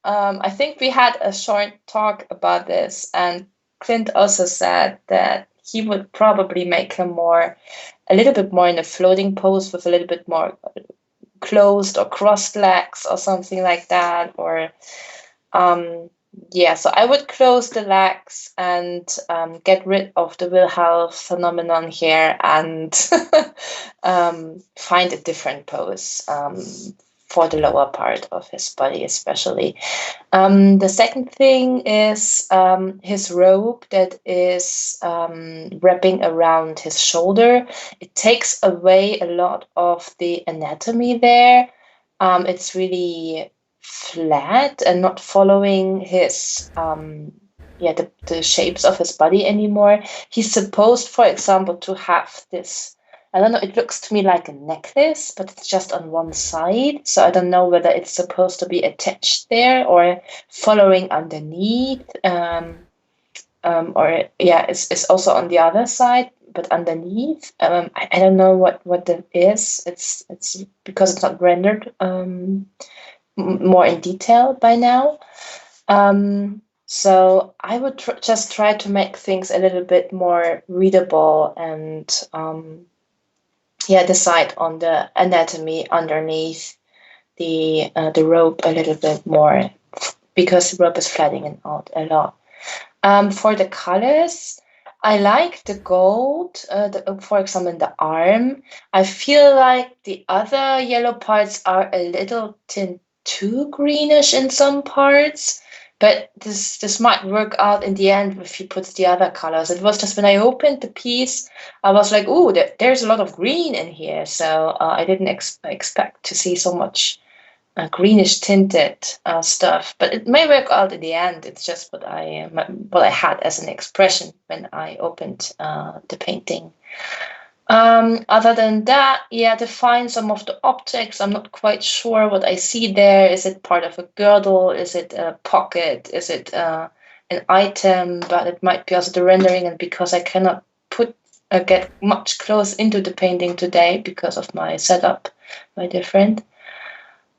I think we had a short talk about this, and Clint also said that he would probably make him a little bit more in a floating pose with a little bit more closed or crossed legs or something like that. Or, so I would close the legs and get rid of the Wilhelm phenomenon here and find a different pose. For the lower part of his body, especially. The second thing is his robe that is wrapping around his shoulder. It takes away a lot of the anatomy there. It's really flat and not following his the shapes of his body anymore. He's supposed, for example, to have this, I don't know, it looks to me like a necklace, but it's just on one side. So I don't know whether it's supposed to be attached there or following underneath. It's also on the other side, but underneath. I don't know what that is. It's because it's not rendered more in detail by now. So I would just try to make things a little bit more readable and decide on the anatomy underneath the rope a little bit more, because the rope is flattening out a lot. For the colors, I like the gold, for example, in the arm. I feel like the other yellow parts are a little too greenish in some parts. But this might work out in the end if you put the other colors. It was just when I opened the piece, I was like, "Ooh, there's a lot of green in here." So I didn't expect to see so much greenish tinted stuff. But it may work out in the end. It's just what I had as an expression when I opened the painting. Other than that, define some of the objects. I'm not quite sure what I see there. Is it part of a girdle? Is it a pocket? Is it an item, but it might be also the rendering, and because I cannot get much close into the painting today because of my setup, my different.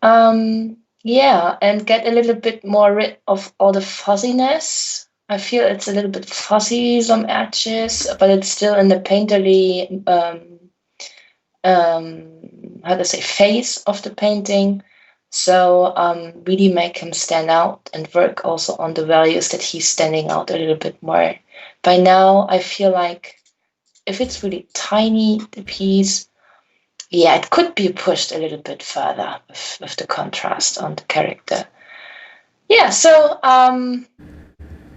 Yeah, and get a little bit more rid of all the fuzziness. I feel it's a little bit fuzzy, some edges, but it's still in the painterly, how to say, face of the painting. So really make him stand out and work also on the values that he's standing out a little bit more. By now, I feel like if it's really tiny, the piece, yeah, it could be pushed a little bit further with the contrast on the character. Yeah, so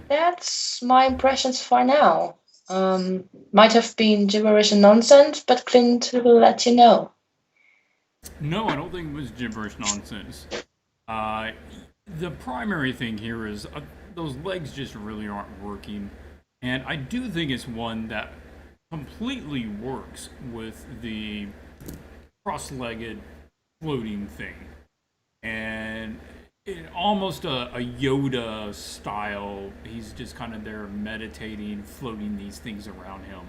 that's my impressions for now. Might have been gibberish and nonsense, but Clint will let you know. No, I don't think it was gibberish nonsense. The primary thing here is those legs just really aren't working. And I do think it's one that completely works with the cross-legged floating thing. And almost a Yoda style. He's just kind of there meditating, floating these things around him.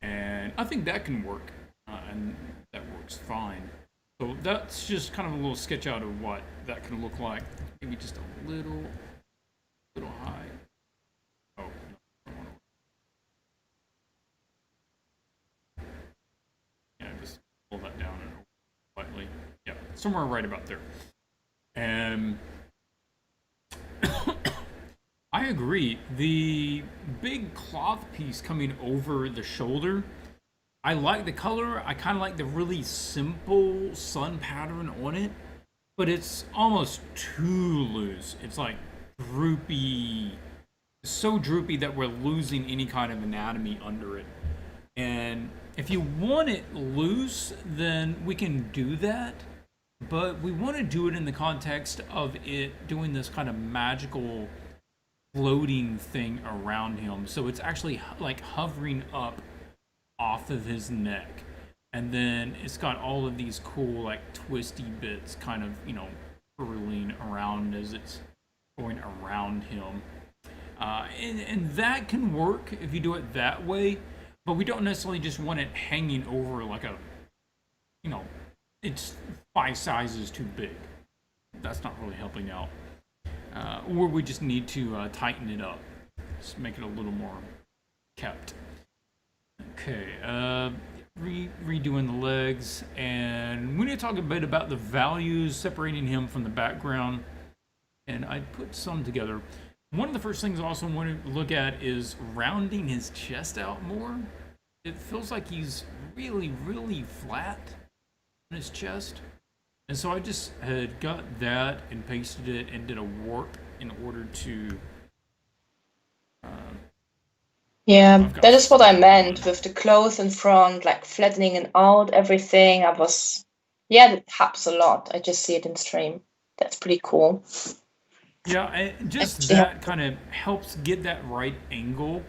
And I think that can work. And that works fine. So that's just kind of a little sketch out of what that can look like. Maybe just a little high. Oh, no. Yeah, just pull that down and slightly. Yeah, somewhere right about there. And I agree. The big cloth piece coming over the shoulder, I like the color. I kind of like the really simple sun pattern on it, but it's almost too loose. It's like droopy. It's so droopy that we're losing any kind of anatomy under it. And if you want it loose, then we can do that. But we want to do it in the context of it doing this kind of magical floating thing around him. So it's actually like hovering up off of his neck. And then it's got all of these cool, like, twisty bits kind of, curling around as it's going around him. And that can work if you do it that way. But we don't necessarily just want it hanging over like a, it's 5 sizes too big. That's not really helping out. Or we just need to tighten it up. Just make it a little more kept. Okay, redoing the legs. And we need to talk a bit about the values, separating him from the background. And I put some together. One of the first things I also want to look at is rounding his chest out more. It feels like he's really, really flat on his chest. And so I just had got that and pasted it and did a warp in order to... yeah, that is what I meant with the clothes in front, like flattening it out, everything. It happens a lot. I just see it in stream. That's pretty cool. Yeah, that kind of helps get that right angle.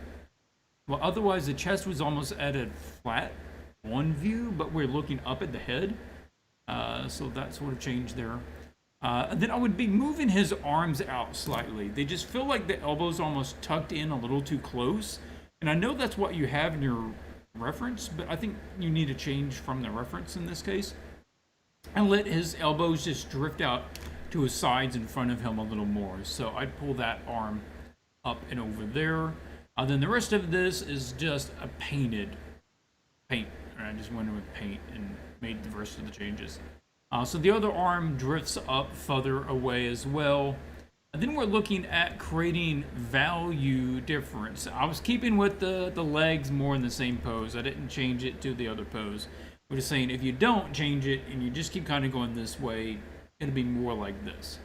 Well, otherwise the chest was almost at a flat one view, but we're looking up at the head. So that sort of changed there. Then I would be moving his arms out slightly. They just feel like the elbows almost tucked in a little too close. And I know that's what you have in your reference, but I think you need to change from the reference in this case. And let his elbows just drift out to his sides in front of him a little more. So I'd pull that arm up and over there. Then the rest of this is just a paint. I just went in with paint and made the rest of the changes. So the other arm drifts up further away as well. And then we're looking at creating value difference. I was keeping with the legs more in the same pose. I didn't change it to the other pose. We're just saying if you don't change it and you just keep kind of going this way, it'll be more like this.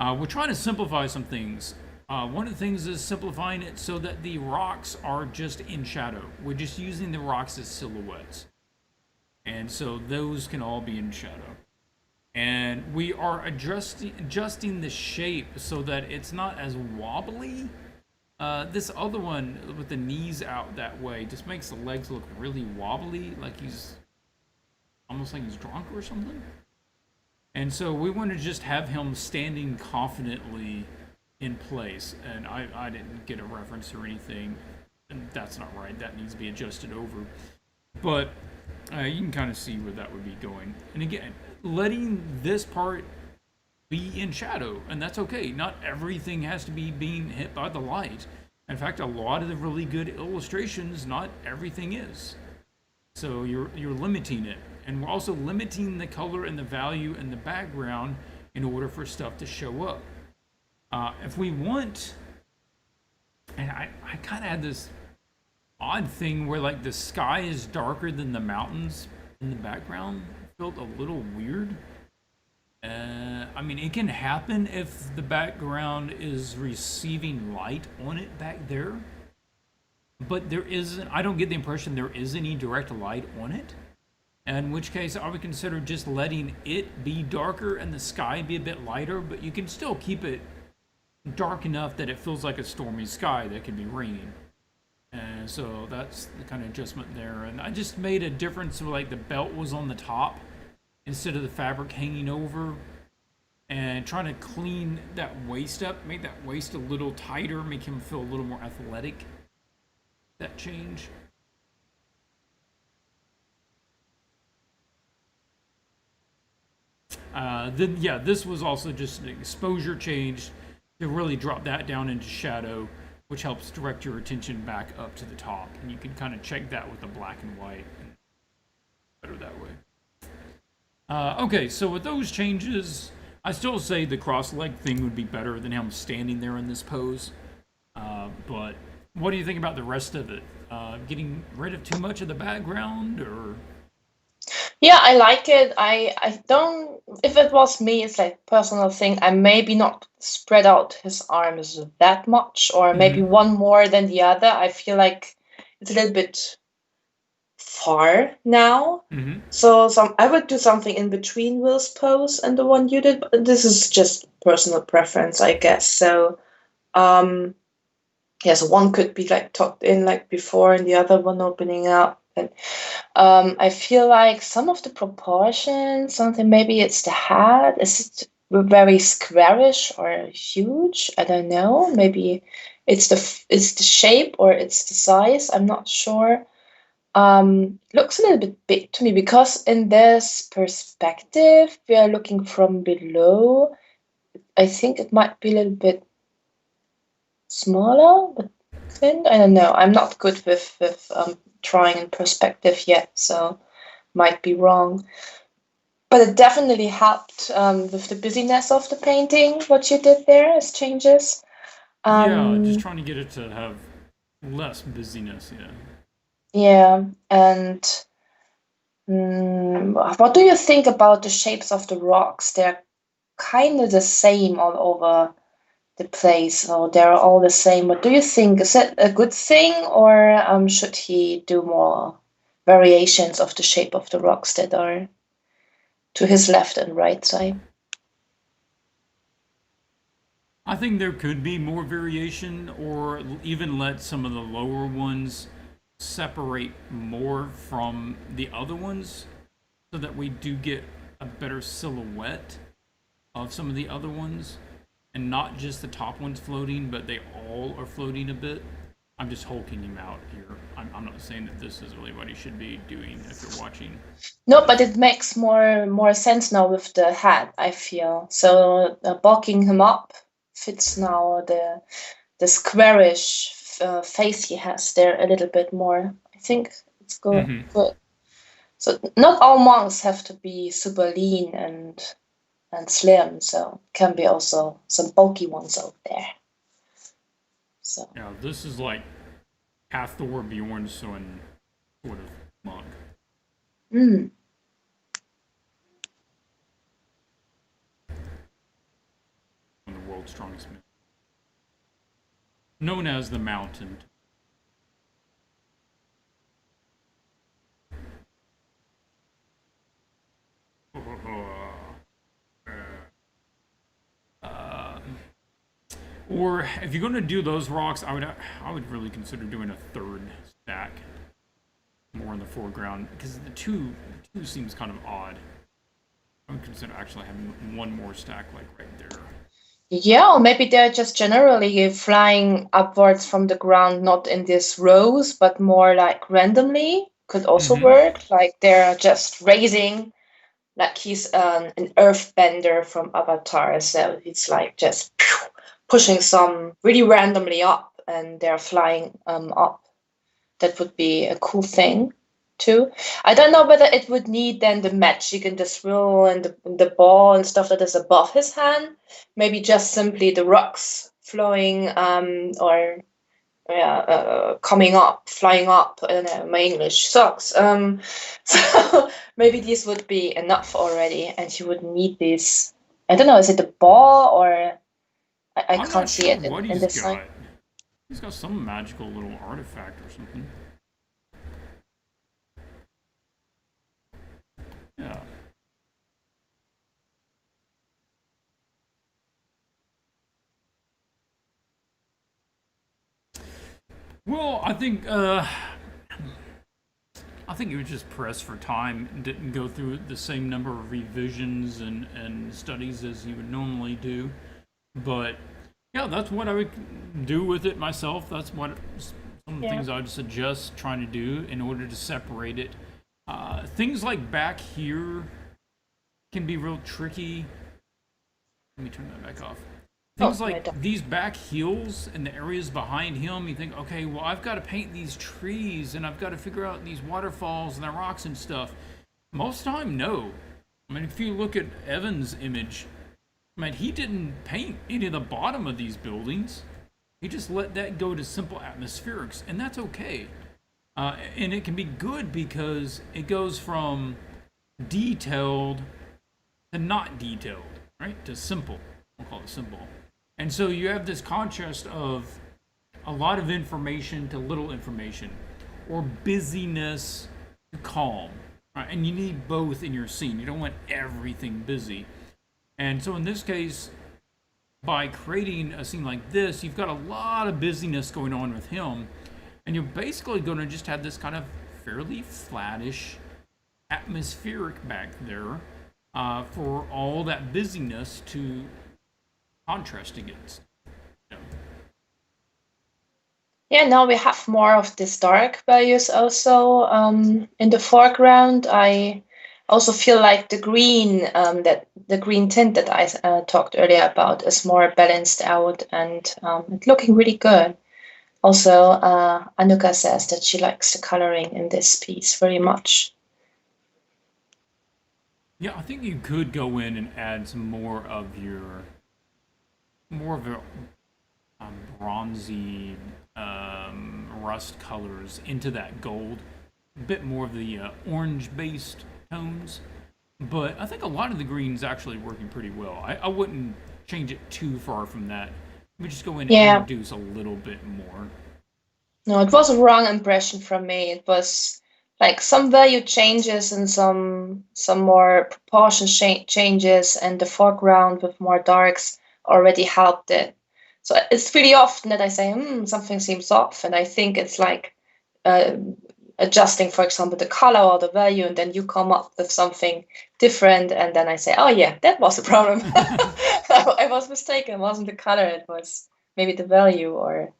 We're trying to simplify some things. One of the things is simplifying it so that the rocks are just in shadow. We're just using the rocks as silhouettes. And so those can all be in shadow. And we are adjusting the shape so that it's not as wobbly. This other one with the knees out that way just makes the legs look really wobbly, like he's almost like he's drunk or something. And so we want to just have him standing confidently in place, and I didn't get a reference or anything, and that's not right. That needs to be adjusted over. But you can kind of see where that would be going. And again, letting this part be in shadow, and that's okay. Not everything has to be being hit by the light. In fact, a lot of the really good illustrations, not everything is. So you're limiting it, and we're also limiting the color and the value in the background in order for stuff to show up. If we want, and I kind of had this odd thing where like the sky is darker than the mountains in the background. It felt a little weird. I mean, it can happen if the background is receiving light on it back there. But there isn't, I don't get the impression there is any direct light on it. In which case, I would consider just letting it be darker and the sky be a bit lighter, but you can still keep it dark enough that it feels like a stormy sky that could be raining. And so that's the kind of adjustment there. And I just made a difference where like the belt was on the top instead of the fabric hanging over. And trying to clean that waist up, make that waist a little tighter, make him feel a little more athletic. That change. Then yeah, this was also just an exposure change to really drop that down into shadow, which helps direct your attention back up to the top. And you can kind of check that with the black and white. And better that way. Okay, so with those changes, I still say the cross-leg thing would be better than him standing there in this pose. But what do you think about the rest of it? Getting rid of too much of the background, or? Yeah, I like it. I don't. If it was me, it's like personal thing. I maybe not spread out his arms that much, or maybe one more than the other. I feel like it's a little bit far now. So I would do something in between Will's pose and the one you did. But this is just personal preference, I guess. So, yeah. So one could be like tucked in like before, and the other one opening up. And I feel like some of the proportions, something maybe it's the hat, is it very squarish or huge? I don't know. Maybe it's the shape or it's the size. I'm not sure. Looks a little bit big to me because in this perspective we are looking from below. I think it might be a little bit smaller, but thin. I don't know. I'm not good with drawing in perspective yet, so might be wrong. But it definitely helped with the busyness of the painting. What you did there as changes. Yeah, just trying to get it to have less busyness. Yeah. Yeah, and what do you think about the shapes of the rocks? They're kind of the same all over the place, or they're all the same. What do you think? Is it a good thing, or should he do more variations of the shape of the rocks that are to his left and right side? I think there could be more variation, or even let some of the lower ones separate more from the other ones so that we do get a better silhouette of some of the other ones and not just the top ones floating, but they all are floating a bit. I'm just hulking him out here. I'm not saying that this is really what he should be doing if you're watching. No, but it makes more sense now with the hat, I feel. So bulking him up fits now the squarish face he has there a little bit more. I think it's good. Good. So not all monks have to be super lean and slim. So can be also some bulky ones out there. So Yeah, this is like Hathor Bjornsson sort of monk. Mm. One of the world's strongest men. Known as the Mountain. Or if you're going to do those rocks, I would really consider doing a third stack, more in the foreground, because the two seems kind of odd. I would consider actually having one more stack like right there. Yeah, or maybe they're just generally flying upwards from the ground, not in these rows, but more like randomly. Could also work. Like they're just raising, like he's an earthbender from Avatar, so he's like just pushing some really randomly up, and they're flying up. That would be a cool thing too. I don't know whether it would need then the magic and the swirl and the ball and stuff that is above his hand. Maybe just simply the rocks flowing or coming up, flying up. I don't know, my English sucks. So maybe this would be enough already, and you would need this. I don't know, is it the ball or I I'm can't not see sure it what in he's this got. slide. He's got some magical little artifact or something. Yeah. Well, I think he was just pressed for time and didn't go through the same number of revisions and studies as he would normally do. But yeah, that's what I would do with it myself. That's what some of the things I would suggest trying to do in order to separate it. Things like back here can be real tricky. Let me turn that back off. Things like these back heels and the areas behind him, you think, okay, well, I've got to paint these trees and I've got to figure out these waterfalls and the rocks and stuff. Most of the time, no. I mean, if you look at Evan's image, I mean, he didn't paint any of the bottom of these buildings. He just let that go to simple atmospherics, and that's okay. And it can be good because it goes from detailed to not detailed, right? To simple. We'll call it simple. And so you have this contrast of a lot of information to little information, or busyness to calm. Right? And you need both in your scene. You don't want everything busy. And so in this case, by creating a scene like this, you've got a lot of busyness going on with him, and you're basically going to just have this kind of fairly flattish atmospheric back there for all that busyness to contrast against. Yeah, now we have more of these dark values also in the foreground. I also feel like the green, that the green tint that I talked earlier about is more balanced out and it's looking really good. Also, Anuka says that she likes the coloring in this piece very much. Yeah, I think you could go in and add some more of a bronzy rust colors into that gold. A bit more of the orange-based tones. But I think a lot of the green's actually working pretty well. I wouldn't change it too far from that. We just go in and introduce a little bit more. No, it was a wrong impression from me. It was like some value changes and some more proportion changes, and the foreground with more darks already helped it. So it's really often that I say, something seems off, and I think it's like adjusting, for example, the color or the value, and then you come up with something different, and then I say, oh yeah, that was a problem. I was mistaken. It wasn't the color, it was maybe the value or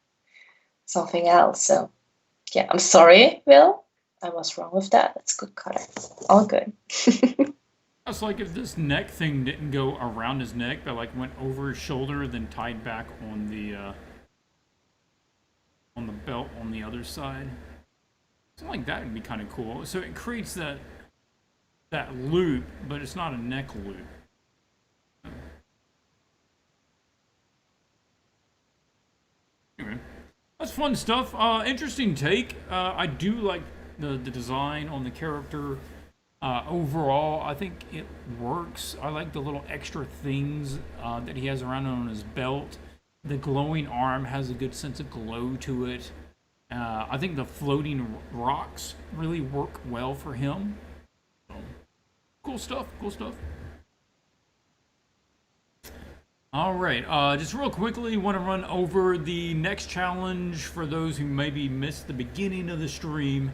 something else. So yeah, I'm sorry, Will. I was wrong with that. It's good color. All good. It's like if this neck thing didn't go around his neck, but like went over his shoulder, then tied back on the belt on the other side. Something like that would be kind of cool. So it creates that loop, but it's not a neck loop. Anyway, that's fun stuff. Interesting take. I do like the design on the character. Overall, I think it works. I like the little extra things that he has around on his belt. The glowing arm has a good sense of glow to it. I think the floating rocks really work well for him. So, cool stuff, cool stuff. All right, just real quickly, want to run over the next challenge for those who maybe missed the beginning of the stream.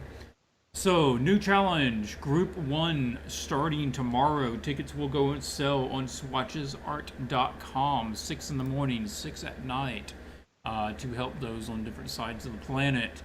So, new challenge, Group 1, starting tomorrow. Tickets will go on sale on swatchesart.com, 6 in the morning, 6 at night, to help those on different sides of the planet.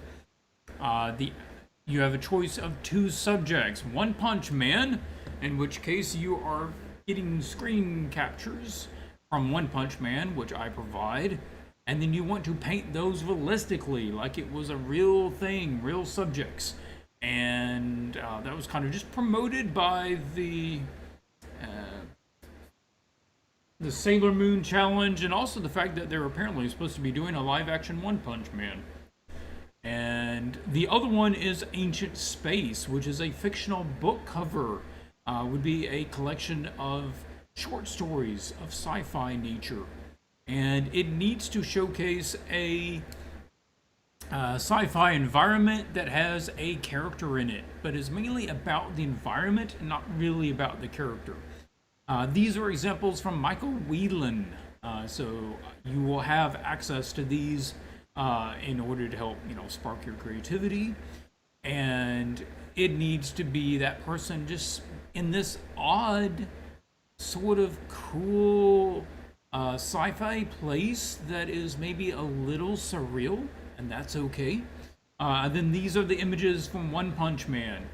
You have a choice of 2 subjects. One Punch Man, in which case you are getting screen captures from One Punch Man, which I provide, and then you want to paint those realistically, like it was a real thing, real subjects. And that was kind of just promoted by the Sailor Moon challenge, and also the fact that they're apparently supposed to be doing a live action One Punch Man. And the other one is Ancient Space, which is a fictional book cover. Would be a collection of short stories of sci-fi nature, and it needs to showcase a sci-fi environment that has a character in it, but is mainly about the environment and not really about the character. These are examples from Michael Whelan, so you will have access to these in order to help spark your creativity, and it needs to be that person just in this odd, sort of cool sci-fi place that is maybe a little surreal, and that's okay. Then these are the images from One Punch Man.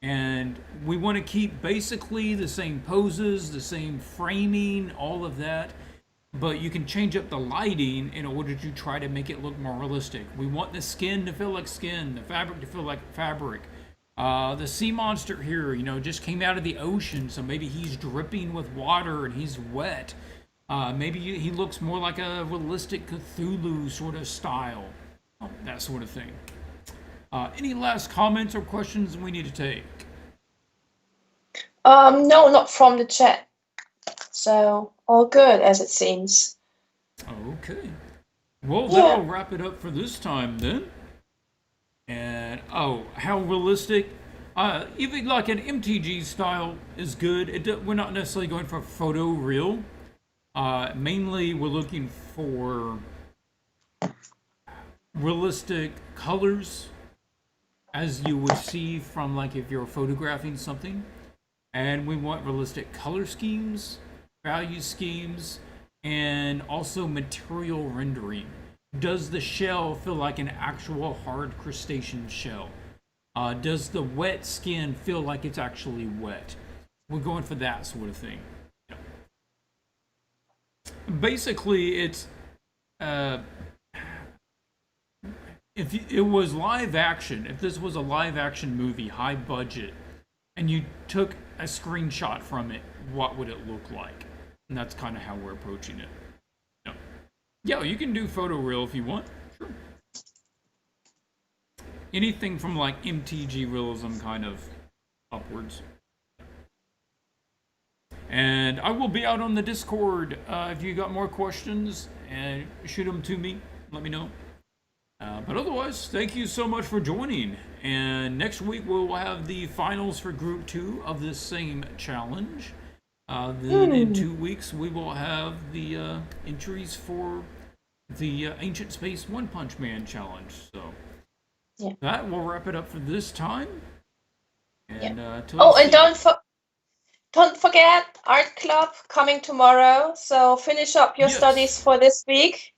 And we want to keep basically the same poses, the same framing, all of that. But you can change up the lighting in order to try to make it look more realistic. We want the skin to feel like skin, the fabric to feel like fabric. The sea monster here, just came out of the ocean, so maybe he's dripping with water and he's wet. Maybe he looks more like a realistic Cthulhu sort of style. That sort of thing. Any last comments or questions we need to take? No, not from the chat. So all good as it seems. Okay. Well, that'll wrap it up for this time then. And how realistic? Even like an MTG style is good. We're not necessarily going for photo real. Mainly, we're looking for realistic colors, as you would see from like if you're photographing something. And we want realistic color schemes, value schemes, and also material rendering. Does the shell feel like an actual hard crustacean shell? Does the wet skin feel like it's actually wet? We're going for that sort of thing. Yeah. Basically, it's if it was live action, if this was a live action movie, high budget, and you took a screenshot from it, what would it look like? And that's kind of how we're approaching it. Yeah, you can do photoreal if you want. Sure. Anything from like MTG realism kind of upwards. And I will be out on the Discord if you got more questions, and shoot them to me. Let me know. But otherwise, thank you so much for joining. And next week we'll have the finals for Group 2 of this same challenge. Then in 2 weeks we will have the entries for the Ancient Space One Punch Man challenge. So that will wrap it up for this time. And and don't forget Art Club coming tomorrow. So finish up your studies for this week,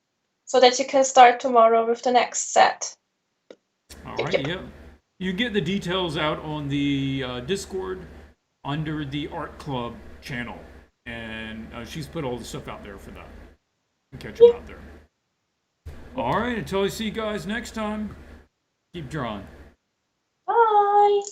so that you can start tomorrow with the next set. All right, yeah. You get the details out on the Discord under the Art Club channel. And she's put all the stuff out there for that. You can catch them out there. All right, until I see you guys next time, keep drawing. Bye.